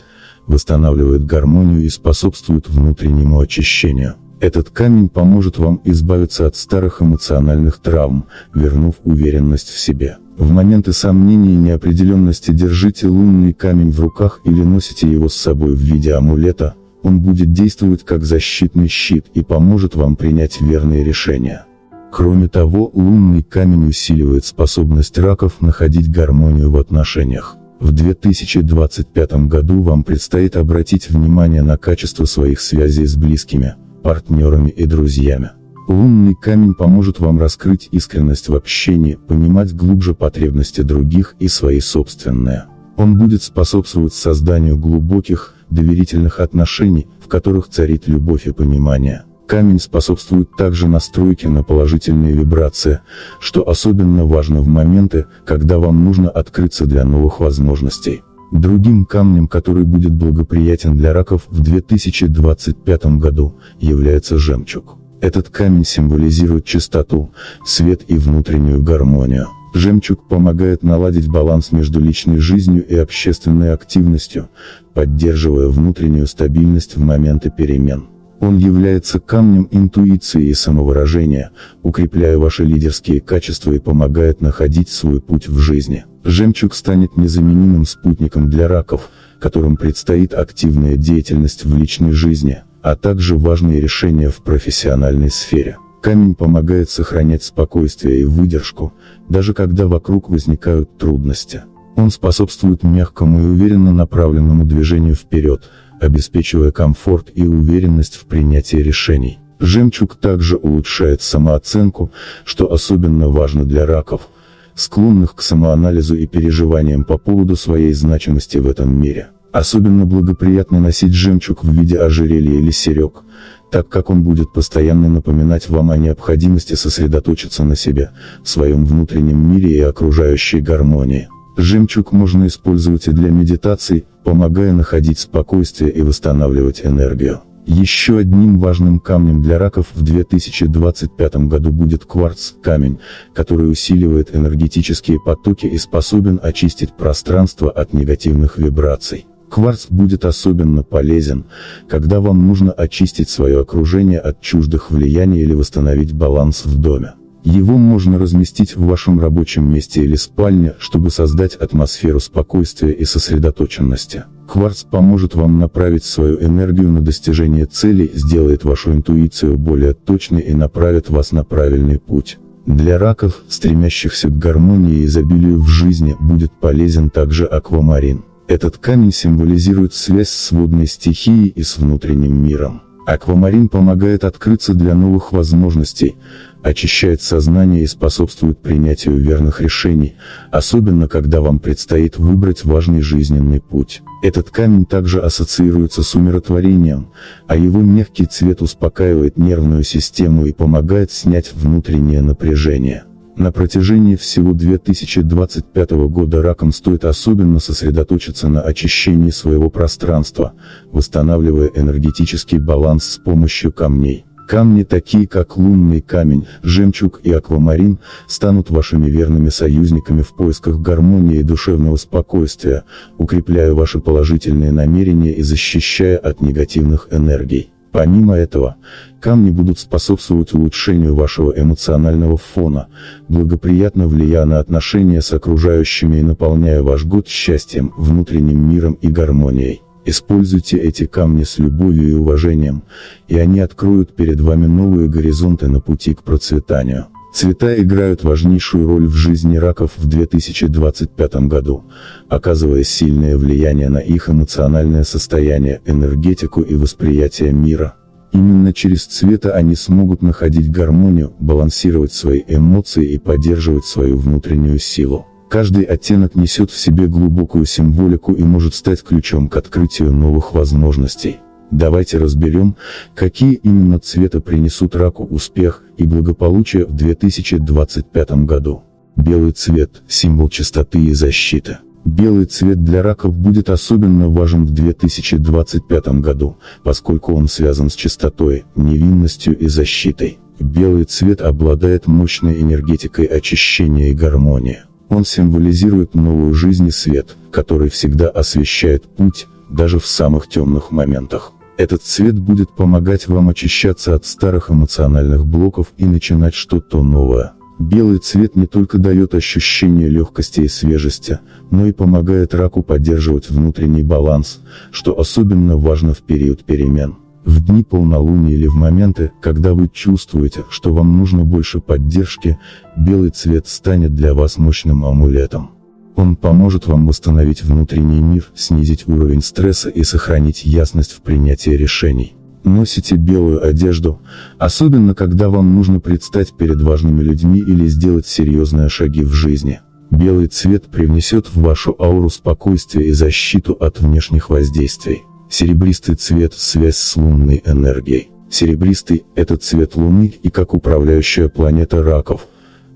восстанавливает гармонию и способствует внутреннему очищению. Этот камень поможет вам избавиться от старых эмоциональных травм, вернув уверенность в себе. В моменты сомнений и неопределенности держите лунный камень в руках или носите его с собой в виде амулета. Он будет действовать как защитный щит и поможет вам принять верные решения. Кроме того, лунный камень усиливает способность раков находить гармонию в отношениях. В 2025 году вам предстоит обратить внимание на качество своих связей с близкими, партнерами и друзьями. Лунный камень поможет вам раскрыть искренность в общении, понимать глубже потребности других и свои собственные. Он будет способствовать созданию глубоких, доверительных отношений, в которых царит любовь и понимание. Камень способствует также настройке на положительные вибрации, что особенно важно в моменты, когда вам нужно открыться для новых возможностей. Другим камнем, который будет благоприятен для раков в 2025 году, является жемчуг. Этот камень символизирует чистоту, свет и внутреннюю гармонию. Жемчуг помогает наладить баланс между личной жизнью и общественной активностью, поддерживая внутреннюю стабильность в моменты перемен. Он является камнем интуиции и самовыражения, укрепляя ваши лидерские качества и помогает находить свой путь в жизни. Жемчуг станет незаменимым спутником для раков, которым предстоит активная деятельность в личной жизни, а также важные решения в профессиональной сфере. Камень помогает сохранять спокойствие и выдержку, даже когда вокруг возникают трудности. Он способствует мягкому и уверенно направленному движению вперед, обеспечивая комфорт и уверенность в принятии решений. Жемчуг также улучшает самооценку, что особенно важно для раков, склонных к самоанализу и переживаниям по поводу своей значимости в этом мире. Особенно благоприятно носить жемчуг в виде ожерелья или серег, так как он будет постоянно напоминать вам о необходимости сосредоточиться на себе, в своем внутреннем мире и окружающей гармонии. Жемчуг можно использовать и для медитаций, помогая находить спокойствие и восстанавливать энергию. Еще одним важным камнем для раков в 2025 году будет кварц-камень, который усиливает энергетические потоки и способен очистить пространство от негативных вибраций. Кварц будет особенно полезен, когда вам нужно очистить свое окружение от чуждых влияний или восстановить баланс в доме. Его можно разместить в вашем рабочем месте или спальне, чтобы создать атмосферу спокойствия и сосредоточенности. Кварц поможет вам направить свою энергию на достижение целей, сделает вашу интуицию более точной и направит вас на правильный путь. Для раков, стремящихся к гармонии и изобилию в жизни, будет полезен также аквамарин. Этот камень символизирует связь с водной стихией и с внутренним миром. Аквамарин помогает открыться для новых возможностей, очищает сознание и способствует принятию верных решений, особенно когда вам предстоит выбрать важный жизненный путь. Этот камень также ассоциируется с умиротворением, а его мягкий цвет успокаивает нервную систему и помогает снять внутреннее напряжение. На протяжении всего 2025 года ракам стоит особенно сосредоточиться на очищении своего пространства, восстанавливая энергетический баланс с помощью камней. Камни, такие как лунный камень, жемчуг и аквамарин, станут вашими верными союзниками в поисках гармонии и душевного спокойствия, укрепляя ваши положительные намерения и защищая от негативных энергий. Помимо этого, камни будут способствовать улучшению вашего эмоционального фона, благоприятно влияя на отношения с окружающими и наполняя ваш год счастьем, внутренним миром и гармонией. Используйте эти камни с любовью и уважением, и они откроют перед вами новые горизонты на пути к процветанию. Цвета играют важнейшую роль в жизни раков в 2025 году, оказывая сильное влияние на их эмоциональное состояние, энергетику и восприятие мира. Именно через цвета они смогут находить гармонию, балансировать свои эмоции и поддерживать свою внутреннюю силу. Каждый оттенок несет в себе глубокую символику и может стать ключом к открытию новых возможностей. Давайте разберем, какие именно цвета принесут раку успех и благополучие в 2025 году. Белый цвет – символ чистоты и защиты. Белый цвет для раков будет особенно важен в 2025 году, поскольку он связан с чистотой, невинностью и защитой. Белый цвет обладает мощной энергетикой очищения и гармонии. Он символизирует новую жизнь и свет, который всегда освещает путь, даже в самых темных моментах. Этот цвет будет помогать вам очищаться от старых эмоциональных блоков и начинать что-то новое. Белый цвет не только дает ощущение легкости и свежести, но и помогает раку поддерживать внутренний баланс, что особенно важно в период перемен. В дни полнолуния или в моменты, когда вы чувствуете, что вам нужно больше поддержки, белый цвет станет для вас мощным амулетом. Он поможет вам восстановить внутренний мир, снизить уровень стресса и сохранить ясность в принятии решений. Носите белую одежду, особенно когда вам нужно предстать перед важными людьми или сделать серьезные шаги в жизни. Белый цвет привнесет в вашу ауру спокойствие и защиту от внешних воздействий. Серебристый цвет – связь с лунной энергией. Серебристый – это цвет Луны и как управляющая планета раков.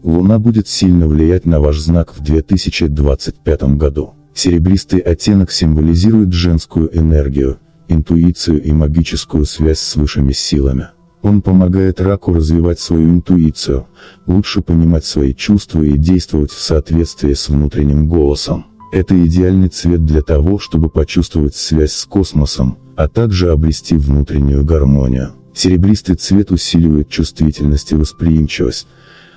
Луна будет сильно влиять на ваш знак в 2025 году. Серебристый оттенок символизирует женскую энергию, интуицию и магическую связь с высшими силами. Он помогает раку развивать свою интуицию, лучше понимать свои чувства и действовать в соответствии с внутренним голосом. Это идеальный цвет для того, чтобы почувствовать связь с космосом, а также обрести внутреннюю гармонию. Серебристый цвет усиливает чувствительность и восприимчивость,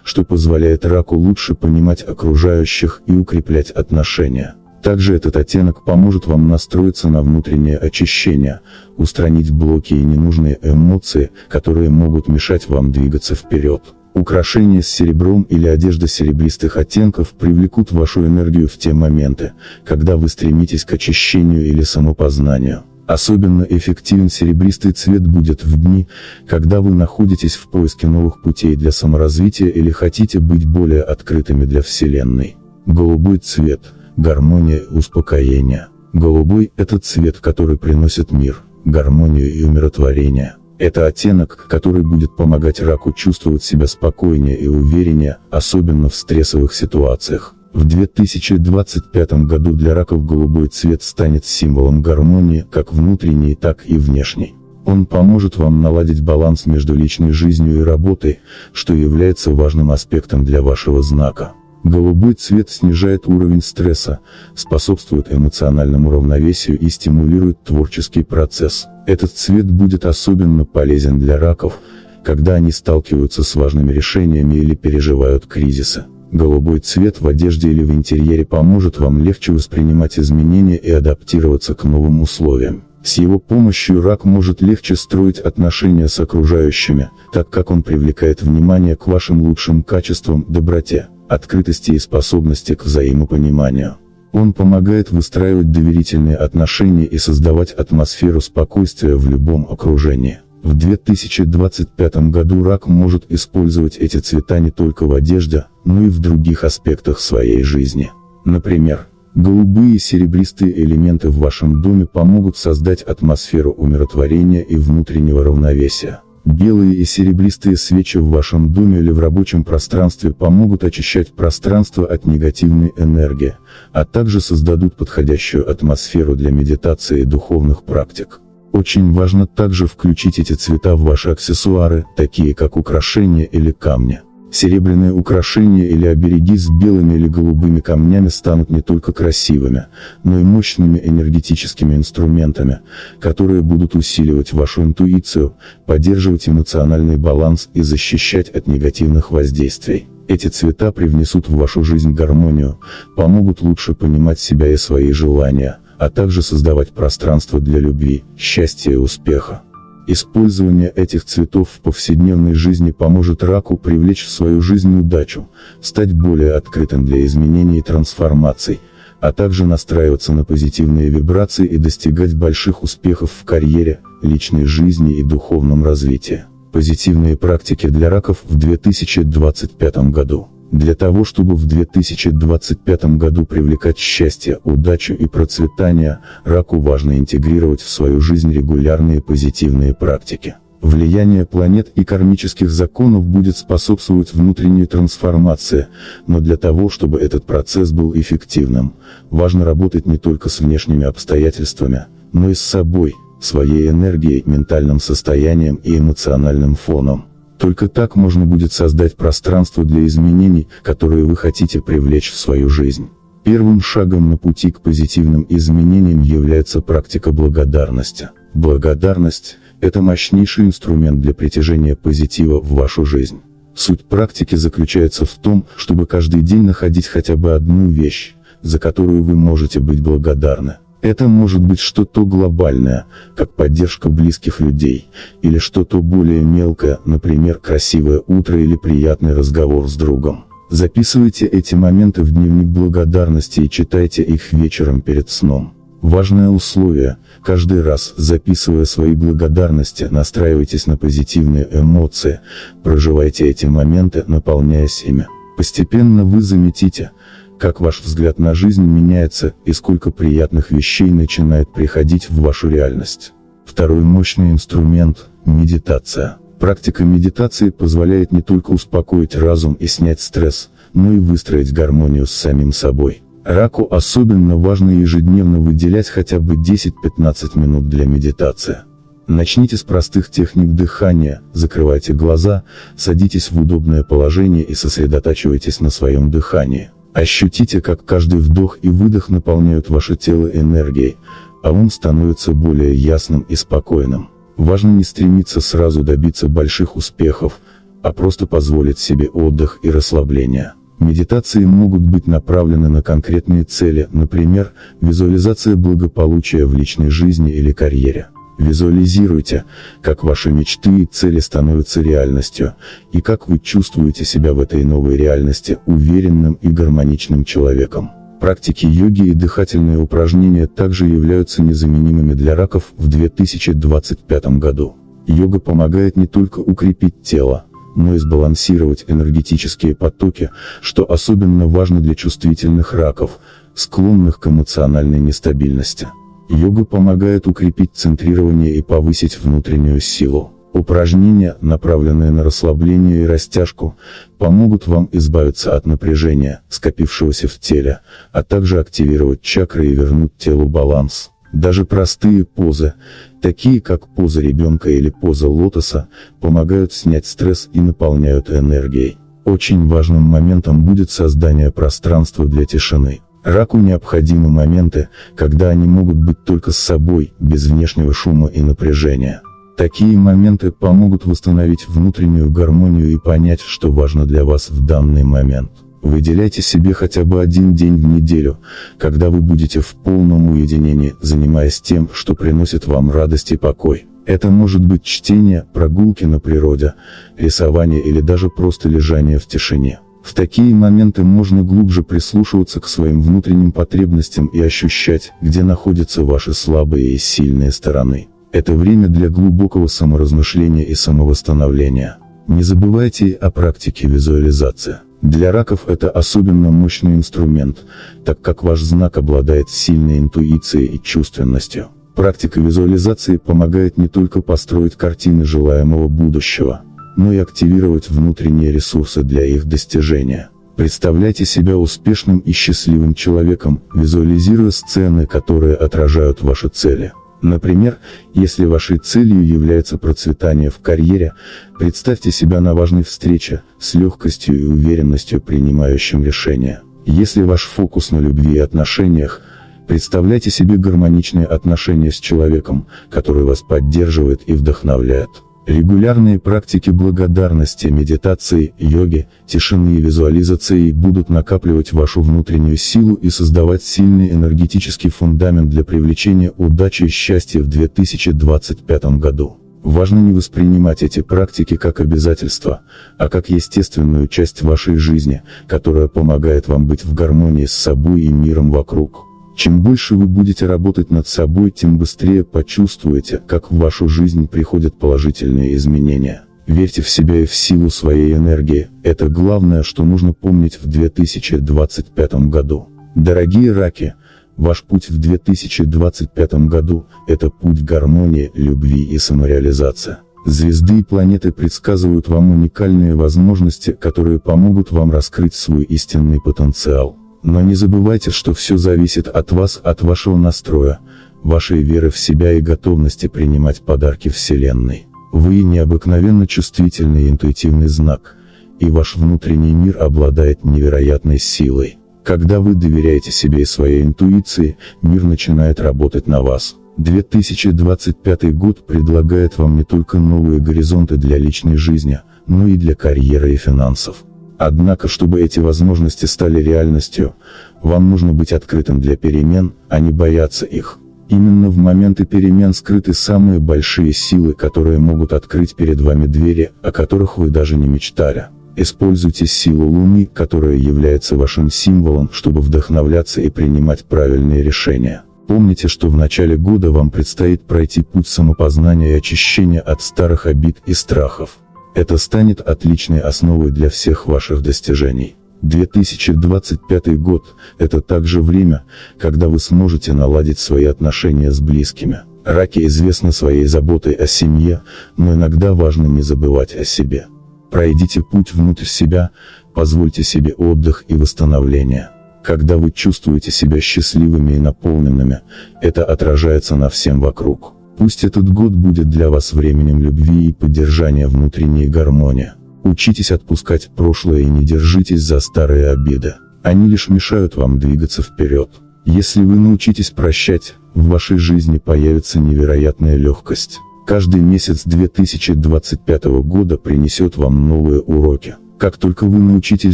что позволяет раку лучше понимать окружающих и укреплять отношения. Также этот оттенок поможет вам настроиться на внутреннее очищение, устранить блоки и ненужные эмоции, которые могут мешать вам двигаться вперед. Украшения с серебром или одежда серебристых оттенков привлекут вашу энергию в те моменты, когда вы стремитесь к очищению или самопознанию. Особенно эффективен серебристый цвет будет в дни, когда вы находитесь в поиске новых путей для саморазвития или хотите быть более открытыми для Вселенной. Голубой цвет – гармония и успокоение. Голубой – это цвет, который приносит мир, гармонию и умиротворение. Это оттенок, который будет помогать раку чувствовать себя спокойнее и увереннее, особенно в стрессовых ситуациях. В 2025 году для раков голубой цвет станет символом гармонии, как внутренней, так и внешней. Он поможет вам наладить баланс между личной жизнью и работой, что является важным аспектом для вашего знака. Голубой цвет снижает уровень стресса, способствует эмоциональному равновесию и стимулирует творческий процесс. Этот цвет будет особенно полезен для раков, когда они сталкиваются с важными решениями или переживают кризисы. Голубой цвет в одежде или в интерьере поможет вам легче воспринимать изменения и адаптироваться к новым условиям. С его помощью рак может легче строить отношения с окружающими, так как он привлекает внимание к вашим лучшим качествам, доброте, открытости и способности к взаимопониманию. Он помогает выстраивать доверительные отношения и создавать атмосферу спокойствия в любом окружении. В 2025 году рак может использовать эти цвета не только в одежде, но и в других аспектах своей жизни. Например, голубые и серебристые элементы в вашем доме помогут создать атмосферу умиротворения и внутреннего равновесия. Белые и серебристые свечи в вашем доме или в рабочем пространстве помогут очищать пространство от негативной энергии, а также создадут подходящую атмосферу для медитации и духовных практик. Очень важно также включить эти цвета в ваши аксессуары, такие как украшения или камни. Серебряные украшения или обереги с белыми или голубыми камнями станут не только красивыми, но и мощными энергетическими инструментами, которые будут усиливать вашу интуицию, поддерживать эмоциональный баланс и защищать от негативных воздействий. Эти цвета привнесут в вашу жизнь гармонию, помогут лучше понимать себя и свои желания, а также создавать пространство для любви, счастья и успеха. Использование этих цветов в повседневной жизни поможет раку привлечь в свою жизнь удачу, стать более открытым для изменений и трансформаций, а также настраиваться на позитивные вибрации и достигать больших успехов в карьере, личной жизни и духовном развитии. Позитивные практики для раков в 2025 году. Для того, чтобы в 2025 году привлекать счастье, удачу и процветание, раку важно интегрировать в свою жизнь регулярные позитивные практики. Влияние планет и кармических законов будет способствовать внутренней трансформации, но для того, чтобы этот процесс был эффективным, важно работать не только с внешними обстоятельствами, но и с собой, своей энергией, ментальным состоянием и эмоциональным фоном. Только так можно будет создать пространство для изменений, которые вы хотите привлечь в свою жизнь. Первым шагом на пути к позитивным изменениям является практика благодарности. Благодарность – это мощнейший инструмент для притяжения позитива в вашу жизнь. Суть практики заключается в том, чтобы каждый день находить хотя бы одну вещь, за которую вы можете быть благодарны. Это может быть что-то глобальное, как поддержка близких людей, или что-то более мелкое, например, красивое утро или приятный разговор с другом. Записывайте эти моменты в дневник благодарности и читайте их вечером перед сном. Важное условие – каждый раз, записывая свои благодарности, настраивайтесь на позитивные эмоции, проживайте эти моменты, наполняясь ими. Постепенно вы заметите, как ваш взгляд на жизнь меняется и сколько приятных вещей начинает приходить в вашу реальность. Второй мощный инструмент – медитация. Практика медитации позволяет не только успокоить разум и снять стресс, но и выстроить гармонию с самим собой. Раку особенно важно ежедневно выделять хотя бы 10-15 минут для медитации. Начните с простых техник дыхания, закрывайте глаза, садитесь в удобное положение и сосредотачивайтесь на своем дыхании. Ощутите, как каждый вдох и выдох наполняют ваше тело энергией, а ум становится более ясным и спокойным. Важно не стремиться сразу добиться больших успехов, а просто позволить себе отдых и расслабление. Медитации могут быть направлены на конкретные цели, например, визуализация благополучия в личной жизни или карьере. Визуализируйте, как ваши мечты и цели становятся реальностью, и как вы чувствуете себя в этой новой реальности уверенным и гармоничным человеком. Практики йоги и дыхательные упражнения также являются незаменимыми для раков в 2025 году. Йога помогает не только укрепить тело, но и сбалансировать энергетические потоки, что особенно важно для чувствительных раков, склонных к эмоциональной нестабильности. Йога помогает укрепить центрирование и повысить внутреннюю силу. Упражнения, направленные на расслабление и растяжку, помогут вам избавиться от напряжения, скопившегося в теле, а также активировать чакры и вернуть телу баланс. Даже простые позы, такие как поза ребенка или поза лотоса, помогают снять стресс и наполняют энергией. Очень важным моментом будет создание пространства для тишины. Раку необходимы моменты, когда они могут быть только с собой, без внешнего шума и напряжения. Такие моменты помогут восстановить внутреннюю гармонию и понять, что важно для вас в данный момент. Выделяйте себе хотя бы один день в неделю, когда вы будете в полном уединении, занимаясь тем, что приносит вам радость и покой. Это может быть чтение, прогулки на природе, рисование или даже просто лежание в тишине. В такие моменты можно глубже прислушиваться к своим внутренним потребностям и ощущать, где находятся ваши слабые и сильные стороны. Это время для глубокого саморазмышления и самовосстановления. Не забывайте о практике визуализации. Для раков это особенно мощный инструмент, так как ваш знак обладает сильной интуицией и чувственностью. Практика визуализации помогает не только построить картины желаемого будущего, но и активировать внутренние ресурсы для их достижения. Представляйте себя успешным и счастливым человеком, визуализируя сцены, которые отражают ваши цели. Например, если вашей целью является процветание в карьере, представьте себя на важной встрече, с легкостью и уверенностью принимающим решения. Если ваш фокус на любви и отношениях, представляйте себе гармоничные отношения с человеком, который вас поддерживает и вдохновляет. Регулярные практики благодарности, медитации, йоги, тишины и визуализации будут накапливать вашу внутреннюю силу и создавать сильный энергетический фундамент для привлечения удачи и счастья в 2025 году. Важно не воспринимать эти практики как обязательство, а как естественную часть вашей жизни, которая помогает вам быть в гармонии с собой и миром вокруг. Чем больше вы будете работать над собой, тем быстрее почувствуете, как в вашу жизнь приходят положительные изменения. Верьте в себя и в силу своей энергии, это главное, что нужно помнить в 2025 году. Дорогие раки, ваш путь в 2025 году – это путь гармонии, любви и самореализации. Звезды и планеты предсказывают вам уникальные возможности, которые помогут вам раскрыть свой истинный потенциал. Но не забывайте, что все зависит от вас, от вашего настроя, вашей веры в себя и готовности принимать подарки Вселенной. Вы необыкновенно чувствительный и интуитивный знак, и ваш внутренний мир обладает невероятной силой. Когда вы доверяете себе и своей интуиции, мир начинает работать на вас. 2025 год предлагает вам не только новые горизонты для личной жизни, но и для карьеры и финансов. Однако, чтобы эти возможности стали реальностью, вам нужно быть открытым для перемен, а не бояться их. Именно в моменты перемен скрыты самые большие силы, которые могут открыть перед вами двери, о которых вы даже не мечтали. Используйте силу Луны, которая является вашим символом, чтобы вдохновляться и принимать правильные решения. Помните, что в начале года вам предстоит пройти путь самопознания и очищения от старых обид и страхов. Это станет отличной основой для всех ваших достижений. 2025 год – это также время, когда вы сможете наладить свои отношения с близкими. Раки известны своей заботой о семье, но иногда важно не забывать о себе. Пройдите путь внутрь себя, позвольте себе отдых и восстановление. Когда вы чувствуете себя счастливыми и наполненными, это отражается на всем вокруг. Пусть этот год будет для вас временем любви и поддержания внутренней гармонии. Учитесь отпускать прошлое и не держитесь за старые обиды. Они лишь мешают вам двигаться вперед. Если вы научитесь прощать, в вашей жизни появится невероятная легкость. Каждый месяц 2025 года принесет вам новые уроки. Как только вы научитесь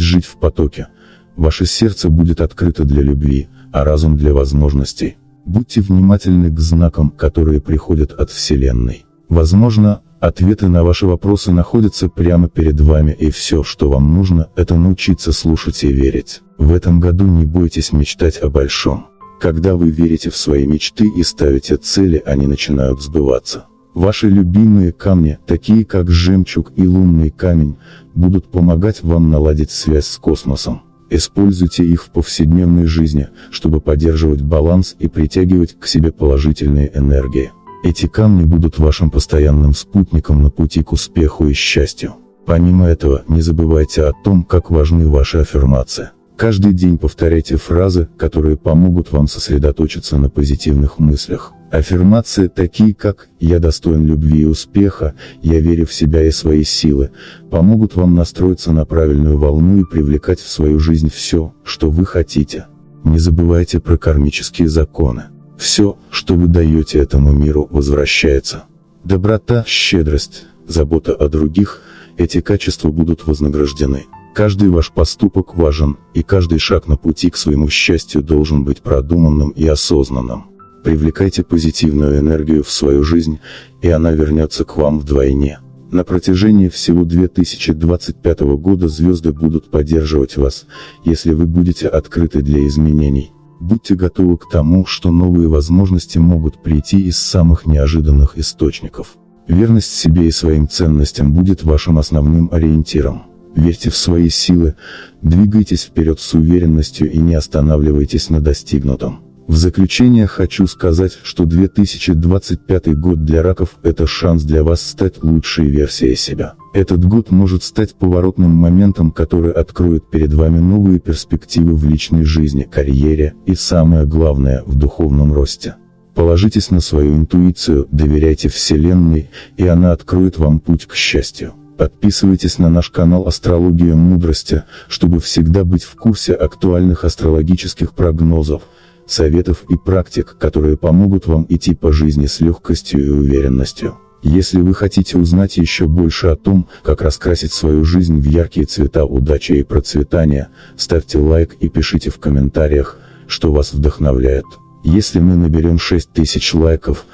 жить в потоке, Ваше сердце будет открыто для любви, а разум для возможностей. Будьте внимательны к знакам, которые приходят от Вселенной. Возможно, ответы на ваши вопросы находятся прямо перед вами, и все, что вам нужно, это научиться слушать и верить. В этом году не бойтесь мечтать о большом. Когда вы верите в свои мечты и ставите цели, они начинают сбываться. Ваши любимые камни, такие как жемчуг и лунный камень, будут помогать вам наладить связь с космосом. Используйте их в повседневной жизни, чтобы поддерживать баланс и притягивать к себе положительные энергии. Эти камни будут вашим постоянным спутником на пути к успеху и счастью. Помимо этого, не забывайте о том, как важны ваши аффирмации. Каждый день повторяйте фразы, которые помогут вам сосредоточиться на позитивных мыслях. Аффирмации, такие как «Я достоин любви и успеха», «Я верю в себя и свои силы», помогут вам настроиться на правильную волну и привлекать в свою жизнь все, что вы хотите. Не забывайте про кармические законы. Все, что вы даете этому миру, возвращается. Доброта, щедрость, забота о других – эти качества будут вознаграждены. Каждый ваш поступок важен, и каждый шаг на пути к своему счастью должен быть продуманным и осознанным. Привлекайте позитивную энергию в свою жизнь, и она вернется к вам вдвойне. На протяжении всего 2025 года звезды будут поддерживать вас, если вы будете открыты для изменений. Будьте готовы к тому, что новые возможности могут прийти из самых неожиданных источников. Верность себе и своим ценностям будет вашим основным ориентиром. Верьте в свои силы, двигайтесь вперед с уверенностью и не останавливайтесь на достигнутом. В заключение хочу сказать, что 2025 год для раков – это шанс для вас стать лучшей версией себя. Этот год может стать поворотным моментом, который откроет перед вами новые перспективы в личной жизни, карьере и, самое главное, в духовном росте. Положитесь на свою интуицию, доверяйте Вселенной, и она откроет вам путь к счастью. Подписывайтесь на наш канал «Астрология мудрости», чтобы всегда быть в курсе актуальных астрологических прогнозов, советов и практик, которые помогут вам идти по жизни с легкостью и уверенностью. Если вы хотите узнать еще больше о том, как раскрасить свою жизнь в яркие цвета удачи и процветания, ставьте лайк и пишите в комментариях, что вас вдохновляет. Если мы наберем 6000 лайков,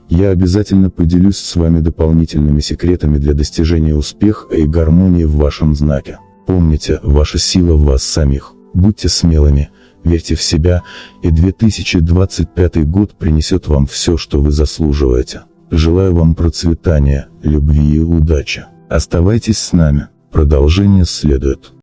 я обязательно поделюсь с вами дополнительными секретами для достижения успеха и гармонии в вашем знаке. Помните, ваша сила в вас самих. Будьте смелыми, верьте в себя, и 2025 год принесет вам все, что вы заслуживаете. Желаю вам процветания, любви и удачи. Оставайтесь с нами, продолжение следует.